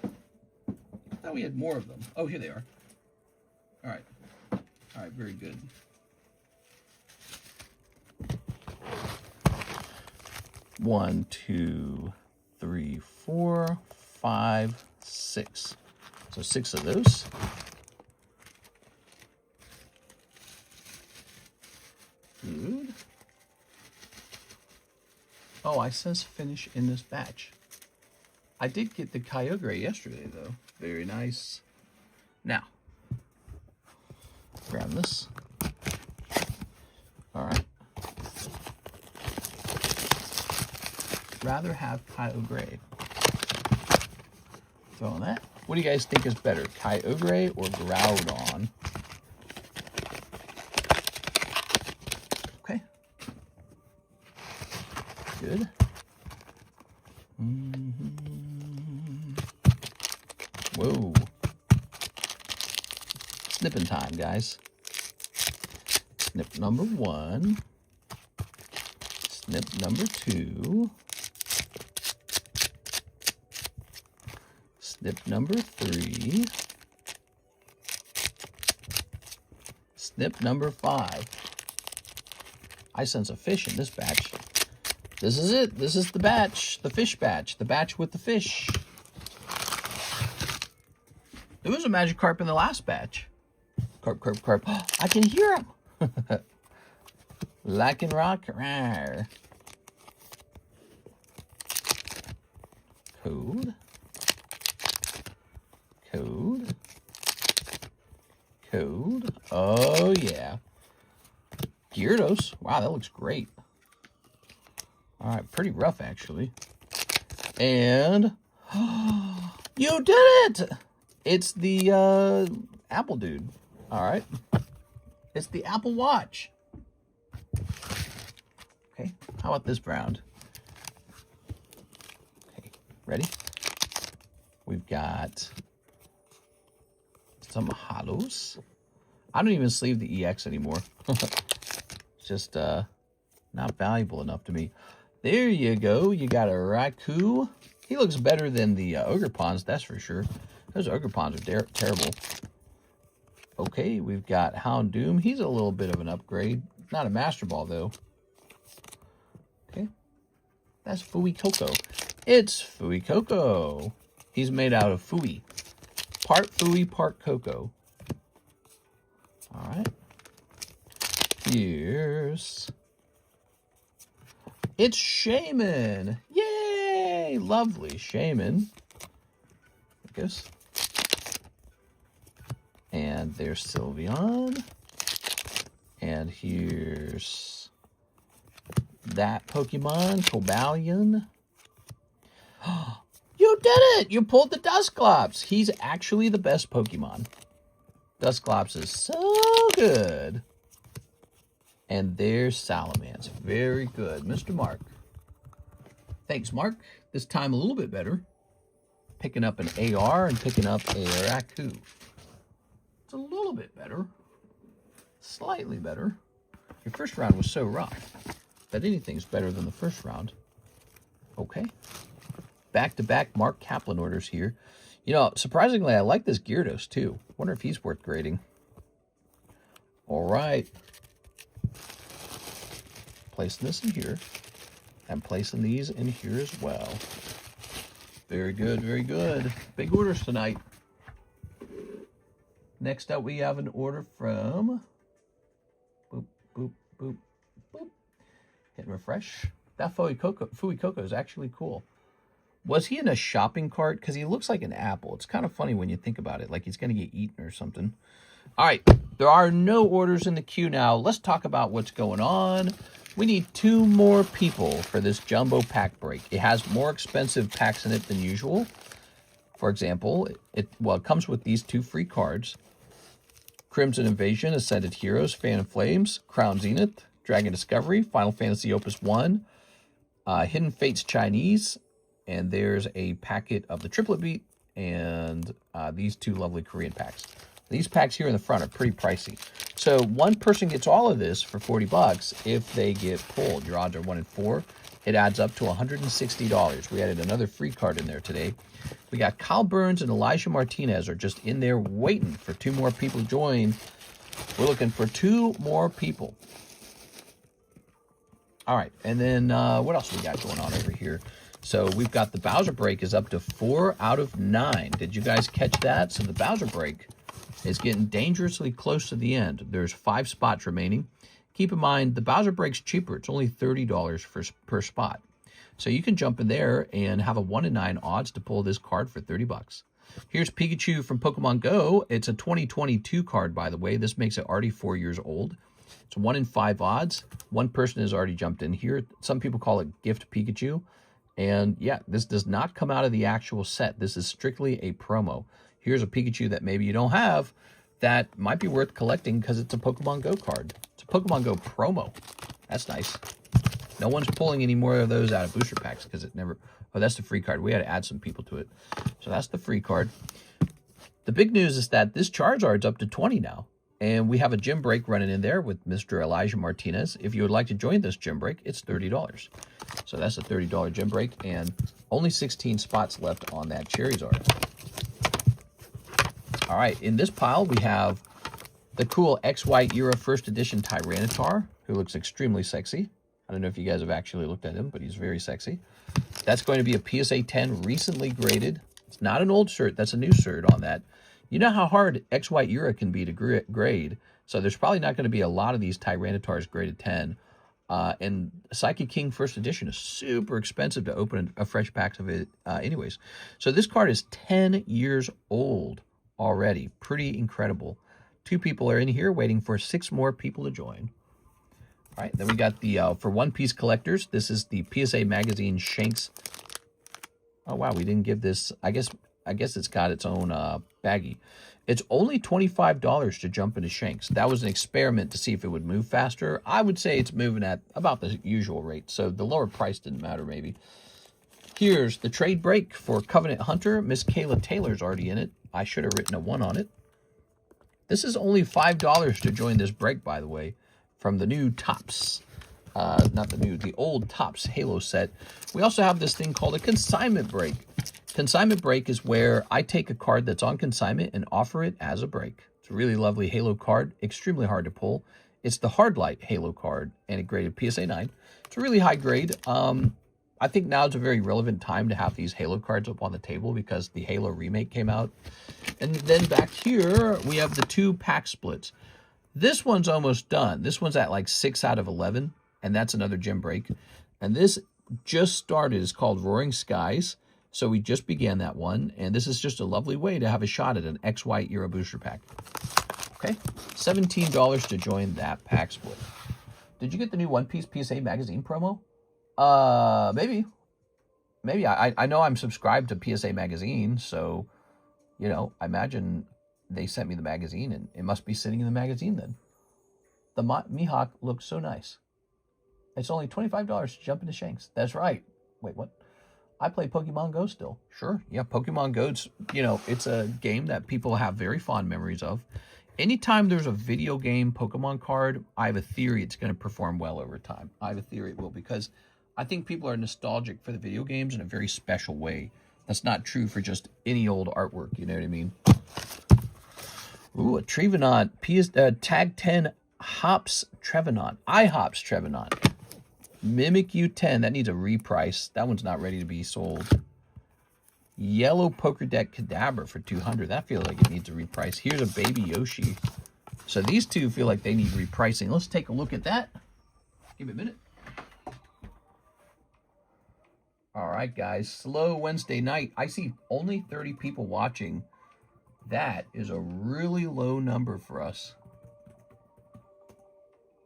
I thought we had more of them. Oh, here they are. All right. All right, very good. One, two, three, 4, 5, 6. So 6 of those. Good. Oh, I says finish in this batch. I did get the Kyogre yesterday, though. Very nice. Now, grab this. All right. Rather have Kyogre. Throwing that. What do you guys think is better, Kyogre or Groudon? Okay. Good. Whoa. Snipping time, guys. Snip number 1. Snip number 2. Snip number 3. Snip number 5. I sense a fish in this batch. This is it. This is the batch. The fish batch. The batch with the fish. There was a Magikarp in the last batch. Carp, carp, carp. I can hear him. Like rock. Rawr. Code. Code. Code. Oh, yeah. Gyarados. Wow, that looks great. All right, pretty rough, actually. And you did it! It's the Apple dude. All right. It's the Apple Watch. Okay, how about this round? Okay, ready? We've got some hollows. I don't even sleeve the EX anymore. It's just not valuable enough to me. There you go. You got a Raikou. He looks better than the Ogerpons, that's for sure. Those Ogerpons are terrible. Okay, we've got Houndoom. He's a little bit of an upgrade. Not a Master Ball, though. Okay. That's Fuecoco. It's Fuecoco. He's made out of Fui. Part Fui, part Coco. All right. Here's... It's Shaman. Yay! Lovely Shaman. I guess. And there's Sylveon. And here's that Pokemon, Cobalion. You did it! You pulled the Dusclops. He's actually the best Pokemon. Dusclops is so good. And there's Salamence. Very good, Mr. Mark. Thanks, Mark. This time a little bit better. Picking up an AR and picking up a Raikou. It's a little bit better. Slightly better. Your first round was so rough that anything's better than the first round. Okay. Back-to-back Mark Kaplan orders here. You know, surprisingly, I like this Gyarados, too. Wonder if he's worth grading. All right. Placing this in here. And placing these in here as well. Very good, very good. Big orders tonight. Next up, we have an order from... Boop, boop, boop, boop. Hit refresh. That Fuecoco is actually cool. Was he in a shopping cart? Because he looks like an apple. It's kind of funny when you think about it, like he's going to get eaten or something. All right, there are no orders in the queue now. Let's talk about what's going on. We need 2 more people for this jumbo pack break. It has more expensive packs in it than usual. For example, it comes with these 2 free cards. Crimson Invasion, Ascended Heroes, Fan of Flames, Crown Zenith, Dragon Discovery, Final Fantasy Opus 1, Hidden Fates Chinese, and there's a packet of the Triplet Beat, and these 2 lovely Korean packs. These packs here in the front are pretty pricey. So one person gets all of this for $40 if they get pulled. Your odds are 1 in 4. It adds up to $160. We added another free card in there today. We got Kyle Burns and Elijah Martinez are just in there waiting for 2 more people to join. We're looking for 2 more people. All right, and then what else we got going on over here? So we've got the Bowser break is up to 4 out of 9. Did you guys catch that? So the Bowser break is getting dangerously close to the end. There's 5 spots remaining. Keep in mind, the Bowser break's cheaper. It's only $30 per spot. So you can jump in there and have a 1 in 9 odds to pull this card for $30. Here's Pikachu from Pokemon Go. It's a 2022 card, by the way. This makes it already 4 years old. It's 1 in 5 odds. One person has already jumped in here. Some people call it Gift Pikachu. And yeah, this does not come out of the actual set. This is strictly a promo. Here's a Pikachu that maybe you don't have that might be worth collecting because it's a Pokemon Go card. It's a Pokemon Go promo. That's nice. No one's pulling any more of those out of booster packs because it never... Oh, that's the free card. We had to add some people to it. So that's the free card. The big news is that this Charizard's up to 20 now. And we have a gym break running in there with Mr. Elijah Martinez. If you would like to join this gym break, it's $30. So that's a $30 gym break. And only 16 spots left on that Charizard. All right, in this pile, we have the cool XY era first edition Tyranitar, who looks extremely sexy. I don't know if you guys have actually looked at him, but he's very sexy. That's going to be a PSA 10 recently graded. It's not an old shirt. That's a new shirt on that. You know how hard XY era can be to grade, so there's probably not going to be a lot of these Tyranitars graded 10. And Psychic King first edition is super expensive to open a fresh pack of it anyways. So this card is 10 years old already. Pretty incredible. 2 people are in here waiting for 6 more people to join. All right, then we got the, for One Piece collectors, this is the PSA Magazine Shanks. Oh, wow, we didn't give this, I guess it's got its own baggie. It's only $25 to jump into Shanks. That was an experiment to see if it would move faster. I would say it's moving at about the usual rate, so the lower price didn't matter maybe. Here's the trade break for Covenant Hunter. Miss Kayla Taylor's already in it. I should have written a 1 on it. This is only $5 to join this break, by the way, from the new Topps. Not the new, the old Topps Halo set. We also have this thing called a consignment break. Consignment break is where I take a card that's on consignment and offer it as a break. It's a really lovely Halo card, extremely hard to pull. It's the Hard Light Halo card, and it graded PSA 9. It's a really high grade. I think now is a very relevant time to have these Halo cards up on the table because the Halo remake came out. And then back here, we have the 2 pack splits. This one's almost done. This one's at like 6 out of 11, and that's another gym break. And this just started. It's called Roaring Skies. So we just began that one, and this is just a lovely way to have a shot at an XY era booster pack. Okay, $17 to join that pack split. Did you get the new One Piece PSA Magazine promo? Maybe. I know I'm subscribed to PSA Magazine, so, you know, I imagine they sent me the magazine, and it must be sitting in the magazine then. The Mihawk looks so nice. It's only $25 to jump into Shanks. That's right. Wait, what? I play Pokemon Go still. Sure. Yeah, Pokemon Go's, you know, it's a game that people have very fond memories of. Anytime there's a video game Pokemon card, I have a theory it's going to perform well over time. I have a theory it will, because I think people are nostalgic for the video games in a very special way. That's not true for just any old artwork, you know what I mean? Ooh, a Trevenant. Tag 10 Hops Trevenant. IHOPS Trevenant. Mimikyu 10. That needs a reprice. That one's not ready to be sold. Yellow Poker Deck Kadabra for $200. That feels like it needs a reprice. Here's a Baby Yoshi. So these two feel like they need repricing. Let's take a look at that. Give me a minute. All right, guys. Slow Wednesday night. I see only 30 people watching. That is a really low number for us.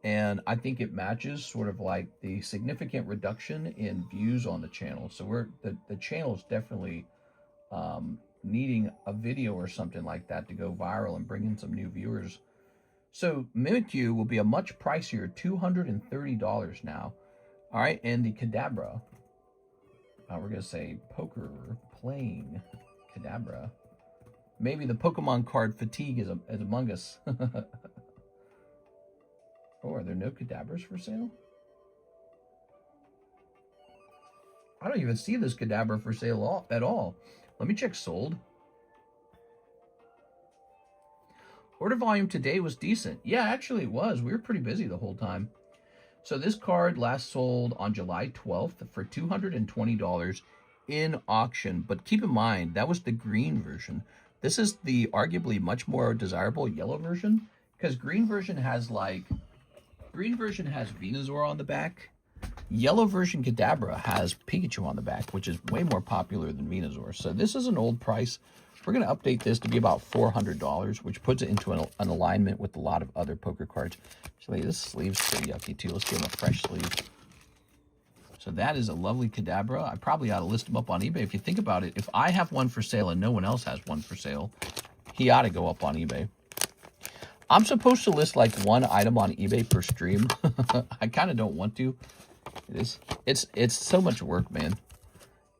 And I think it matches sort of like the significant reduction in views on the channel. So the channel's definitely needing a video or something like that to go viral and bring in some new viewers. So Mimikyu will be a much pricier $230 now. All right, and the Kadabra, we're going to say poker playing Kadabra. Maybe the Pokemon card fatigue is among us. Oh, are there no Kadabras for sale? I don't even see this Kadabra for sale at all. Let me check sold. Order volume today was decent. Yeah, actually it was. We were pretty busy the whole time. So this card last sold on July 12th for $220 in auction. But keep in mind, that was the green version. This is the arguably much more desirable yellow version, because green version has Venusaur on the back. Yellow version Kadabra has Pikachu on the back, which is way more popular than Venusaur. So this is an old price. We're going to update this to be about $400, which puts it into an alignment with a lot of other poker cards. Actually, this sleeve's pretty yucky too. Let's give him a fresh sleeve. So that is a lovely Kadabra. I probably ought to list him up on eBay. If you think about it, if I have one for sale and no one else has one for sale, he ought to go up on eBay. I'm supposed to list like one item on eBay per stream. I kind of don't want to. It's so much work, man.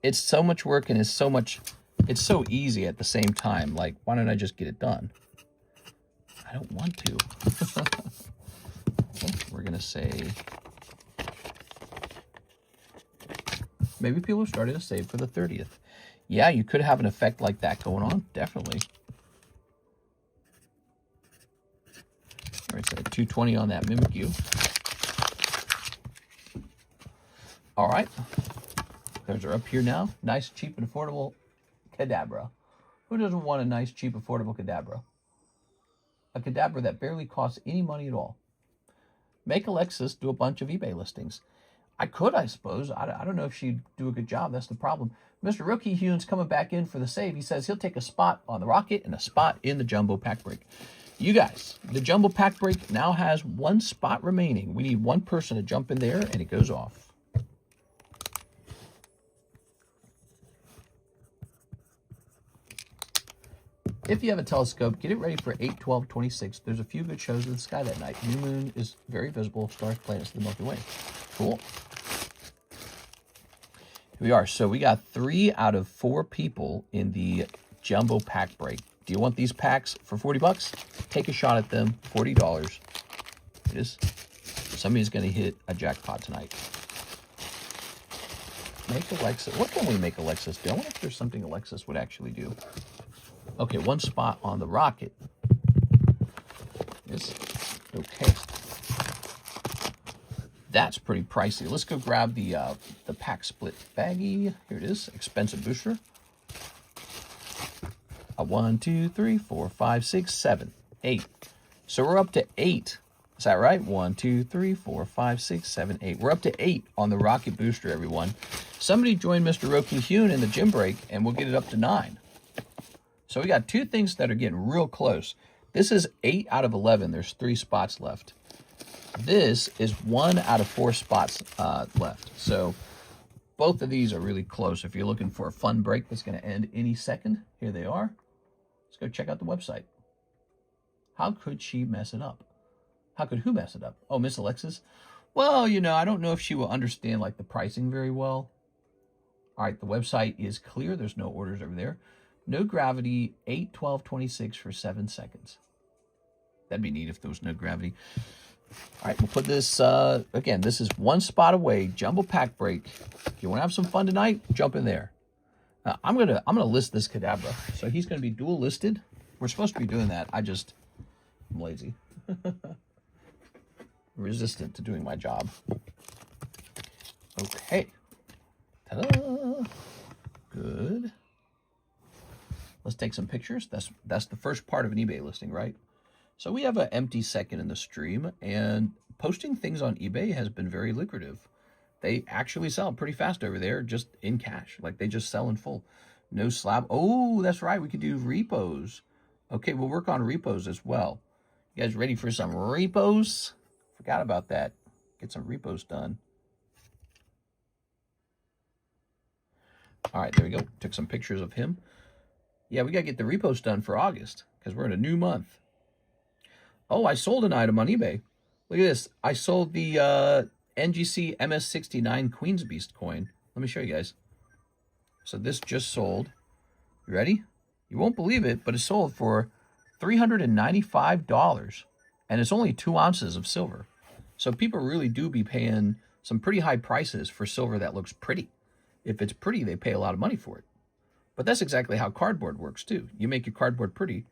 It's so much work, and it's so easy at the same time. Like, why don't I just get it done? I don't want to. We're gonna say maybe people are starting to save for the 30th. Yeah, you could have an effect like that going on, definitely. All right, so $220 on that Mimikyu. All right, those are up here now. Nice, cheap, and affordable Kadabra. Who doesn't want a nice, cheap, affordable Kadabra? A Kadabra that barely costs any money at all. Make Alexis do a bunch of eBay listings. I could, I suppose. I don't know if she'd do a good job. That's the problem. Mr. Rookie Hune's coming back in for the save. He says he'll take a spot on the Rocket and a spot in the Jumbo Pack Break. You guys, the Jumbo Pack Break now has one spot remaining. We need one person to jump in there, and it goes off. If you have a telescope, get it ready for 8/12/26. There's a few good shows in the sky that night. New moon is very visible. Stars, planets, the Milky Way. Cool. Here we are. So we got 3 out of 4 people in the Jumbo Pack Break. Do you want these packs for 40 bucks? Take a shot at them. $40. It is. Somebody's going to hit a jackpot tonight. Make Alexis. What can we make Alexis do? I wonder if there's something Alexis would actually do. Okay, one spot on the Rocket. Yes. Okay. That's pretty pricey. Let's go grab the pack split baggie. Here it is. Expensive booster. 1, 2, 3, 4, 5, 6, 7, 8. So we're up to 8. Is that right? 1, 2, 3, 4, 5, 6, 7, 8. We're up to 8 on the Rocket booster, everyone. Somebody join Mr. Roki Hune in the gym break, and we'll get it up to 9. So we got 2 things that are getting real close. This is 8 out of 11. There's 3 spots left. This is 1 out of 4 spots left. So both of these are really close. If you're looking for a fun break that's going to end any second, here they are. Let's go check out the website. How could she mess it up? How could who mess it up? Oh, Miss Alexis? Well, you know, I don't know if she will understand like the pricing very well. All right, the website is clear. There's no orders over there. No gravity, 8/12/26 for 7 seconds. That'd be neat if there was no gravity. All right, we'll put this, again, this is 1 spot away, Jumbo Pack Break. If you want to have some fun tonight, jump in there. I'm gonna list this Kadabra. So he's going to be dual listed. We're supposed to be doing that. I'm lazy. Resistant to doing my job. Okay. Ta-da! Good. Let's take some pictures. That's the first part of an eBay listing, right? So we have an empty second in the stream, and posting things on eBay has been very lucrative. They actually sell pretty fast over there, just in cash. Like, they just sell in full. No slab. Oh, that's right. We could do repos. Okay, we'll work on repos as well. You guys ready for some repos? Forgot about that. Get some repos done. All right, there we go. Took some pictures of him. Yeah, we got to get the repos done for August because we're in a new month. Oh, I sold an item on eBay. Look at this. I sold the NGC MS69 Queen's Beast coin. Let me show you guys. So this just sold. You ready? You won't believe it, but it sold for $395. And it's only 2 ounces of silver. So people really do be paying some pretty high prices for silver that looks pretty. If it's pretty, they pay a lot of money for it. But that's exactly how cardboard works too. You make your cardboard pretty,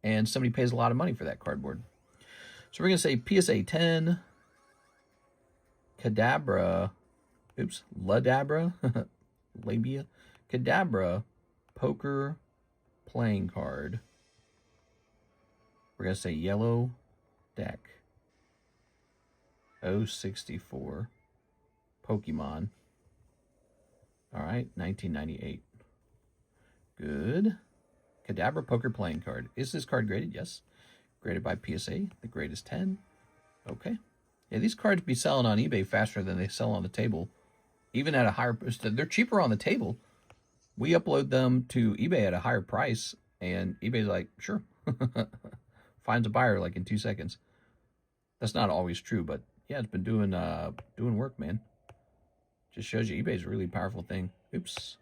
and somebody pays a lot of money for that cardboard. So we're going to say PSA 10, Kadabra, oops, Ladabra, Labia, Kadabra, Poker playing card. We're going to say yellow deck, 064, Pokemon. All right, 1998. Good. Kadabra Poker playing card. Is this card graded? Yes. Graded by PSA. The grade is 10. Okay. Yeah, these cards be selling on eBay faster than they sell on the table. Even at a higher... They're cheaper on the table. We upload them to eBay at a higher price, and eBay's like, sure. Finds a buyer like in 2 seconds. That's not always true, but yeah, it's been doing work, man. Just shows you eBay's a really powerful thing. Oops.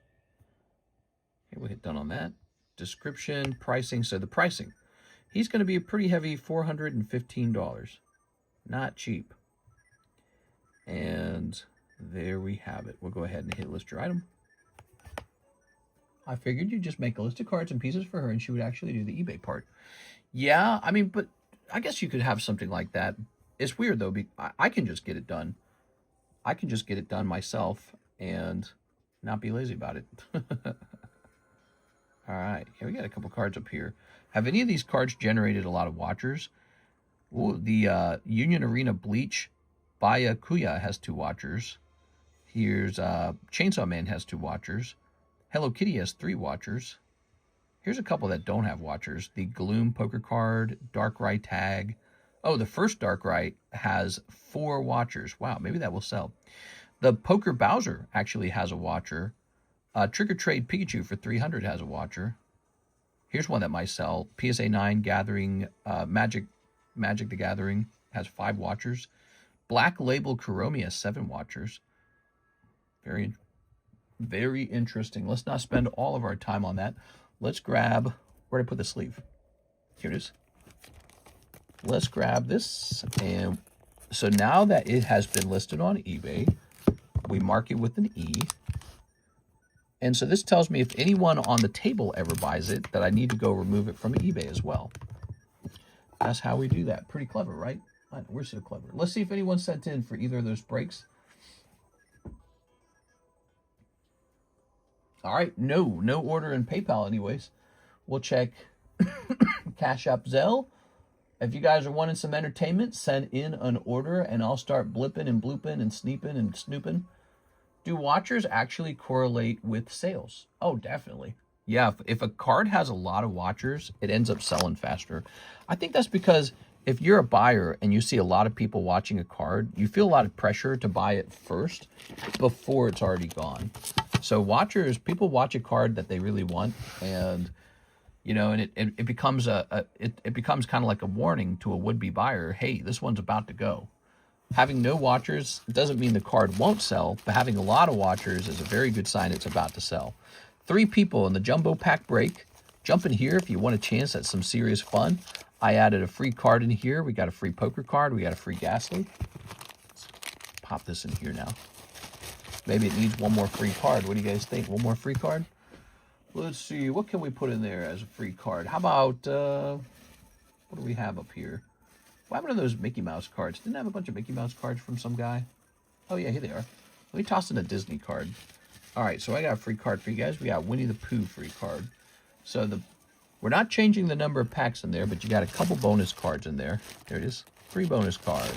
Okay, we'll hit done on that. Description, pricing. So the pricing, he's going to be a pretty heavy $415. Not cheap. And there we have it. We'll go ahead and hit list your item. I figured you'd just make a list of cards and pieces for her and she would actually do the eBay part. Yeah, I mean, but I guess you could have something like that. It's weird though. I can just get it done. I can just get it done myself and not be lazy about it. All right, here we got a couple cards up here. Have any of these cards generated a lot of watchers? Ooh, the Union Arena Bleach Byakuya has 2 watchers. Here's Chainsaw Man has 2 watchers. Hello Kitty has 3 watchers. Here's a couple that don't have watchers. The Gloom Poker card, Darkrai Tag. Oh, the first Darkrai has 4 watchers. Wow, maybe that will sell. The Poker Bowser actually has a watcher. Trick or Trade Pikachu for 300 has a watcher. Here's one that might sell. PSA 9 Gathering, Magic the Gathering has 5 watchers. Black Label Kuromi has 7 watchers. Very, very interesting. Let's not spend all of our time on that. Let's grab, where did I put the sleeve? Here it is. Let's grab this. And so now that it has been listed on eBay, we mark it with an E. And so this tells me if anyone on the table ever buys it, that I need to go remove it from eBay as well. That's how we do that. Pretty clever, right? We're so clever. Let's see if anyone sent in for either of those breaks. All right, no order in PayPal anyways. We'll check Cash App, ZELLE. If you guys are wanting some entertainment, send in an order and I'll start blipping and blooping and sneeping and snooping. Do watchers actually correlate with sales? Oh, definitely. Yeah, if a card has a lot of watchers, it ends up selling faster. I think that's because if you're a buyer and you see a lot of people watching a card, you feel a lot of pressure to buy it first before it's already gone. So watchers, people watch a card that they really want, and you know, and it becomes it becomes kind of like a warning to a would-be buyer. Hey, this one's about to go. Having no watchers doesn't mean the card won't sell, but having a lot of watchers is a very good sign it's about to sell. 3 people in the jumbo pack break. Jump in here if you want a chance at some serious fun. I added a free card in here. We got a free poker card. We got a free Ghastly. Let's pop this in here now. Maybe it needs one more free card. What do you guys think? One more free card? Let's see. What can we put in there as a free card? How about, what do we have up here? What happened to those Mickey Mouse cards? Didn't I have a bunch of Mickey Mouse cards from some guy? Oh, yeah, here they are. Let me toss in a Disney card. All right, so I got a free card for you guys. We got Winnie the Pooh free card. So we're not changing the number of packs in there, but you got a couple bonus cards in there. There it is. 3 bonus cards.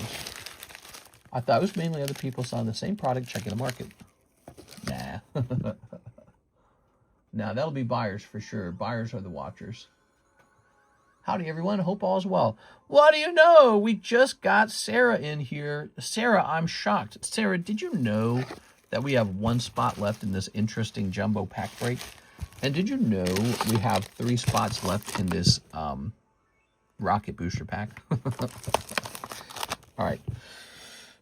I thought it was mainly other people selling the same product, checking the market. Nah. Now, that'll be buyers for sure. Buyers are the watchers. Howdy, everyone. Hope all is well. What do you know? We just got Sarah in here. Sarah, I'm shocked. Sarah, did you know that we have 1 spot left in this interesting jumbo pack break? And did you know we have 3 spots left in this rocket booster pack? All right.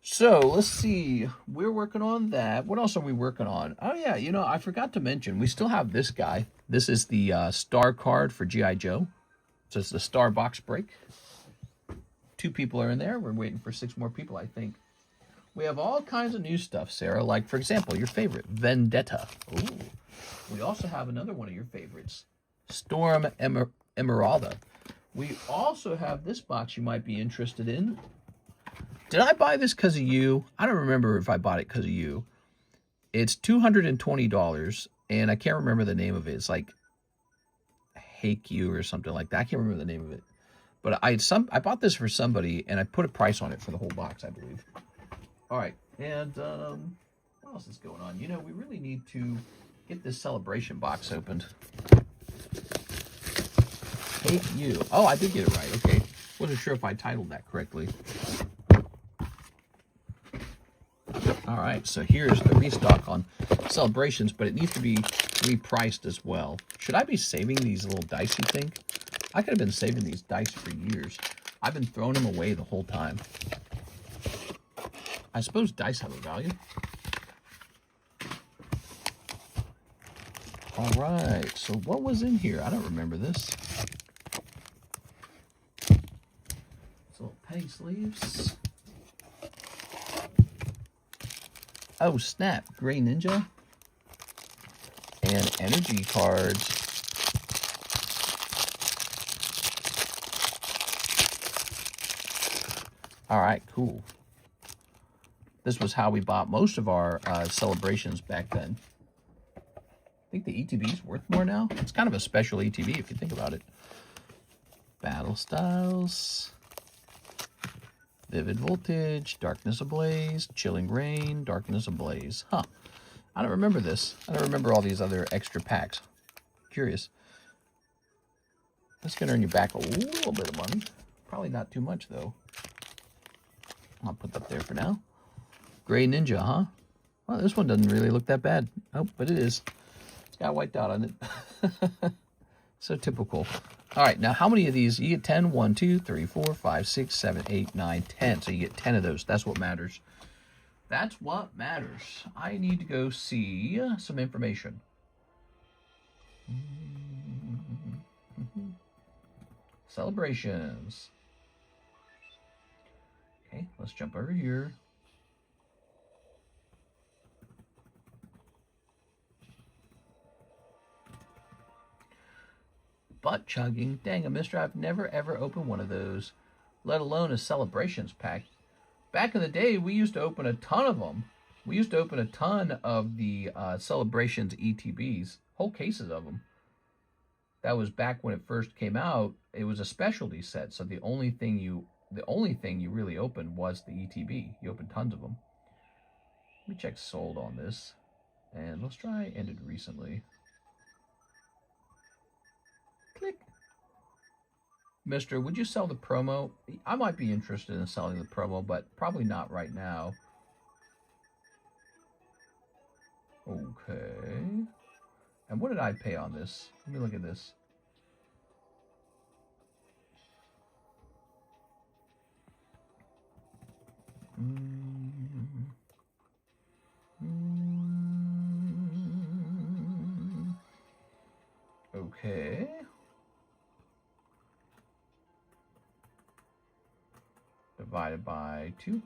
So let's see. We're working on that. What else are we working on? Oh, yeah. You know, I forgot to mention, we still have this guy. This is the star card for G.I. Joe. So it's the star box break. 2 people are in there. We're waiting for 6 more people, I think. We have all kinds of new stuff, Sarah. Like, for example, your favorite, Vendetta. Ooh. We also have another one of your favorites, Storm Emeralda. We also have this box you might be interested in. Did I buy this because of you? I don't remember if I bought it because of you. It's $220, and I can't remember the name of it. It's like Hake You or something like that. I can't remember the name of it. But I bought this for somebody, and I put a price on it for the whole box, I believe. All right, and what else is going on? You know, we really need to get this celebration box opened. Hate You. Oh, I did get it right. Okay. Wasn't sure if I titled that correctly. All right, so here's the restock on celebrations, but it needs to be repriced as well. Should I be saving these little dice, you think? I could have been saving these dice for years. I've been throwing them away the whole time. I suppose dice have a value. All right, so what was in here? I don't remember this. So penny sleeves. Oh, snap. Gray Ninja. And energy cards. All right, cool. This was how we bought most of our celebrations back then. I think the ETB is worth more now. It's kind of a special ETB if you think about it. Battle Styles. Vivid Voltage, Darkness Ablaze, Chilling Rain, Darkness Ablaze. Huh. I don't remember this. I don't remember all these other extra packs. Curious. That's going to earn you back a little bit of money. Probably not too much, though. I'll put that there for now. Gray Ninja, huh? Well, this one doesn't really look that bad. Oh, but it is. It's got white dot on it. So typical. All right, now how many of these? You get 10. 1, 2, 3, 4, 5, 6, 7, 8, 9, 10. So you get 10 of those. That's what matters. That's what matters. I need to go see some information. Celebrations. Okay, let's jump over here. Butt chugging. Dang, mister, I've never ever opened one of those, let alone a celebrations pack. Back in the day, we used to open a ton of them. We used to open a ton of the celebrations ETBs, whole cases of them. That was back when it first came out. It was a specialty set, so the only thing you really opened was the ETB. You opened tons of them. Let me check sold on this, and let's try ended recently. Click. Mister, would you sell the promo? I might be interested in selling the promo, but probably not right now. Okay. And what did I pay on this? Let me look at this. Okay. Divided by 2,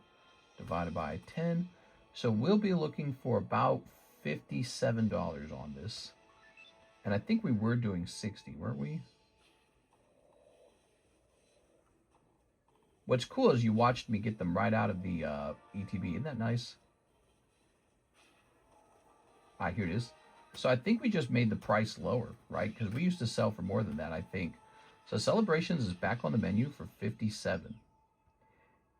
divided by 10. So we'll be looking for about $57 on this. And I think we were doing 60, weren't we? What's cool is you watched me get them right out of the ETB. Isn't that nice? Ah, here it is. So I think we just made the price lower, right? Because we used to sell for more than that, I think. So Celebrations is back on the menu for $57.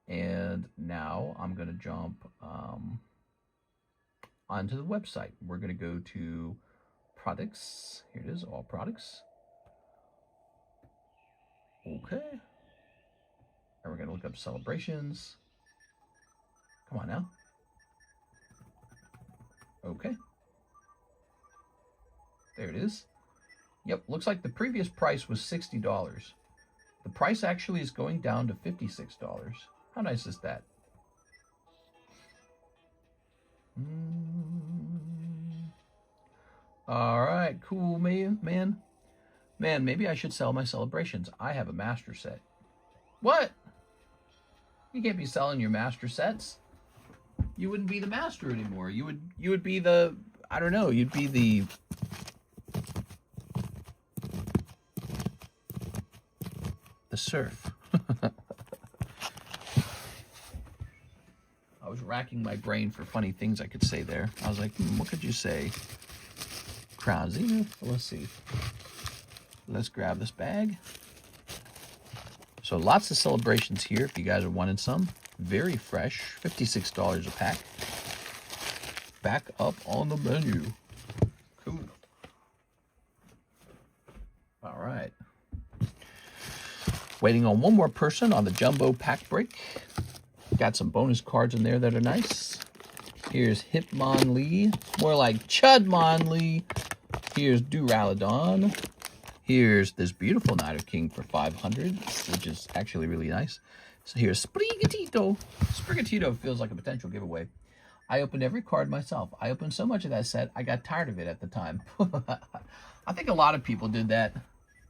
And now I'm going to jump onto the website. We're going to go to products. Here it is, all products. Okay. And we're going to look up celebrations. Come on now. Okay. There it is. Yep, looks like the previous price was $60. The price actually is going down to $56. How nice is that? All right, cool, man. Man, maybe I should sell my celebrations. I have a master set. What? You can't be selling your master sets. You wouldn't be the master anymore. You would be the, I don't know, you'd be the surf. I was racking my brain for funny things I could say there. I was like, what could you say? Crown Zenith. Let's see. Let's grab this bag. So lots of celebrations here if you guys are wanting some. Very fresh. $56 a pack. Back up on the menu. Cool. All right. Waiting on one more person on the jumbo pack break. Got some bonus cards in there that are nice. Here's Hitmonlee. More like Chudmonlee. Here's Duraludon. Here's this beautiful Nido King for 500, which is actually really nice. So here's Sprigatito. Sprigatito feels like a potential giveaway. I opened every card myself. I opened so much of that set, I got tired of it at the time. I think a lot of people did that.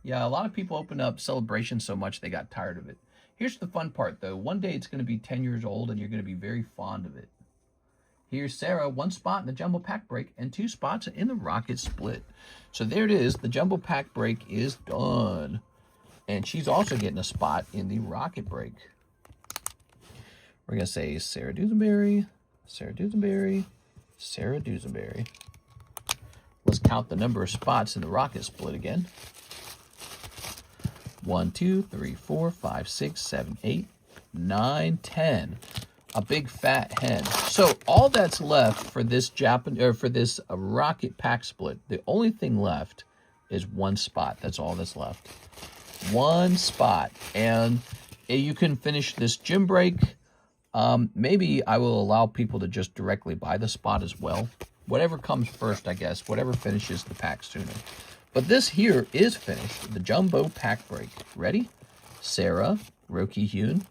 Yeah, a lot of people opened up Celebration so much they got tired of it. Here's the fun part, though. One day it's going to be 10 years old, and you're going to be very fond of it. Here's Sarah, 1 spot in the Jumbo Pack Break, and 2 spots in the Rocket Split. So there it is. The Jumbo Pack Break is done. And she's also getting a spot in the Rocket Break. We're going to say Sarah Dusenberry, Sarah Dusenberry, Sarah Dusenberry. Let's count the number of spots in the Rocket Split again. 1, 2, 3, 4, 5, 6, 7, 8, 9, 10. A big fat hen. So all that's left for this Rocket Pack Split, the only thing left is 1 spot. That's all that's left. 1 spot. And you can finish this gym break. Maybe I will allow people to just directly buy the spot as well. Whatever comes first, I guess. Whatever finishes the pack sooner. But this here is finished. The Jumbo Pack Break. Ready? Sarah, Roki Hune,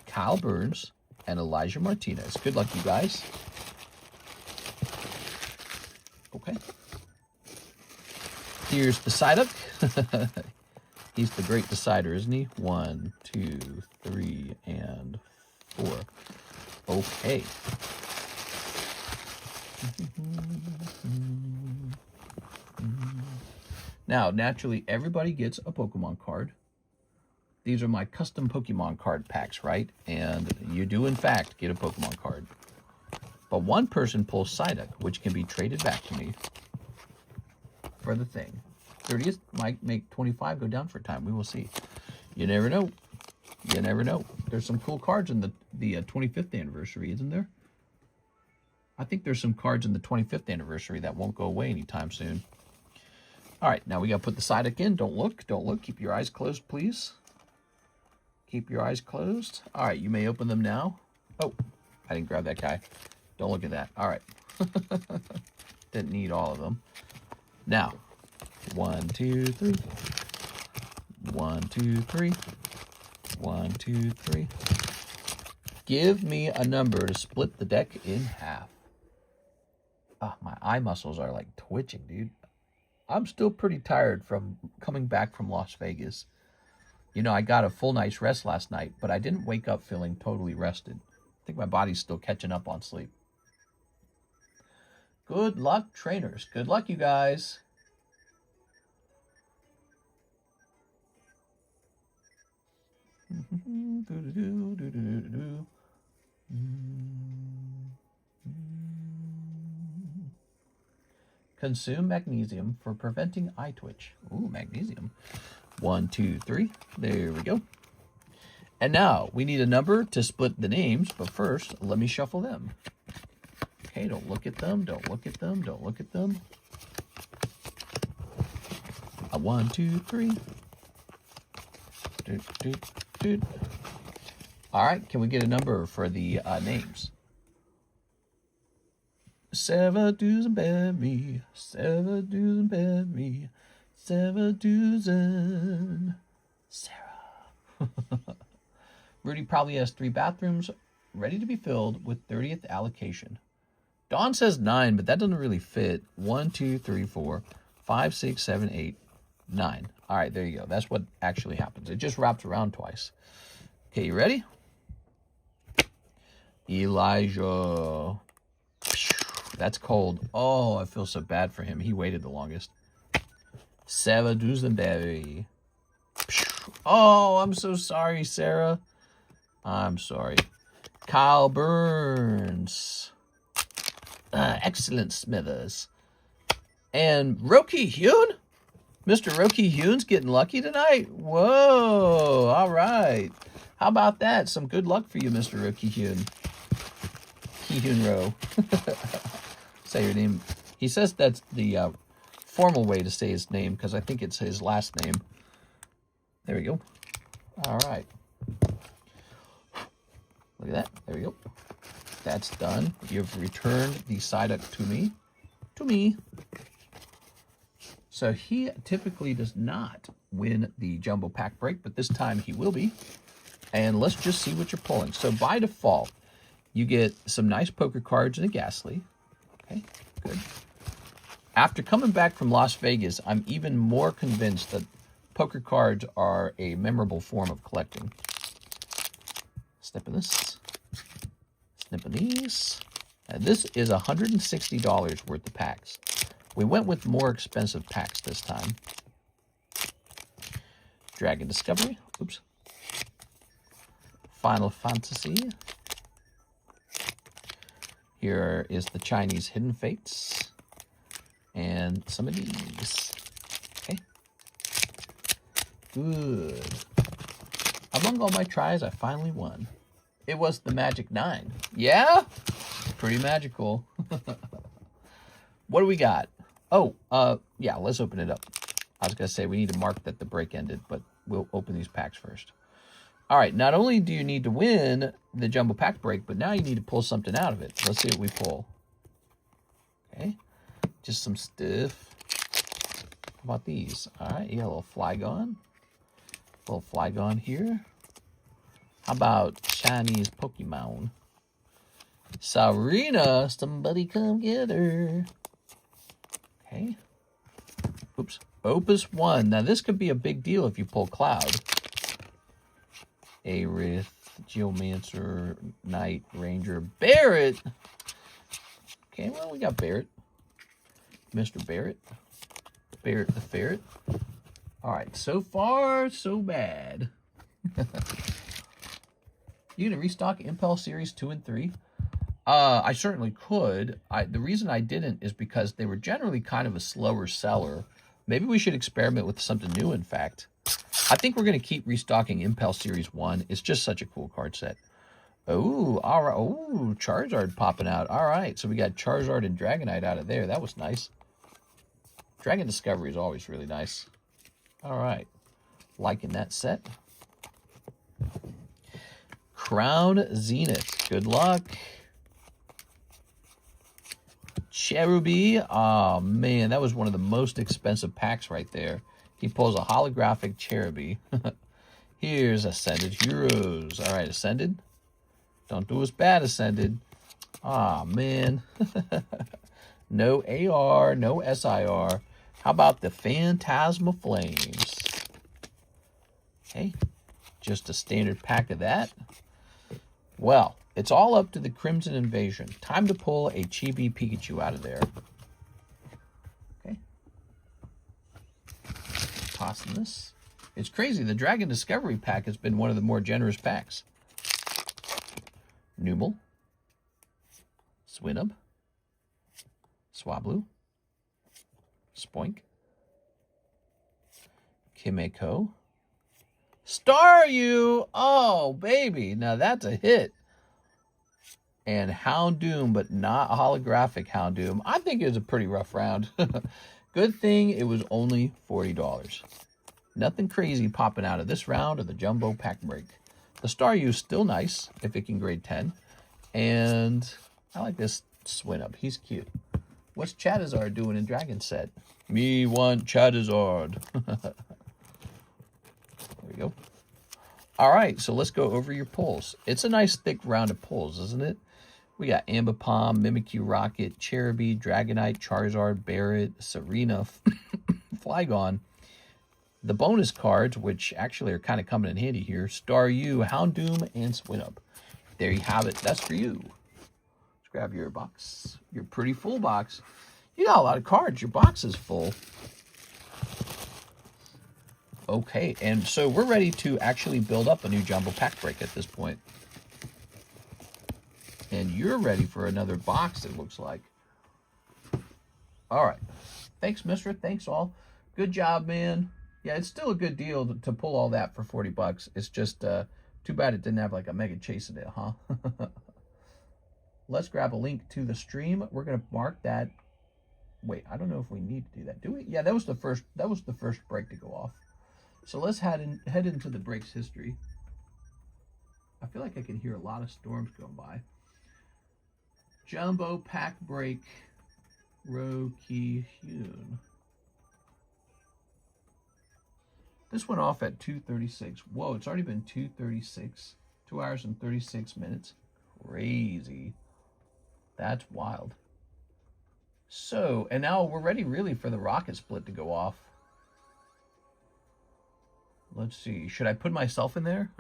Kyle Burns, and Elijah Martinez. Good luck, you guys. Okay. Here's the Psyduck. He's the great decider, isn't he? 1, 2, 3, and 4. Okay. Now, naturally, everybody gets a Pokemon card. These are my custom Pokemon card packs, right? And you do, in fact, get a Pokemon card. But one person pulls Psyduck, which can be traded back to me for the thing. 30th might make 25 go down for a time. We will see. You never know. You never know. There's some cool cards in the 25th anniversary, isn't there? I think there's some cards in the 25th anniversary that won't go away anytime soon. All right, now we got to put the Psyduck in. Don't look. Don't look. Keep your eyes closed, please. Keep your eyes closed. All right, you may open them now. Oh, I didn't grab that guy. Don't look at that. All right. Didn't need all of them. Now, 1, 2, 3. 1, 2, 3. 1, 2, 3. Give me a number to split the deck in half. Ah, my eye muscles are like twitching, dude. I'm still pretty tired from coming back from Las Vegas. You know, I got a full night's rest last night, but I didn't wake up feeling totally rested. I think my body's still catching up on sleep. Good luck, trainers. Good luck, you guys. Consume magnesium for preventing eye twitch. Ooh, magnesium. 1, 2, 3. There we go. And now we need a number to split the names, but first, let me shuffle them. Okay, don't look at them, don't look at them, don't look at them. 1, 2, 3. Doot, doot, doot. All right, can we get a number for the names? 7 dozen baby, 7 dozen baby, 7 dozen Sarah. Rudy probably has 3 bathrooms ready to be filled with 30th allocation. Dawn says 9, but that doesn't really fit. 1, 2, 3, 4, 5, 6, 7, 8, 9. All right, there you go. That's what actually happens. It just wraps around twice. Okay, you ready? Elijah. That's cold. Oh, I feel so bad for him. He waited the longest. Sarah Dusenberry. Oh, I'm so sorry, Sarah. I'm sorry. Kyle Burns. Excellent Smithers. And Roki Hyun? Mr. Roki Hyun's getting lucky tonight? Whoa, all right. How about that? Some good luck for you, Mr. Roki Hyun. Ki-Hyun-ro. Say your name. He says that's the formal way to say his name because I think it's his last name. There we go. All right. Look at that. There we go. That's done. You've returned the Psyduck to me. To me. So he typically does not win the Jumbo Pack break, but this time he will be. And let's just see what you're pulling. So by default, you get some nice poker cards and a Ghastly. Okay, good. After coming back from Las Vegas, I'm even more convinced that poker cards are a memorable form of collecting. Snip of this. Snip of these. And this is $160 worth of packs. We went with more expensive packs this time. Dragon Discovery. Oops. Final Fantasy. Here is the Chinese Hidden Fates. And some of these. Okay. Good. Among all my tries, I finally won. It was the Magic 9. Yeah? Pretty magical. What do we got? Oh, yeah, let's open it up. I was going to say we need to mark that the break ended, but we'll open these packs first. All right, not only do you need to win the Jumbo Pack break, but now you need to pull something out of it. Let's see what we pull. Okay, just some stuff. How about these? All right, you got a little Flygon. A little Flygon here. How about Chinese Pokemon? Sarina, somebody come get her. Okay. Oops. Opus 1. Now, this could be a big deal if you pull Cloud. Aerith, Geomancer, Knight, Ranger, Barrett. Okay, well, we got Barrett. Mr. Barrett. Barrett the Ferret. All right, so far, so bad. You gonna restock Impel Series 2 and 3? I certainly could. The reason I didn't is because they were generally kind of a slower seller. Maybe we should experiment with something new, in fact. I think we're going to keep restocking Impel Series 1. It's just such a cool card set. Oh, all right. Oh, Charizard popping out. All right, so we got Charizard and Dragonite out of there. That was nice. Dragon Discovery is always really nice. All right. Liking that set. Crown Zenith. Good luck. Cherubi. Oh, man, that was one of the most expensive packs right there. He pulls a holographic Cherubi. Here's Ascended Heroes. All right, Ascended. Don't do us bad, Ascended. Ah, man. No AR, no SIR. How about the Phantasma Flames? Okay, just a standard pack of that. Well, it's all up to the Crimson Invasion. Time to pull a Chibi Pikachu out of there. Okay. Tossing this. It's crazy. The Dragon Discovery pack has been one of the more generous packs. Numel. Swinub. Swablu. Spoink. Kimeko. Staryu! Oh, baby. Now that's a hit. And Houndoom, but not holographic Houndoom. I think it was a pretty rough round. Good thing it was only $40. Nothing crazy popping out of this round of the Jumbo Pack Break. The Staryu is still nice if it can grade 10. And I like this Swinub. He's cute. What's Charizard doing in Dragon Set? Me want Charizard. There we go. All right, so let's go over your pulls. It's a nice thick round of pulls, isn't it? We got Ambipom, Mimikyu Rocket, Cherubi, Dragonite, Charizard, Barrett, Serena, Flygon. The bonus cards, which actually are kind of coming in handy here, Staryu, Houndoom, and Swinub. There you have it. That's for you. Let's grab your box. Your pretty full box. You got a lot of cards. Your box is full. Okay, and so we're ready to actually build up a new Jumbo Pack Break at this point. And you're ready for another box, it looks like. All right. Thanks, mister. Thanks, all. Good job, man. Yeah, it's still a good deal to pull all that for 40 bucks. It's just too bad it didn't have like a mega chase in it, huh? Let's grab a link to the stream. We're going to mark that. Wait, I don't know if we need to do that. Do we? Yeah, that was the first break to go off. So let's head into the break's history. I feel like I can hear a lot of storms going by. Jumbo Pack Break, Roki Hyun. This went off at 2:36. Whoa, it's already been 2:36. 2 hours and 36 minutes. Crazy. That's wild. So, and now we're ready really for the rocket split to go off. Let's see. Should I put myself in there?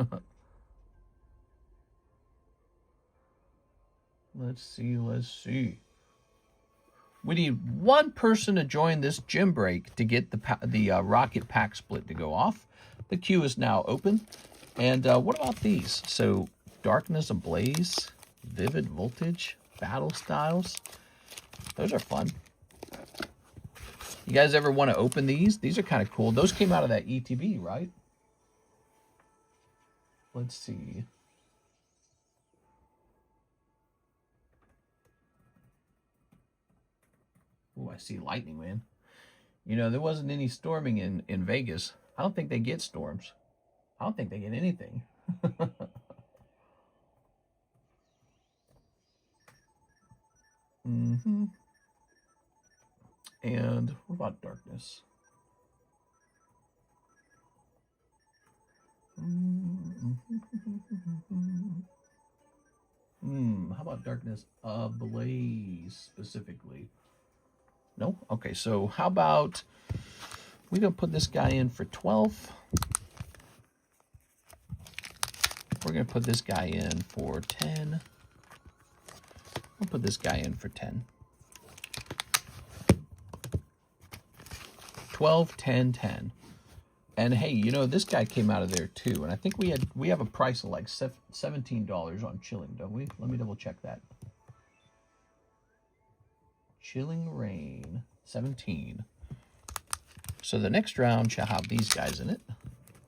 Let's see. We need one person to join this gym break to get the rocket pack split to go off. The queue is now open. And what about these? So, Darkness Ablaze, Vivid Voltage, Battle Styles. Those are fun. You guys ever want to open these? These are kind of cool. Those came out of that ETB, right? Let's see. Oh, I see lightning, man. You know, there wasn't any storming in Vegas. I don't think they get storms. I don't think they get anything. And what about darkness? How about darkness ablaze specifically? No? Okay, so how about we're going to put this guy in for 12. We're going to put this guy in for 10. We'll put this guy in for 10. 12, 10, 10. And hey, you know, this guy came out of there too. And I think we have a price of like $17 on Chilling, don't we? Let me double check that. Chilling Rain, 17. So the next round shall have these guys in it.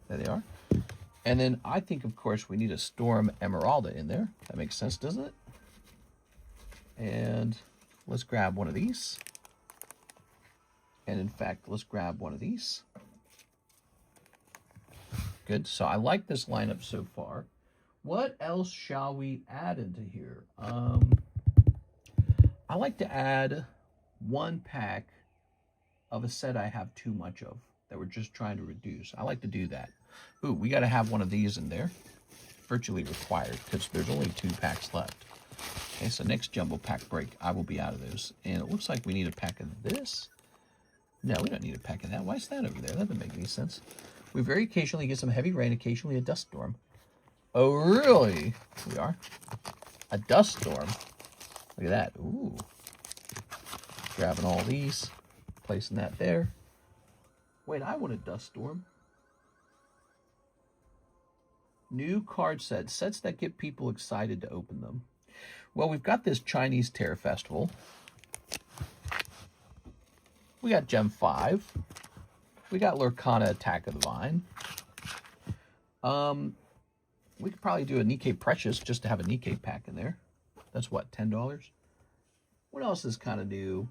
There they are. And then I think, of course, we need a Storm Emeralda in there. That makes sense, doesn't it? And let's grab one of these. And in fact, let's grab one of these. Good. So I like this lineup so far. What else shall we add into here? I like to add one pack of a set I have too much of that we're just trying to reduce. I like to do that. Ooh, we got to have one of these in there. Virtually required because there's only 2 packs left. Okay, so next Jumbo Pack Break, I will be out of those. And it looks like we need a pack of this. No, we don't need a pack of that. Why is that over there? That doesn't make any sense. We very occasionally get some heavy rain, occasionally a dust storm. Oh, really? We are. A dust storm. Look at that. Ooh. Grabbing all these. Placing that there. Wait, I want a dust storm. New card sets. Sets that get people excited to open them. Well, we've got this Chinese Terror Festival. We got Gem 5. We got Lurkana Attack of the Vine. We could probably do a Nikkei Precious just to have a Nikkei pack in there. That's what, $10? What else is kind of new?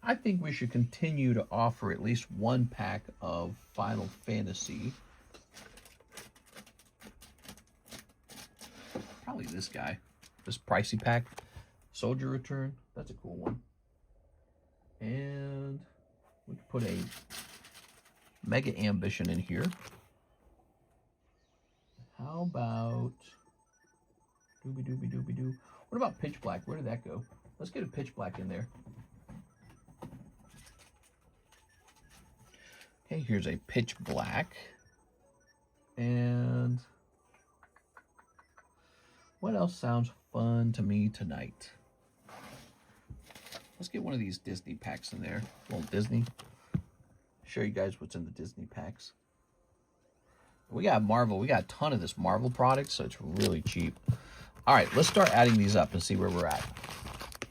I think we should continue to offer at least one pack of Final Fantasy. Probably this guy. This pricey pack. Soldier Return. That's a cool one. And we can put a Mega Ambition in here. How about... Doobie-doobie-doobie-doo. What about Pitch Black? Where did that go? Let's get a Pitch Black in there. Okay, here's a Pitch Black. And what else sounds fun to me tonight? Let's get one of these Disney packs in there. A little Disney. Show you guys what's in the Disney packs. We got Marvel. We got a ton of this Marvel product, so it's really cheap. All right, let's start adding these up and see where we're at.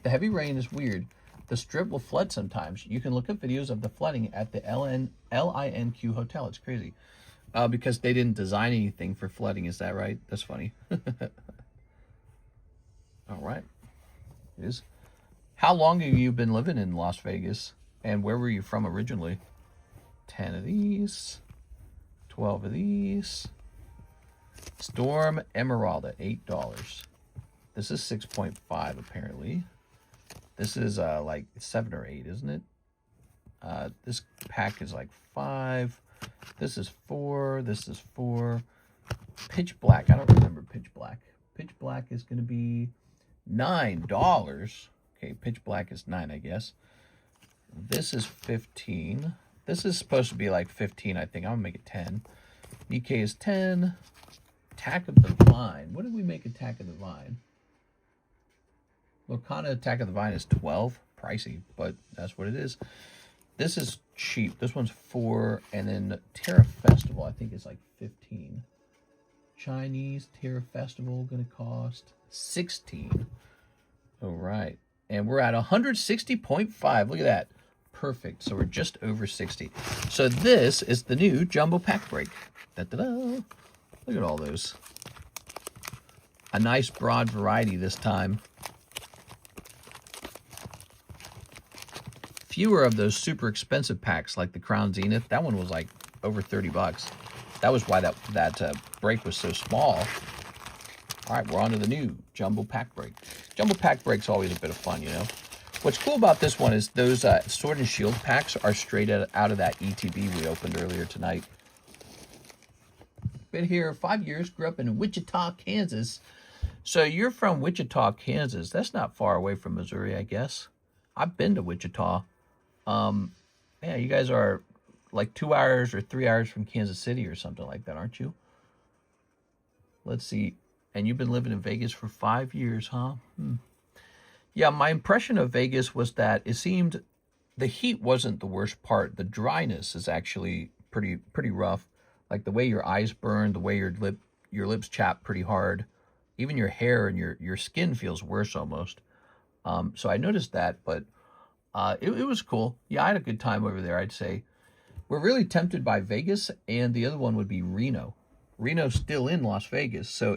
The heavy rain is weird. The strip will flood sometimes. You can look up videos of the flooding at the LINQ Hotel. It's crazy. Because they didn't design anything for flooding. Is that right? That's funny. All right. It is. How long have you been living in Las Vegas? And where were you from originally? 10 of these. 12 of these. Storm Emeralda, $8. This is 6.5 apparently. This is like 7 or 8, isn't it? This pack is like 5. This is 4. This is 4. Pitch Black. I don't remember Pitch Black. Pitch Black is going to be $9. Okay, Pitch Black is 9, I guess. This is 15. This is supposed to be like 15, I think. I'm going to make it 10. Nikkei is 10. Attack of the Vine. What did we make Attack of the Vine? Lorcana Attack of the Vine is 12. Pricey, but that's what it is. This is cheap. This one's 4. And then Terra Festival, I think, is like 15. Chinese Terra Festival going to cost 16. All right. And we're at 160.5. Look at that. Perfect. So we're just over 60. So this is the new Jumbo Pack Break. Da-da-da. Look at all those. A nice broad variety this time. Fewer of those super expensive packs like the Crown Zenith. That one was like over 30 bucks. That was why that break was so small. All right, we're on to the new Jumbo Pack Break. Jumbo Pack Break's always a bit of fun, you know. What's cool about this one is those Sword and Shield packs are straight out of that ETB we opened earlier tonight. Been here 5 years, grew up in Wichita, Kansas. So you're from Wichita, Kansas. That's not far away from Missouri, I guess. I've been to Wichita. Yeah, you guys are like 2 hours or 3 hours from Kansas City or something like that, aren't you? Let's see. And you've been living in Vegas for 5 years, huh? Yeah, my impression of Vegas was that it seemed the heat wasn't the worst part. The dryness is actually pretty rough. Like the way your eyes burn, the way your lips chap pretty hard. Even your hair and your skin feels worse almost. So I noticed that, but it was cool. Yeah, I had a good time over there, I'd say. We're really tempted by Vegas, and the other one would be Reno. Reno's still in Las Vegas, so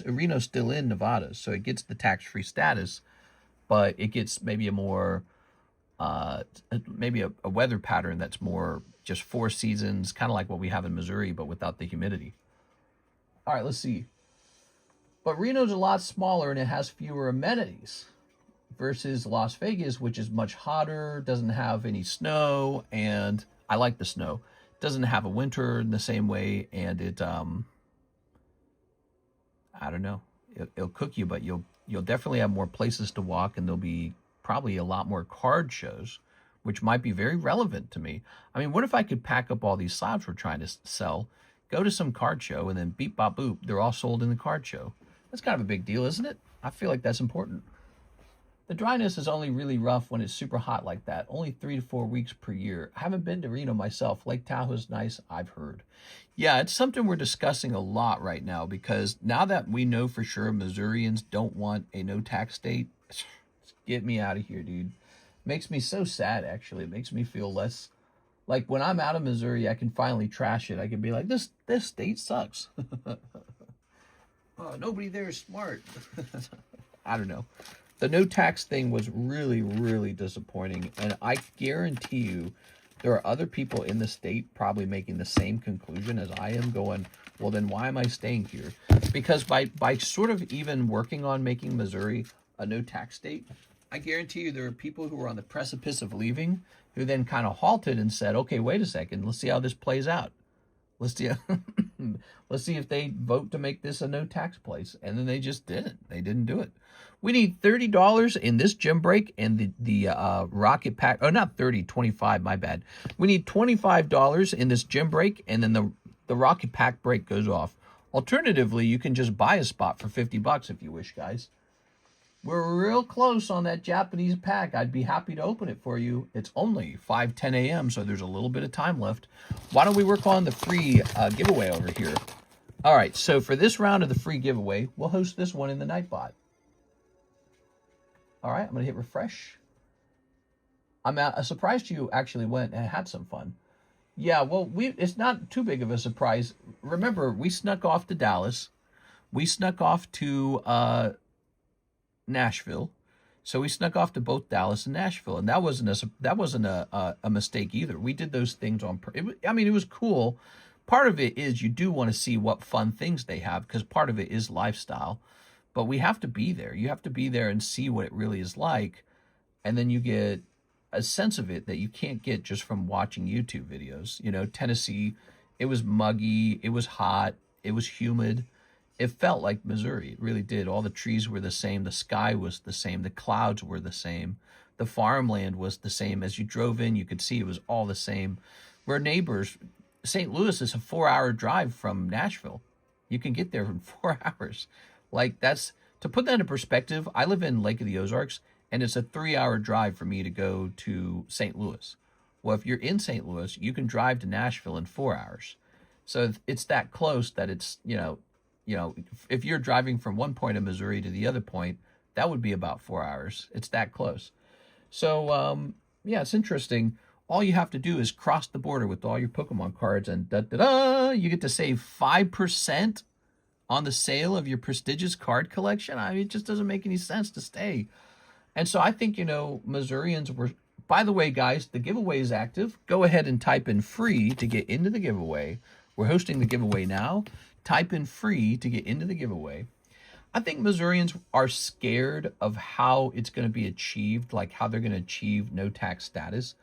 Reno's still in Nevada, so it gets the tax-free status, but it gets maybe a more, maybe a weather pattern that's more just 4 seasons, kind of like what we have in Missouri, but without the humidity. All right, let's see. But Reno's a lot smaller, and it has fewer amenities versus Las Vegas, which is much hotter, doesn't have any snow, and I like the snow. Doesn't have a winter in the same way, and it I don't know, it'll cook you, but you'll definitely have more places to walk, and there'll be probably a lot more card shows, which might be very relevant to me. I mean, what if I could pack up all these slabs we're trying to sell, go to some card show, and then beep bop boop, they're all sold in the card show? That's kind of a big deal, isn't it? I feel like that's important. The dryness is only really rough when it's super hot like that. Only 3 to 4 weeks per year. I haven't been to Reno myself. Lake Tahoe's nice, I've heard. Yeah, it's something we're discussing a lot right now, because now that we know for sure Missourians don't want a no-tax state, get me out of here, dude. Makes me so sad, actually. It makes me feel less like when I'm out of Missouri, I can finally trash it. I can be like, this state sucks. Oh, nobody there is smart. I don't know. The no tax thing was really, really disappointing. And I guarantee you there are other people in the state probably making the same conclusion as I am, going, well, then why am I staying here? Because by sort of even working on making Missouri a no tax state, I guarantee you there are people who were on the precipice of leaving who then kind of halted and said, okay, wait a second, let's see how this plays out. Let's see, let's see if they vote to make this a no tax place. And then they just didn't. They didn't do it. We need $30 in this gym break and the rocket pack. Oh, not 30, 25, my bad. We need $25 in this gym break, and then the rocket pack break goes off. Alternatively, you can just buy a spot for $50 if you wish, guys. We're real close on that Japanese pack. I'd be happy to open it for you. It's only 5:10 a.m., so there's a little bit of time left. Why don't we work on the free giveaway over here? All right, so for this round of the free giveaway, we'll host this one in the Nightbot. All right, I'm going to hit refresh. I'm surprised you actually went and had some fun. Yeah, well, it's not too big of a surprise. Remember, we snuck off to Dallas. We snuck off to Nashville. So we snuck off to both Dallas and Nashville, and that wasn't a mistake either. We did those things on I mean, it was cool. Part of it is you do want to see what fun things they have, because part of it is lifestyle. But we have to be there. You have to be there and see what it really is like, and then you get a sense of it that you can't get just from watching YouTube videos. You know, Tennessee, it was muggy, it was hot, it was humid. It felt like Missouri. It really did. All the trees were the same. The sky was the same. The clouds were the same. The farmland was the same. As you drove in, you could see it was all the same. We're neighbors. St. Louis is a 4-hour drive from Nashville. You can get there in 4 hours. Like, that's, to put that in perspective, I live in Lake of the Ozarks, and it's a 3-hour drive for me to go to St. Louis. Well, if you're in St. Louis, you can drive to Nashville in 4 hours. So it's that close that it's, you know, if you're driving from one point of Missouri to the other point, that would be about 4 hours. It's that close. So, yeah, it's interesting. All you have to do is cross the border with all your Pokemon cards, and you get to save 5% on the sale of your prestigious card collection. I mean, it just doesn't make any sense to stay. And so I think, Missourians were, by the way, guys, the giveaway is active. Go ahead and type in free to get into the giveaway. We're hosting the giveaway now. Type in free to get into the giveaway. I think Missourians are scared of how it's going to be achieved, like how they're going to achieve no tax status.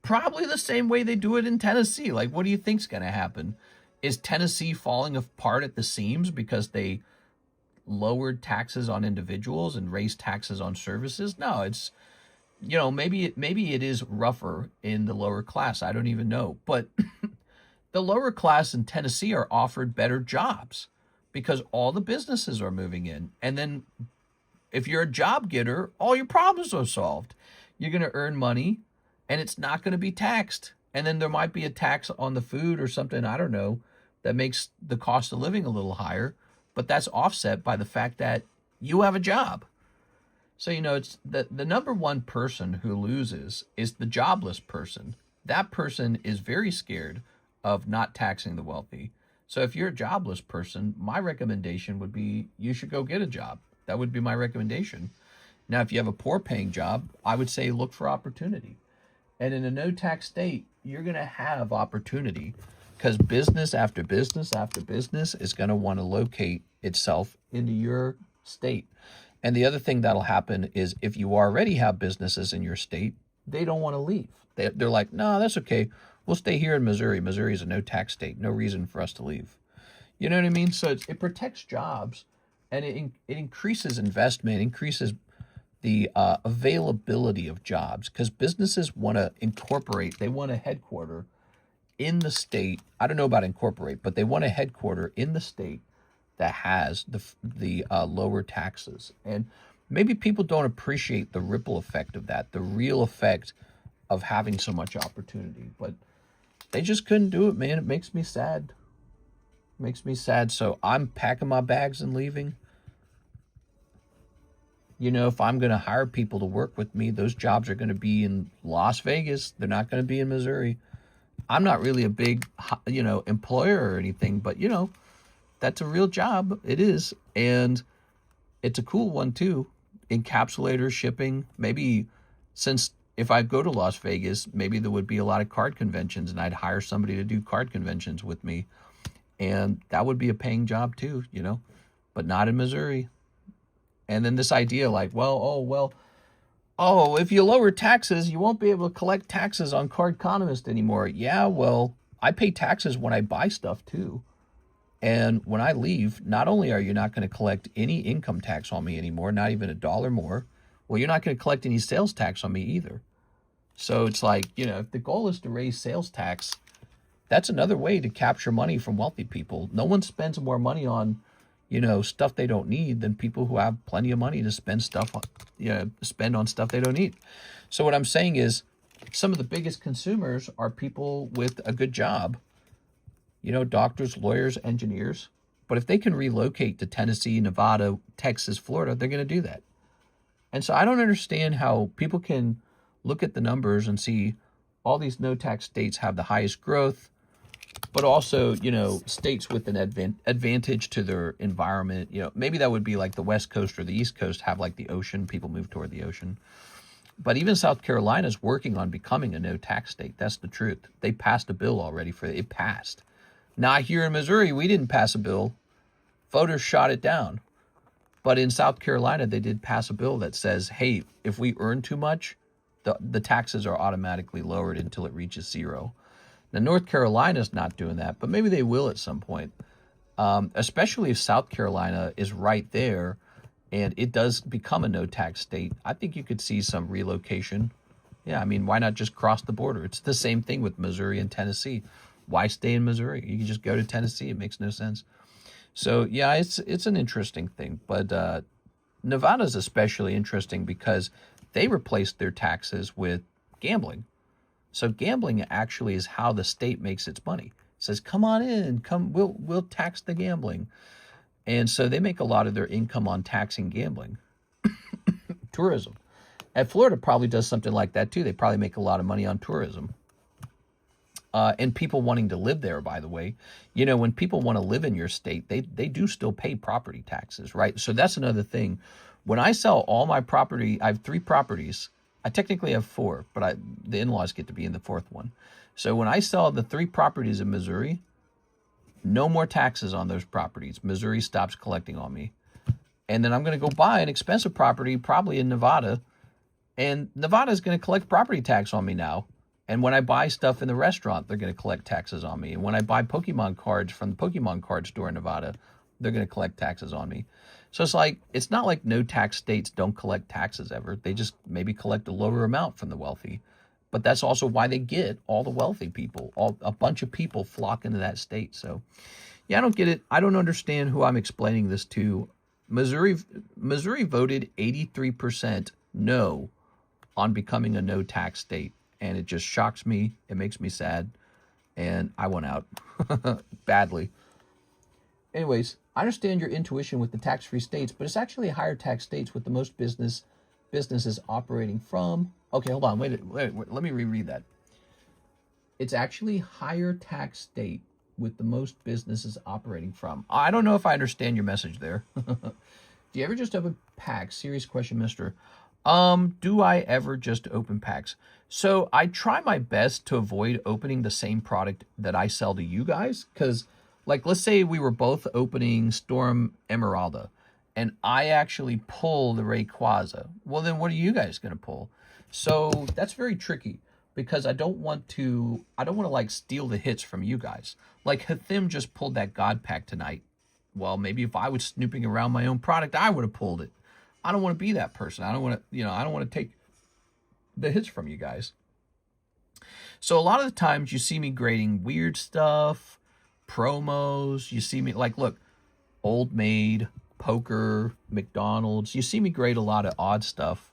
Probably the same way they do it in Tennessee. Like, what do you think's going to happen? Is Tennessee falling apart at the seams because they lowered taxes on individuals and raised taxes on services? No, it's, maybe it is rougher in the lower class. I don't even know. But the lower class in Tennessee are offered better jobs because all the businesses are moving in. And then if you're a job getter, all your problems are solved. You're going to earn money and it's not going to be taxed. And then there might be a tax on the food or something, I don't know, that makes the cost of living a little higher. But that's offset by the fact that you have a job. So, it's the number one person who loses is the jobless person. That person is very scared of not taxing the wealthy. So if you're a jobless person, my recommendation would be you should go get a job. That would be my recommendation. Now, if you have a poor paying job, I would say look for opportunity. And in a no tax state, you're going to have opportunity because business after business after business is going to want to locate itself into your state. And the other thing that'll happen is if you already have businesses in your state, they don't want to leave. They're like, no, that's okay. We'll stay here in Missouri. Missouri is a no tax state. No reason for us to leave. You know what I mean? So it protects jobs and it increases investment, increases the availability of jobs because businesses want to incorporate. They want a headquarter in the state. I don't know about incorporate, but they want a headquarter in the state that has the lower taxes. And maybe people don't appreciate the ripple effect of that, the real effect of having so much opportunity. But they just couldn't do it, man. It makes me sad. It makes me sad. So I'm packing my bags and leaving. You know, if I'm going to hire people to work with me, those jobs are going to be in Las Vegas. They're not going to be in Missouri. I'm not really a big, you know, employer or anything, but, you know, that's a real job. It is. And it's a cool one, too. Encapsulator, shipping. Maybe since if I go to Las Vegas, maybe there would be a lot of card conventions and I'd hire somebody to do card conventions with me. And that would be a paying job, too, you know, but not in Missouri. And then this idea like, if you lower taxes, you won't be able to collect taxes on Cardconomist anymore. Yeah, well, I pay taxes when I buy stuff too. And when I leave, not only are you not going to collect any income tax on me anymore, not even a dollar more, well, you're not going to collect any sales tax on me either. So it's like, you know, if the goal is to raise sales tax, that's another way to capture money from wealthy people. No one spends more money on, you know, stuff they don't need than people who have plenty of money to spend on stuff they don't need. So what I'm saying is some of the biggest consumers are people with a good job, you know, doctors, lawyers, engineers. But if they can relocate to Tennessee, Nevada, Texas, Florida, they're going to do that. And so I don't understand how people can look at the numbers and see all these no-tax states have the highest growth, but also, you know, states with an advantage to their environment. You know, maybe that would be like the West Coast or the East Coast have like the ocean. People move toward the ocean. But even South Carolina is working on becoming a no-tax state. That's the truth. They passed a bill already for it. It passed. Not here in Missouri. We didn't pass a bill. Voters shot it down. But in South Carolina, they did pass a bill that says, hey, if we earn too much, the taxes are automatically lowered until it reaches zero. Now, North Carolina's not doing that, but maybe they will at some point, especially if South Carolina is right there and it does become a no-tax state. I think you could see some relocation. Yeah, I mean, why not just cross the border? It's the same thing with Missouri and Tennessee. Why stay in Missouri? You can just go to Tennessee. It makes no sense. So, yeah, it's an interesting thing. But Nevada's especially interesting because they replaced their taxes with gambling. So gambling actually is how the state makes its money. It says, come on in, we'll tax the gambling. And so they make a lot of their income on taxing gambling. Tourism. And Florida probably does something like that too. They probably make a lot of money on tourism. And people wanting to live there, by the way. You know, when people want to live in your state, they do still pay property taxes, right? So that's another thing. When I sell all my property, I have 3 properties. I technically have 4, but the in-laws get to be in the 4th one. So when I sell the 3 properties in Missouri, no more taxes on those properties. Missouri stops collecting on me. And then I'm going to go buy an expensive property, probably in Nevada, and Nevada is going to collect property tax on me now. And when I buy stuff in the restaurant, they're going to collect taxes on me. And when I buy Pokemon cards from the Pokemon card store in Nevada, they're going to collect taxes on me. So it's like, it's not like no tax states don't collect taxes ever. They just maybe collect a lower amount from the wealthy. But that's also why they get all the wealthy people. A bunch of people flock into that state. So, yeah, I don't get it. I don't understand who I'm explaining this to. Missouri voted 83% no on becoming a no tax state. And it just shocks me. It makes me sad. And I went out badly. Anyways, I understand your intuition with the tax-free states, but it's actually higher tax states with the most businesses operating from. Okay, hold on. Wait. Let me reread that. It's actually higher tax state with the most businesses operating from. I don't know if I understand your message there. Do you ever just open packs? Serious question, mister. Do I ever just open packs? So I try my best to avoid opening the same product that I sell to you guys. Because, like, let's say we were both opening Storm Emeralda and I actually pull the Rayquaza. Well, then what are you guys going to pull? So that's very tricky because I don't want to like steal the hits from you guys. Like Hathim just pulled that God Pack tonight. Well, maybe if I was snooping around my own product, I would have pulled it. I don't want to be that person. I don't want to take the hits from you guys. So a lot of the times you see me grading weird stuff, promos. You see me like, look, Old Maid, Poker, McDonald's. You see me grade a lot of odd stuff.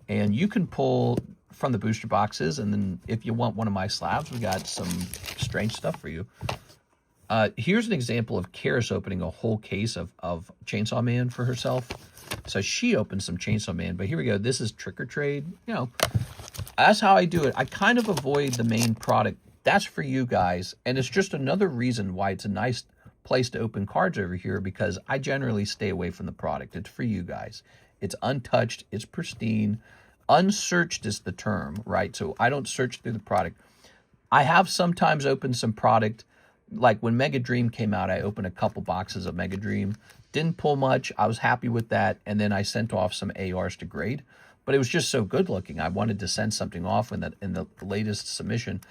And you can pull from the booster boxes. And then if you want one of my slabs, we got some strange stuff for you. Here's an example of Karis opening a whole case of Chainsaw Man for herself. So she opened some Chainsaw Man, but here we go. This is Trick or Trade. You know, that's how I do it. I kind of avoid the main product. That's for you guys. And it's just another reason why it's a nice place to open cards over here, because I generally stay away from the product. It's for you guys. It's untouched. It's pristine. Unsearched is the term, right? So I don't search through the product. I have sometimes opened some product. Like when Mega Dream came out, I opened a couple boxes of Mega Dream. Didn't pull much. I was happy with that. And then I sent off some ARs to grade. But it was just so good looking. I wanted to send something off in the latest submission.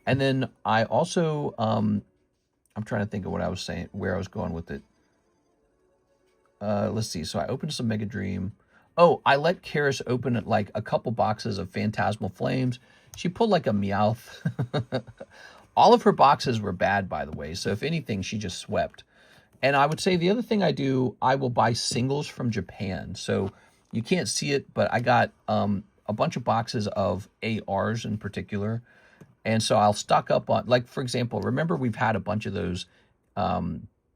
And then I also, I'm trying to think of what I was saying, where I was going with it. Let's see. So I opened some Mega Dream. Oh, I let Karis open like a couple boxes of Phantasmal Flames. She pulled like a Meowth. All of her boxes were bad, by the way. So if anything, she just swept. And I would say the other thing I do, I will buy singles from Japan. So you can't see it, but I got a bunch of boxes of ARs in particular. And so I'll stock up on, like, for example, remember we've had a bunch of those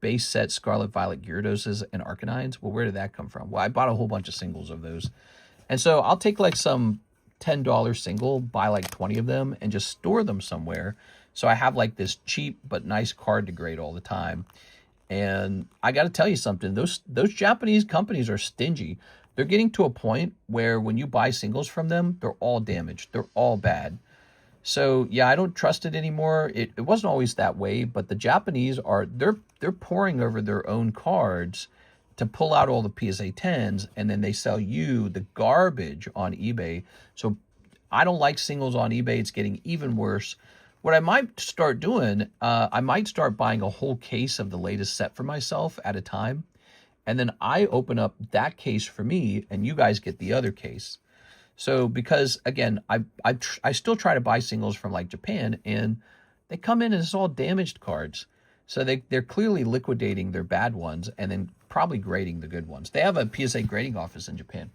base set Scarlet Violet Gyarados and Arcanines? Well, where did that come from? Well, I bought a whole bunch of singles of those. And so I'll take like some $10 single, buy like 20 of them, and just store them somewhere. So I have like this cheap but nice card to grade all the time. And I got to tell you something, those Japanese companies are stingy. They're getting to a point where when you buy singles from them, they're all damaged. They're all bad. So yeah, I don't trust it anymore. It wasn't always that way, but the Japanese are, they're pouring over their own cards to pull out all the PSA 10s, and then they sell you the garbage on eBay. So I don't like singles on eBay. It's getting even worse. What I might start doing, I might start buying a whole case of the latest set for myself at a time. And then I open up that case for me, and you guys get the other case. So because, again, I still try to buy singles from like Japan, and they come in and it's all damaged cards. So they're clearly liquidating their bad ones and then probably grading the good ones. They have a PSA grading office in Japan.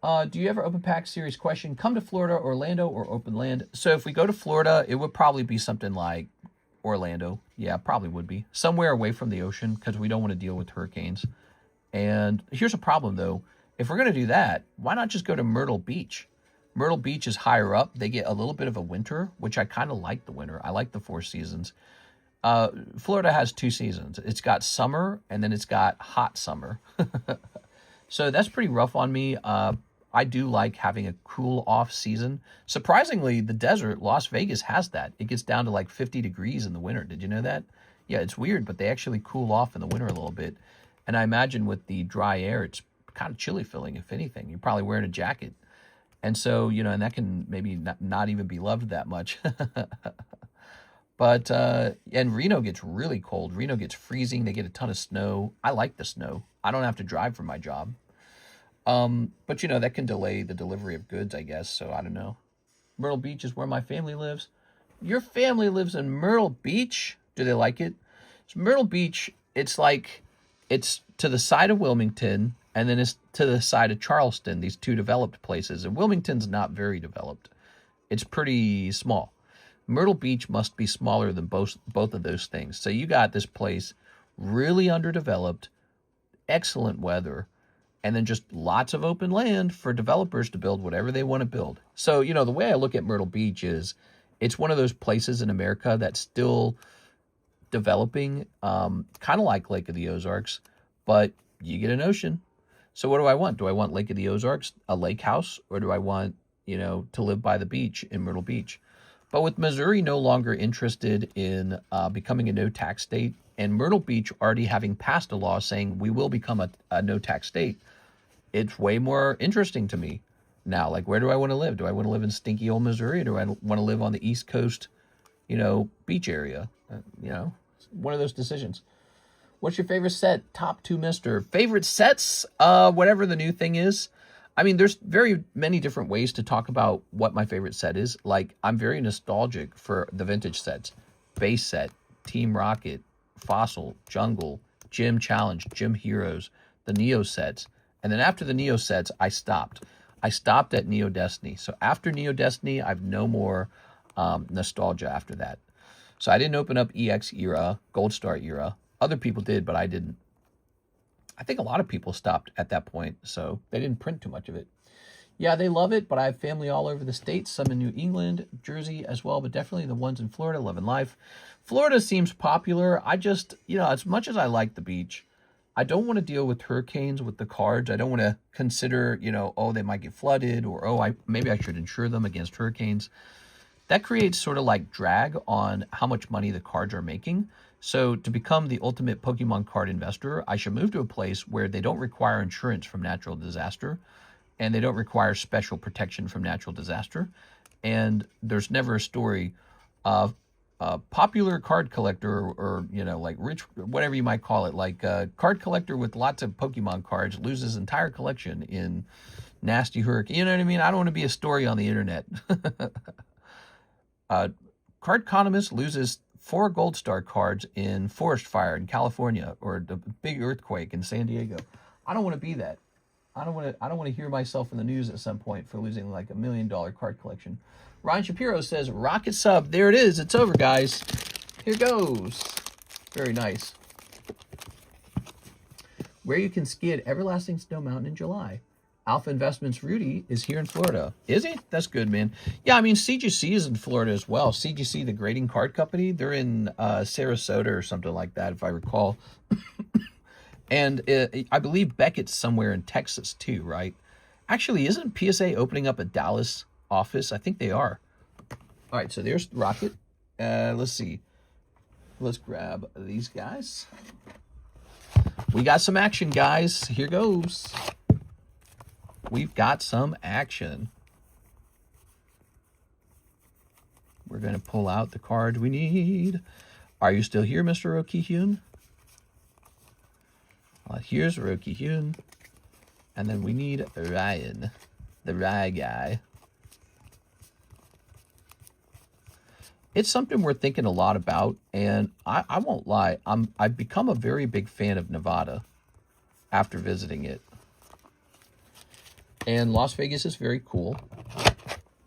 Do you ever open pack series question? Come to Florida, Orlando, or open land? So if we go to Florida, it would probably be something like Orlando. Yeah, probably would be. Somewhere away from the ocean, because we don't want to deal with hurricanes. And here's a problem, though. If we're going to do that, why not just go to Myrtle Beach? Myrtle Beach is higher up. They get a little bit of a winter, which I kind of like the winter. I like the 4 seasons. Florida has 2 seasons. It's got summer, and then it's got hot summer. So that's pretty rough on me. I do like having a cool off season. Surprisingly, the desert, Las Vegas, has that. It gets down to like 50 degrees in the winter. Did you know that? Yeah, it's weird, but they actually cool off in the winter a little bit. And I imagine with the dry air, it's kind of chilly feeling, if anything. You're probably wearing a jacket. And so, you know, and that can maybe not even be loved that much. But, and Reno gets really cold. Reno gets freezing. They get a ton of snow. I like the snow. I don't have to drive for my job. But, you know, that can delay the delivery of goods, I guess. So I don't know. Myrtle Beach is where my family lives. Your family lives in Myrtle Beach? Do they like it? So Myrtle Beach, it's like, it's to the side of Wilmington, and then it's to the side of Charleston, these 2 developed places. And Wilmington's not very developed. It's pretty small. Myrtle Beach must be smaller than both of those things. So you got this place really underdeveloped, excellent weather, and then just lots of open land for developers to build whatever they want to build. So, you know, the way I look at Myrtle Beach is it's one of those places in America that's still developing, kind of like Lake of the Ozarks, but you get an ocean. So what do I want? Do I want Lake of the Ozarks, a lake house, or do I want, you know, to live by the beach in Myrtle Beach? But with Missouri no longer interested in becoming a no-tax state, and Myrtle Beach already having passed a law saying we will become a no-tax state, it's way more interesting to me now. Like, where do I want to live? Do I want to live in stinky old Missouri, or do I want to live on the East Coast, you know, beach area? You know, one of those decisions. What's your favorite set? Top 2 mister. Favorite sets? Whatever the new thing is. I mean, there's very many different ways to talk about what my favorite set is. Like, I'm very nostalgic for the vintage sets. Base set, Team Rocket, Fossil, Jungle, Gym Challenge, Gym Heroes, the Neo sets. And then after the Neo sets, I stopped. I stopped at Neo Destiny. So after Neo Destiny, I've no more nostalgia after that. So I didn't open up EX era, Gold Star era. Other people did, but I didn't. I think a lot of people stopped at that point, so they didn't print too much of it. Yeah, they love it, but I have family all over the states, some in New England, Jersey as well, but definitely the ones in Florida, loving life. Florida seems popular. I just, as much as I like the beach, I don't want to deal with hurricanes with the cards. I don't want to consider, oh, they might get flooded, or maybe I should insure them against hurricanes. That creates sort of like drag on how much money the cards are making. So to become the ultimate Pokemon card investor, I should move to a place where they don't require insurance from natural disaster, and they don't require special protection from natural disaster. And there's never a story of a popular card collector or like rich, whatever you might call it, like a card collector with lots of Pokemon cards loses entire collection in nasty hurricane. You know what I mean? I don't want to be a story on the internet. Cardconomist loses 4 Gold Star cards in forest fire in California, or the big earthquake in San Diego. I don't want to be that. I don't want to hear myself in the news at some point for losing like $1 million card collection. Ryan Shapiro says, rocket sub. There it is. It's over, guys. Here goes. Very nice. Where you can ski at Everlasting Snow Mountain in July. Alpha Investments Rudy is here in Florida. Is he? That's good, man. Yeah, I mean, CGC is in Florida as well. CGC, the grading card company, they're in Sarasota or something like that, if I recall. And I believe Beckett's somewhere in Texas too, right? Actually, isn't PSA opening up a Dallas office? I think they are. All right, so there's Rocket. Let's see. Let's grab these guys. We got some action, guys. Here goes. We've got some action. We're going to pull out the card we need. Are you still here, Mr. Rokihyun? Here's Rokihyun. And then we need Ryan, the Rye guy. It's something we're thinking a lot about, and I won't lie. I've become a very big fan of Nevada after visiting it. And Las Vegas is very cool.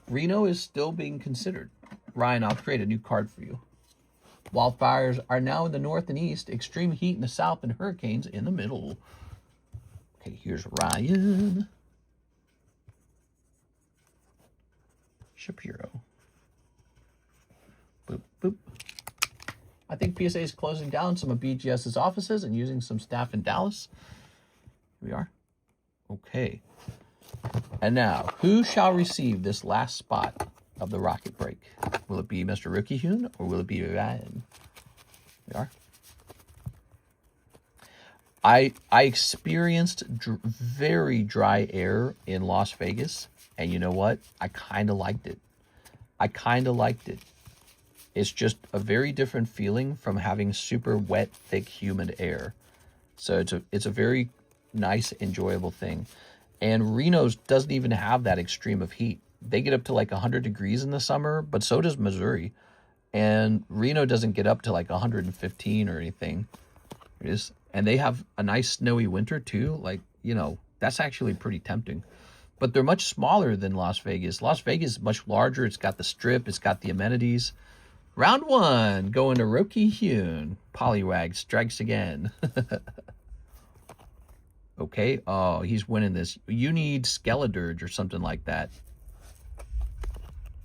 Reno is still being considered. Ryan, I'll create a new card for you. Wildfires are now in the north and east, extreme heat in the south, and hurricanes in the middle. Okay, here's Ryan Shapiro. Boop, boop. I think PSA is closing down some of BGS's offices and using some staff in Dallas. Here we are. Okay. And now, who shall receive this last spot of the rocket break? Will it be Mr. Rokihyun or will it be Ryan? Here we are. I experienced very dry air in Las Vegas, and you know what? I kind of liked it. It's just a very different feeling from having super wet, thick, humid air. So it's a very nice, enjoyable thing. And Reno doesn't even have that extreme of heat. They get up to like 100 degrees in the summer, but so does Missouri. And Reno doesn't get up to like 115 or anything. It is. And they have a nice snowy winter too. Like, that's actually pretty tempting. But they're much smaller than Las Vegas. Las Vegas is much larger. It's got the strip. It's got the amenities. Round 1, going to Rokihyun. Poliwag strikes again. Okay. Oh, he's winning this. You need Skeledirge or something like that.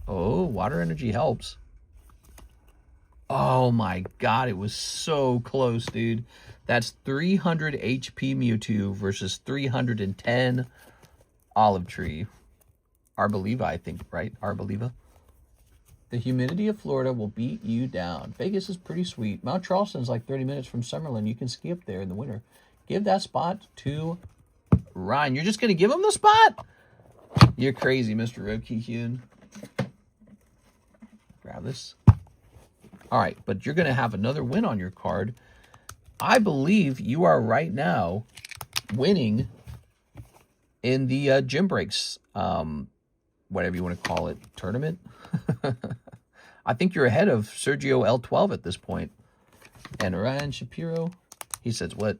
Oh, water energy helps. Oh my God, it was so close, dude. That's 300 HP Mewtwo versus 310 Olive Tree. Arboliva, I think, right? Arboliva. The humidity of Florida will beat you down. Vegas is pretty sweet. Mount Charleston's like 30 minutes from Summerlin. You can ski up there in the winter. Give that spot to Ryan. You're just going to give him the spot? You're crazy, Mr. Rokihyun. Grab this. All right, but you're going to have another win on your card. I believe you are right now winning in the Gym Breaks, whatever you want to call it, tournament. I think you're ahead of Sergio L12 at this point. And Ryan Shapiro, he says, what?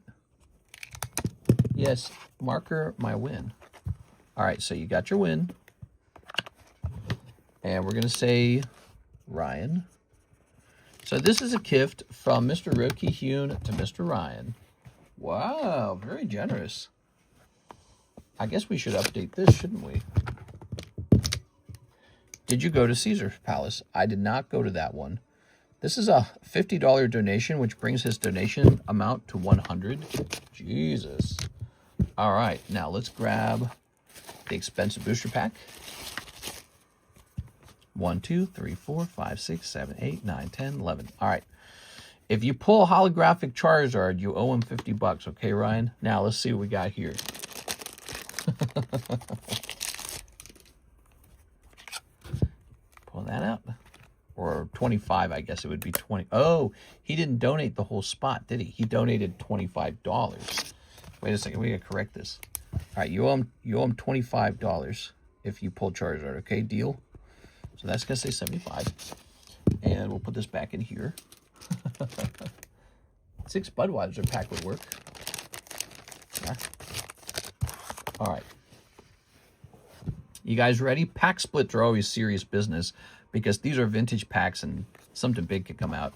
Yes, marker my win. All right, so you got your win. And we're going to say, Ryan, So this is a gift from Mr. Roki Hune to Mr. Ryan. Wow, very generous. I guess we should update this, shouldn't we? Did you go to Caesar's Palace? I did not go to that one. This is a $50 donation, which brings his donation amount to $100. Jesus. All right, now let's grab the expensive booster pack. 1, 2, 3, 4, 5, 6, 7, 8, 9, 10, 11. All right. If you pull a holographic Charizard, you owe him $50. Okay, Ryan? Now let's see what we got here. Pull that up. Or 25, I guess it would be 20. Oh, he didn't donate the whole spot, did he? He donated $25. Wait a second, we gotta correct this. All right, you owe him $25 if you pull Charizard. Okay, deal. So that's gonna say 75, and we'll put this back in here. 6 Budweiser pack would work. Yeah. All right. You guys ready? Pack splits are always serious business because these are vintage packs and something big could come out.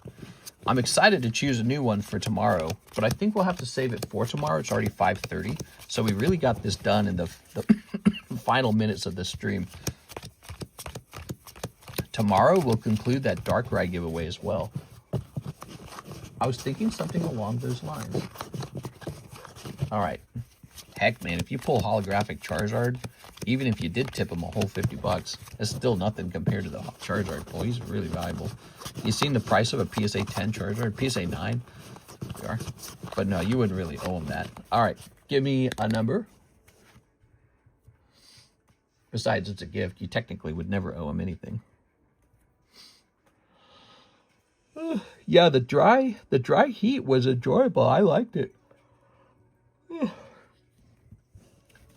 I'm excited to choose a new one for tomorrow, but I think we'll have to save it for tomorrow. It's already 5:30, so we really got this done in the final minutes of this stream. Tomorrow we'll conclude that Darkrai giveaway as well. I was thinking something along those lines. All right. Heck, man, if you pull holographic Charizard, even if you did tip him a whole $50, that's still nothing compared to the Charizard pull. He's really valuable. You seen the price of a PSA 10 Charizard? PSA 9? We are. But no, you wouldn't really owe him that. All right, give me a number. Besides, it's a gift. You technically would never owe him anything. Yeah, the dry heat was enjoyable. I liked it.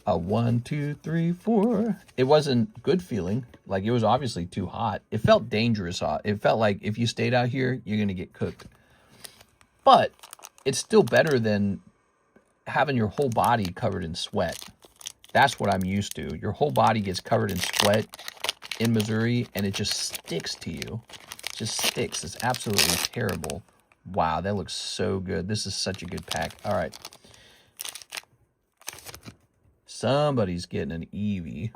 A 1, 2, 3, 4. It wasn't good feeling. Like, it was obviously too hot. It felt dangerous hot. It felt like if you stayed out here, you're going to get cooked. But it's still better than having your whole body covered in sweat. That's what I'm used to. Your whole body gets covered in sweat in Missouri, and it just sticks to you. It just sticks. It's absolutely terrible. Wow, that looks so good. This is such a good pack. All right. Somebody's getting an Eevee.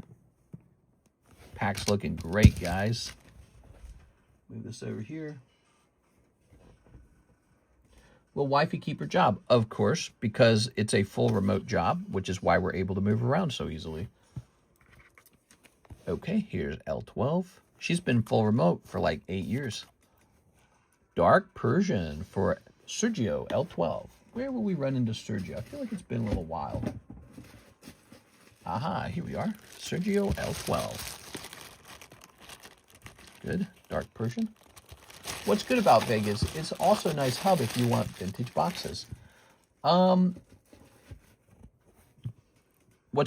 Pack's looking great, guys. Move this over here. Will wifey keep her job? Of course, because it's a full remote job, which is why we're able to move around so easily. Okay, here's L12. She's been full remote for like 8 years. Dark Persian for Sergio, L12. Where will we run into Sergio? I feel like it's been a little while. Aha, here we are. Sergio L12. Good. Dark Persian. What's good about Vegas? It's also a nice hub if you want vintage boxes. What's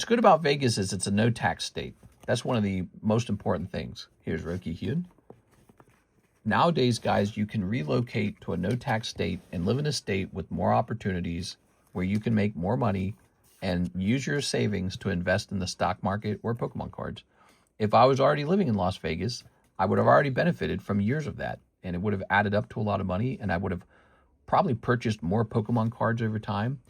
good about Vegas is it's a no-tax state. That's one of the most important things. Here's Roki Hune. Nowadays, guys, you can relocate to a no-tax state and live in a state with more opportunities where you can make more money and use your savings to invest in the stock market or Pokemon cards. If I was already living in Las Vegas, I would have already benefited from years of that, and it would have added up to a lot of money, and I would have probably purchased more Pokemon cards over time,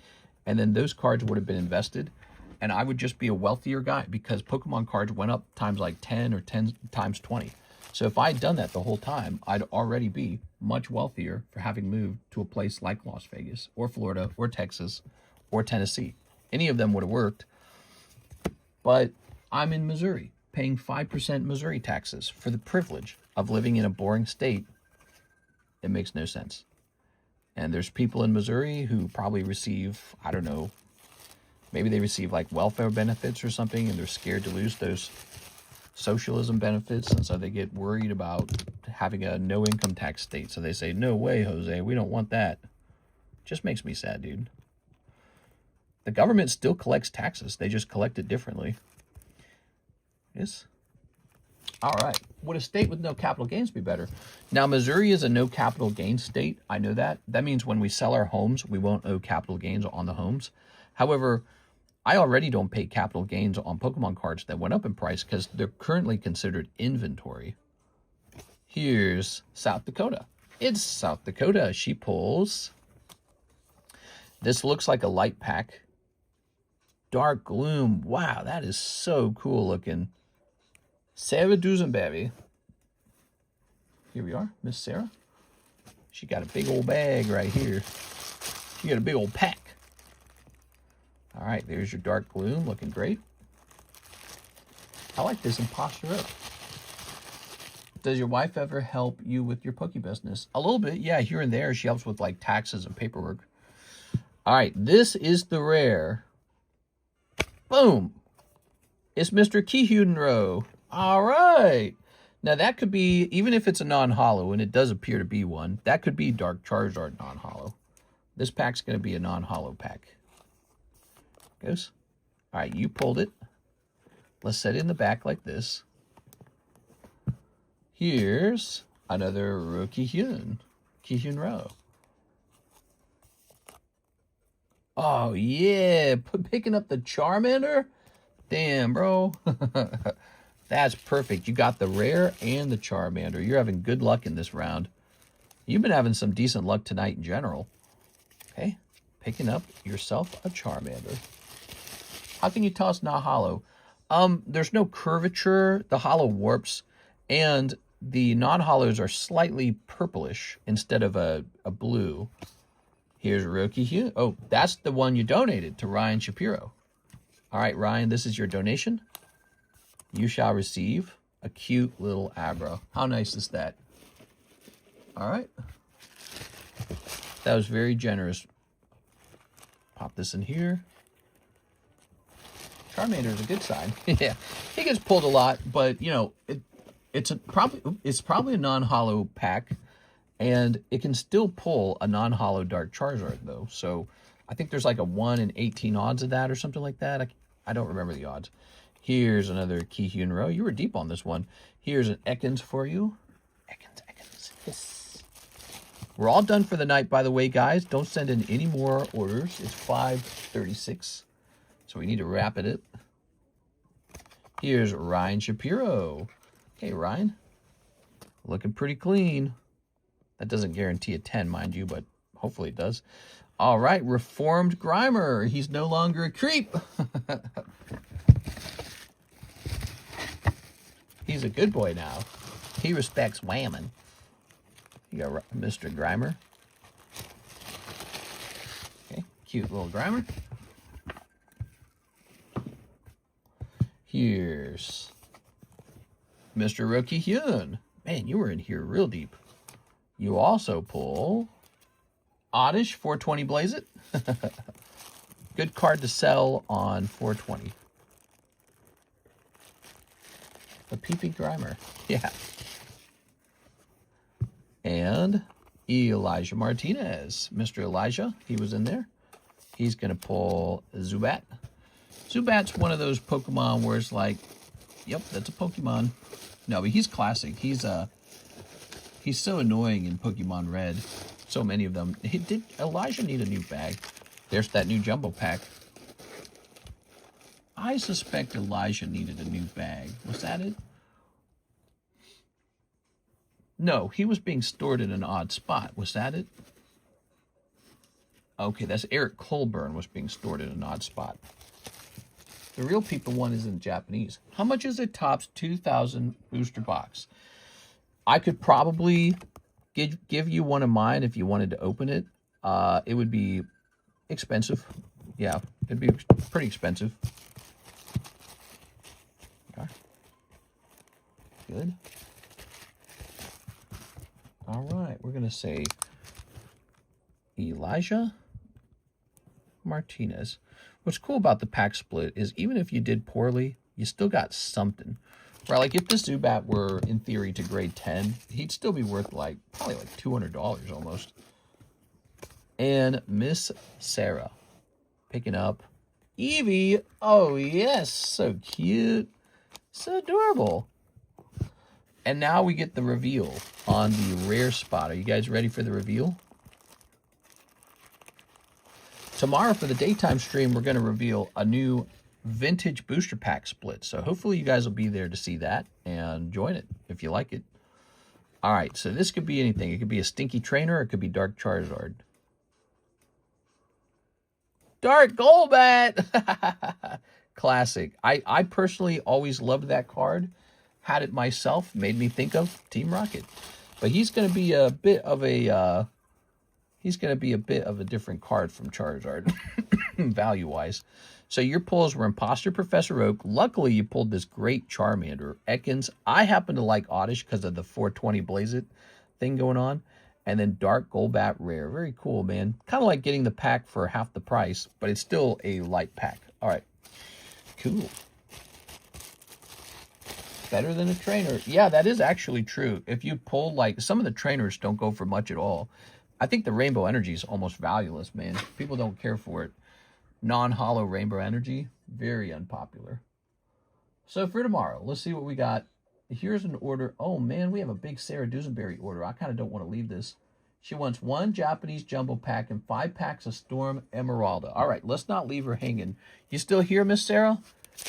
and then those cards would have been invested, and I would just be a wealthier guy because Pokemon cards went up times like 10 or 10 times 20. So if I had done that the whole time, I'd already be much wealthier for having moved to a place like Las Vegas or Florida or Texas or Tennessee. Any of them would have worked, but I'm in Missouri, paying 5% Missouri taxes for the privilege of living in a boring state. It makes no sense. And there's people in Missouri who probably receive, I don't know, maybe they receive like welfare benefits or something, and they're scared to lose those socialism benefits, and so they get worried about having a no income tax state. So they say, no way, Jose, we don't want that. Just makes me sad, dude. The government still collects taxes. They just collect it differently. Yes. All right. Would a state with no capital gains be better? Now, Missouri is a no capital gains state. I know that. That means when we sell our homes, we won't owe capital gains on the homes. However, I already don't pay capital gains on Pokemon cards that went up in price because they're currently considered inventory. Here's South Dakota. It's South Dakota. She pulls. This looks like a light pack. Dark Gloom. Wow, that is so cool looking. Sarah Dusenberry. Here we are, Miss Sarah. She got a big old bag right here. She got a big old pack. All right, there's your Dark Gloom, looking great. I like this imposter up. Does your wife ever help you with your Poke business? A little bit, yeah, here and there. She helps with like taxes and paperwork. All right, this is the rare. Boom. It's Mr. Kihunro. All right. Now that could be, even if it's a non-holo, and it does appear to be one, that could be Dark Charizard non-holo. This pack's going to be a non-holo pack. Goes. All right, you pulled it. Let's set it in the back like this. Here's another Kihunro. Oh, yeah. Picking up the Charmander? Damn, bro. That's perfect. You got the rare and the Charmander. You're having good luck in this round. You've been having some decent luck tonight in general. Okay. Picking up yourself a Charmander. How can you toss not holo? There's no curvature. The holo warps. And the non-holos are slightly purplish instead of a blue. Here's Roki Hugh. Oh, that's the one you donated to Ryan Shapiro. All right, Ryan, this is your donation. You shall receive a cute little Abra. How nice is that? All right. That was very generous. Pop this in here. Charmander is a good sign. Yeah, he gets pulled a lot, but you know it's probably a non-holo pack, and it can still pull a non-holo Dark Charizard though. So I think there's like a 1 in 18 odds of that or something like that. I don't remember the odds. Here's another Kihunro. You were deep on this one. Here's an Ekans for you. Ekans. Yes. We're all done for the night, by the way, guys. Don't send in any more orders. It's 5:36, so we need to wrap it up. Here's Ryan Shapiro. Okay, Ryan. Looking pretty clean. That doesn't guarantee a 10, mind you, but hopefully it does. All right, Reformed Grimer. He's no longer a creep. He's a good boy now. He respects whammon. You got Mr. Grimer. Okay, cute little Grimer. Here's Mr. Roki Hyun. Man, you were in here real deep. You also pull Oddish, 420 Blaze It. Good card to sell on 420. A PP Grimer. Yeah. And Elijah Martinez. Mr. Elijah, he was in there. He's going to pull Zubat. Zubat's one of those Pokemon where it's like, yep, that's a Pokemon. No, but he's classic. He's so annoying in Pokemon Red. So many of them. Did Elijah need a new bag? There's that new jumbo pack. I suspect Elijah needed a new bag. Was that it? No, he was being stored in an odd spot. Was that it? Okay, that's Eric Colburn was being stored in an odd spot. The real people one is in Japanese. How much is a Topps 2000 booster box? I could probably give you one of mine if you wanted to open it. It would be expensive. Yeah, it'd be pretty expensive. Okay. Good. All right, we're going to say Elijah Martinez. What's cool about the pack split is even if you did poorly, you still got something. Right, like if this Zubat were in theory to grade 10, he'd still be worth like probably like $200 almost. And Miss Sarah picking up Eevee. Oh yes, so cute, so adorable. And now we get the reveal on the rare spot. Are you guys ready for the reveal? Tomorrow for the daytime stream, we're going to reveal a new vintage booster pack split. So hopefully you guys will be there to see that and join it if you like it. All right, so this could be anything. It could be a Stinky Trainer, or it could be Dark Charizard. Dark Golbat! Classic. I personally always loved that card. Had it myself, made me think of Team Rocket. But he's going to be a bit of a different card from Charizard, value-wise. So your pulls were Imposter Professor Oak. Luckily, you pulled this great Charmander. Ekans. I happen to like Oddish because of the 420 Blaze It thing going on. And then Dark Golbat Rare. Very cool, man. Kind of like getting the pack for half the price, but it's still a light pack. All right. Cool. Better than a trainer. Yeah, that is actually true. If you pull, like, some of the trainers don't go for much at all. I think the Rainbow Energy is almost valueless, man. People don't care for it. Non-hollow Rainbow Energy, very unpopular. So for tomorrow, let's see what we got. Here's an order. Oh, man, we have a big Sarah Dusenberry order. I kind of don't want to leave this. She wants 1 Japanese jumbo pack and 5 packs of Storm Emeralda. All right, let's not leave her hanging. You still here, Miss Sarah?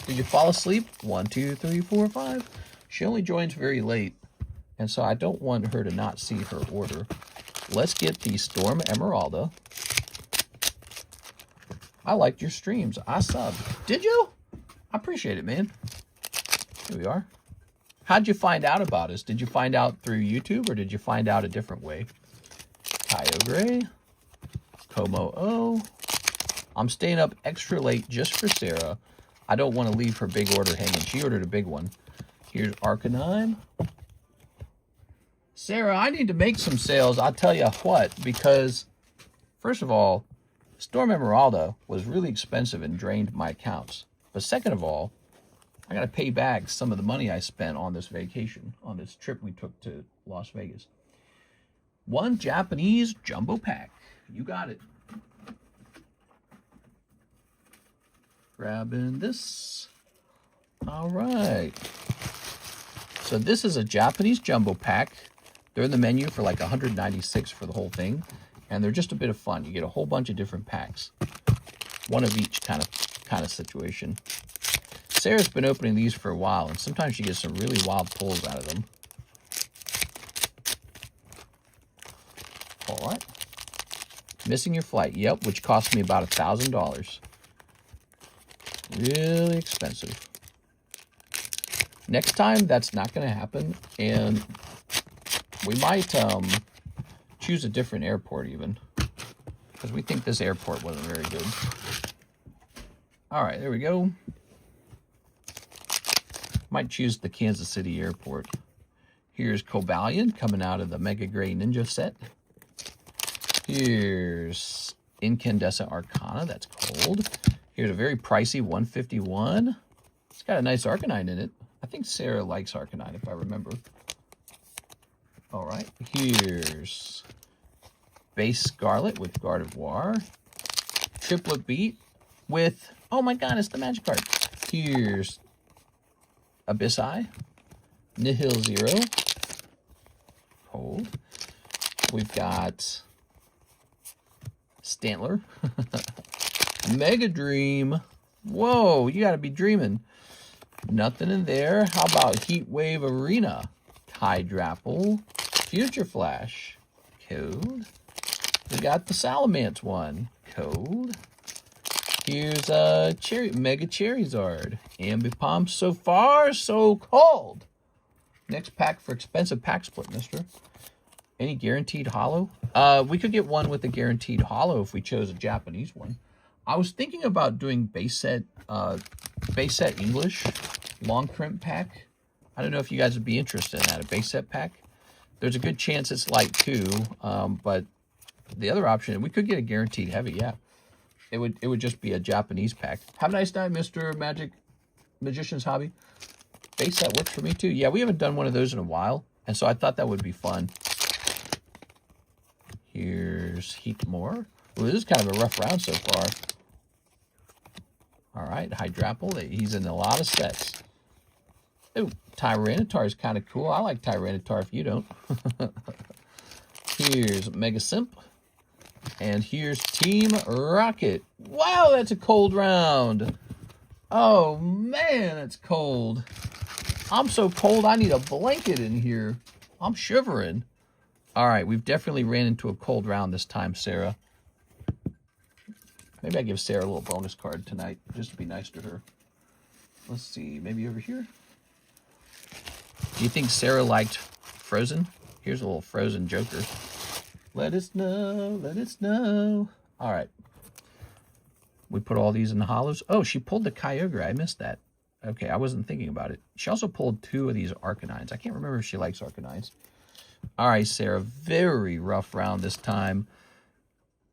Did you fall asleep? 1, 2, 3, 4, 5. She only joins very late, and so I don't want her to not see her order. Let's get the Storm Emeralda. I liked your streams. I subbed. Did you? I appreciate it, man. Here we are. How'd you find out about us? Did you find out through YouTube, or did you find out a different way? Kyogre. Como O. I'm staying up extra late just for Sarah. I don't want to leave her big order hanging. She ordered a big one. Here's Arcanine. Sarah, I need to make some sales. I'll tell you what, because first of all, Storm Emeralda was really expensive and drained my accounts. But second of all, I got to pay back some of the money I spent on this vacation, on this trip we took to Las Vegas. 1 Japanese jumbo pack. You got it. Grabbing this. All right. So this is a Japanese jumbo pack. They're in the menu for like $196 for the whole thing. And they're just a bit of fun. You get a whole bunch of different packs. One of each kind of situation. Sarah's been opening these for a while, and sometimes she gets some really wild pulls out of them. All right. Missing Your Flight. Yep, which cost me about $1,000. Really expensive. Next time, that's not going to happen, and we might choose a different airport even, because we think this airport wasn't very good. All right, there we go. Might choose the Kansas City airport. Here's Cobalion coming out of the Mega Gray Ninja set. Here's Incandescent Arcana. That's cold. Here's a very pricey 151. It's got a nice Arcanine in it. I think Sarah likes Arcanine, if I remember. All right. Here's Base Scarlet with Gardevoir. Triplet Beat with... Oh my god, it's the magic card. Here's Abyss Eye. Nihil Zero. Cold. We've got Stantler. Mega Dream. Whoa, you gotta be dreaming. Nothing in there. How about Heat Wave Arena? Hydrapple. Future Flash. Code. We got the Salamence one. Code. Here's a Mega Charizard. Ambipom. So far, so cold. Next pack for expensive pack split, mister. Any guaranteed holo? We could get one with a guaranteed holo if we chose a Japanese one. I was thinking about doing base set English long crimp pack. I don't know if you guys would be interested in that, a base set pack. There's a good chance it's light too, but the other option, we could get a guaranteed heavy, yeah. It would just be a Japanese pack. Have a nice night, Mr. Magician's Hobby. Base set works for me too. Yeah, we haven't done one of those in a while, and so I thought that would be fun. Here's Heatmore. Well, this is kind of a rough round so far. All right, Hydrapple. He's in a lot of sets. Oh, Tyranitar is kind of cool. I like Tyranitar if you don't. Here's Mega Simp. And here's Team Rocket. Wow, that's a cold round. Oh, man, that's cold. I'm so cold, I need a blanket in here. I'm shivering. All right, we've definitely ran into a cold round this time, Sarah. Maybe I give Sarah a little bonus card tonight, just to be nice to her. Let's see, maybe over here. Do you think Sarah liked Frozen? Here's a little Frozen Joker. Let us know, let us know. All right. We put all these in the hollows. Oh, she pulled the Kyogre. I missed that. Okay, I wasn't thinking about it. She also pulled 2 of these Arcanines. I can't remember if she likes Arcanines. All right, Sarah. Very rough round this time.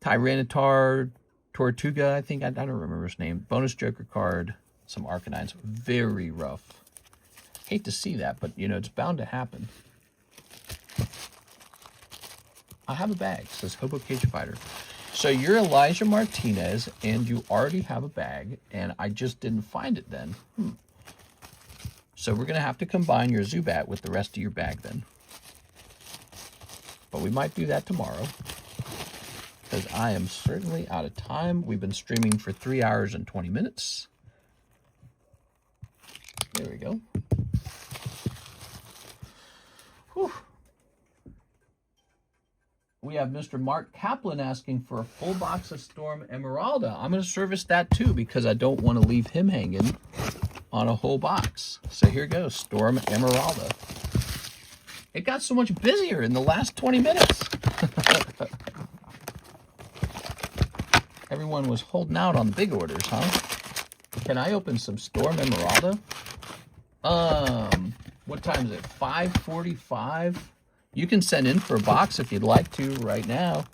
Tyranitar, Tortuga, I think. I don't remember his name. Bonus Joker card. Some Arcanines. Very rough. Hate to see that, but, you know, it's bound to happen. I have a bag. It says Hobo Cage Fighter. So you're Elijah Martinez, and you already have a bag, and I just didn't find it then. So we're going to have to combine your Zubat with the rest of your bag then. But we might do that tomorrow, because I am certainly out of time. We've been streaming for 3 hours and 20 minutes. There we go. Whew. We have Mr. Mark Kaplan asking for a full box of Storm Emeralda. I'm going to service that too because I don't want to leave him hanging on a whole box. So here goes, Storm Emeralda. It got so much busier in the last 20 minutes. Everyone was holding out on big orders, huh? Can I open some Storm Emeralda? What time is it? 5:45? You can send in for a box if you'd like to right now.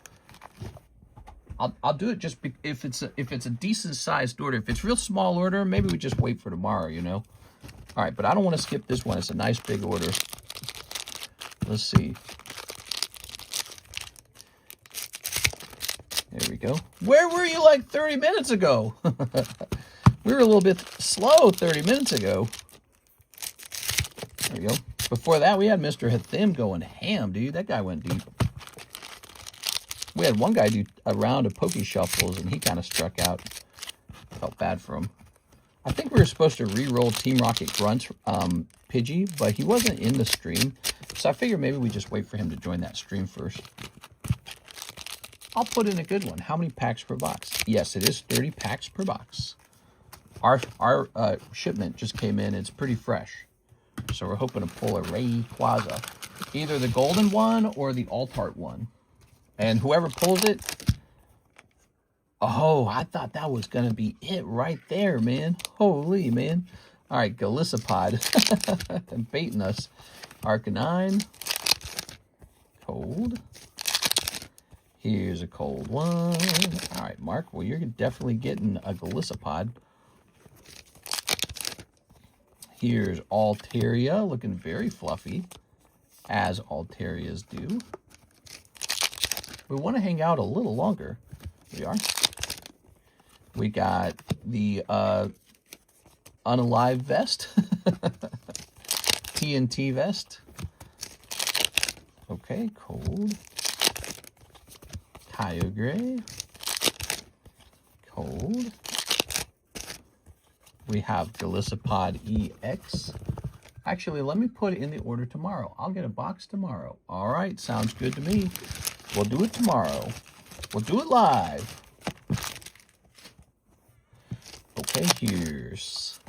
I'll do it just if it's a decent sized order. If it's real small order, maybe we just wait for tomorrow, you know. All right, but I don't want to skip this one. It's a nice big order. Let's see. There we go. Where were you like 30 minutes ago? We were a little bit slow 30 minutes ago. There we go. Before that, we had Mr. Hathim going ham, dude. That guy went deep. We had one guy do a round of Poke Shuffles, and he kind of struck out. Felt bad for him. I think we were supposed to re-roll Team Rocket Grunt's Pidgey, but he wasn't in the stream. So I figured maybe we just wait for him to join that stream first. I'll put in a good one. How many packs per box? Yes, it is 30 packs per box. Our shipment just came in. It's pretty fresh. So we're hoping to pull a Rayquaza. Either the golden one or the Altart one. And whoever pulls it... Oh, I thought that was going to be it right there, man. Holy, man. All right, Golisopod. They're baiting us. Arcanine. Cold. Here's a cold one. All right, Mark. Well, you're definitely getting a Golisopod. Here's Altaria, looking very fluffy, as Altarias do. We want to hang out a little longer. We are. We got the Unalive Vest. TNT Vest. Okay, cold. Kyogre. Cold. We have Golisopod EX. Actually, let me put it in the order tomorrow. I'll get a box tomorrow. All right, sounds good to me. We'll do it tomorrow. We'll do it live. Okay, here's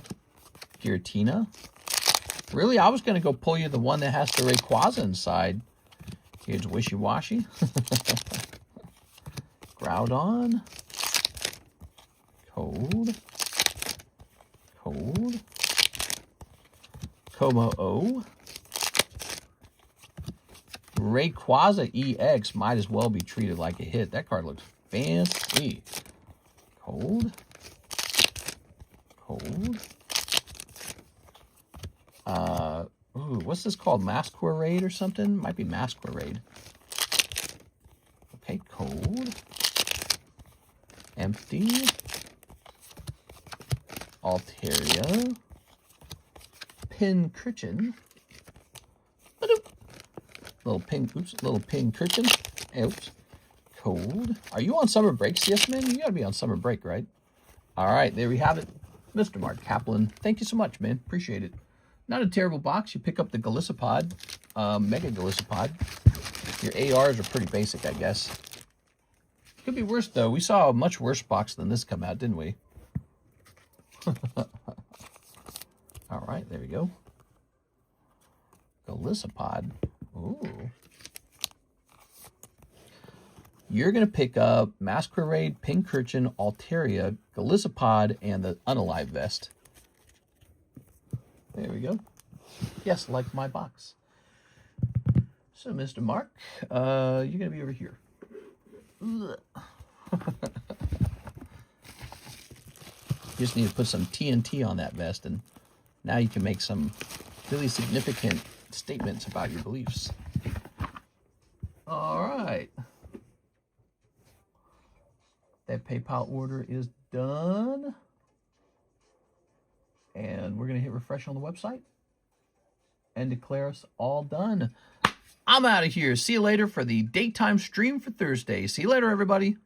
Giratina. Really, I was going to go pull you the one that has the Rayquaza inside. Here's Wishy Washy. Groudon. Cold. Cold. Como-O. Rayquaza EX might as well be treated like a hit. That card looks fancy. Cold. Cold. Ooh, what's this called? Masquerade or something? Might be Masquerade. Okay, cold. Empty. Altaria. Pincurchin. Little Pincurchin. Oops. Cold. Are you on summer breaks? Yes, man. You gotta be on summer break, right? All right, there we have it. Mr. Mark Kaplan. Thank you so much, man. Appreciate it. Not a terrible box. You pick up the Galissapod, Mega Galissapod. Your ARs are pretty basic, I guess. Could be worse, though. We saw a much worse box than this come out, didn't we? All right, there we go. Galissapod. Ooh. You're going to pick up Masquerade, Pincurchin, Altaria, Galissapod, and the Unalive Vest. There we go. Yes, like my box. So, Mr. Mark, you're going to be over here. You just need to put some TNT on that vest, and now you can make some really significant statements about your beliefs. All right. That PayPal order is done. And we're going to hit refresh on the website and declare us all done. I'm out of here. See you later for the daytime stream for Thursday. See you later, everybody.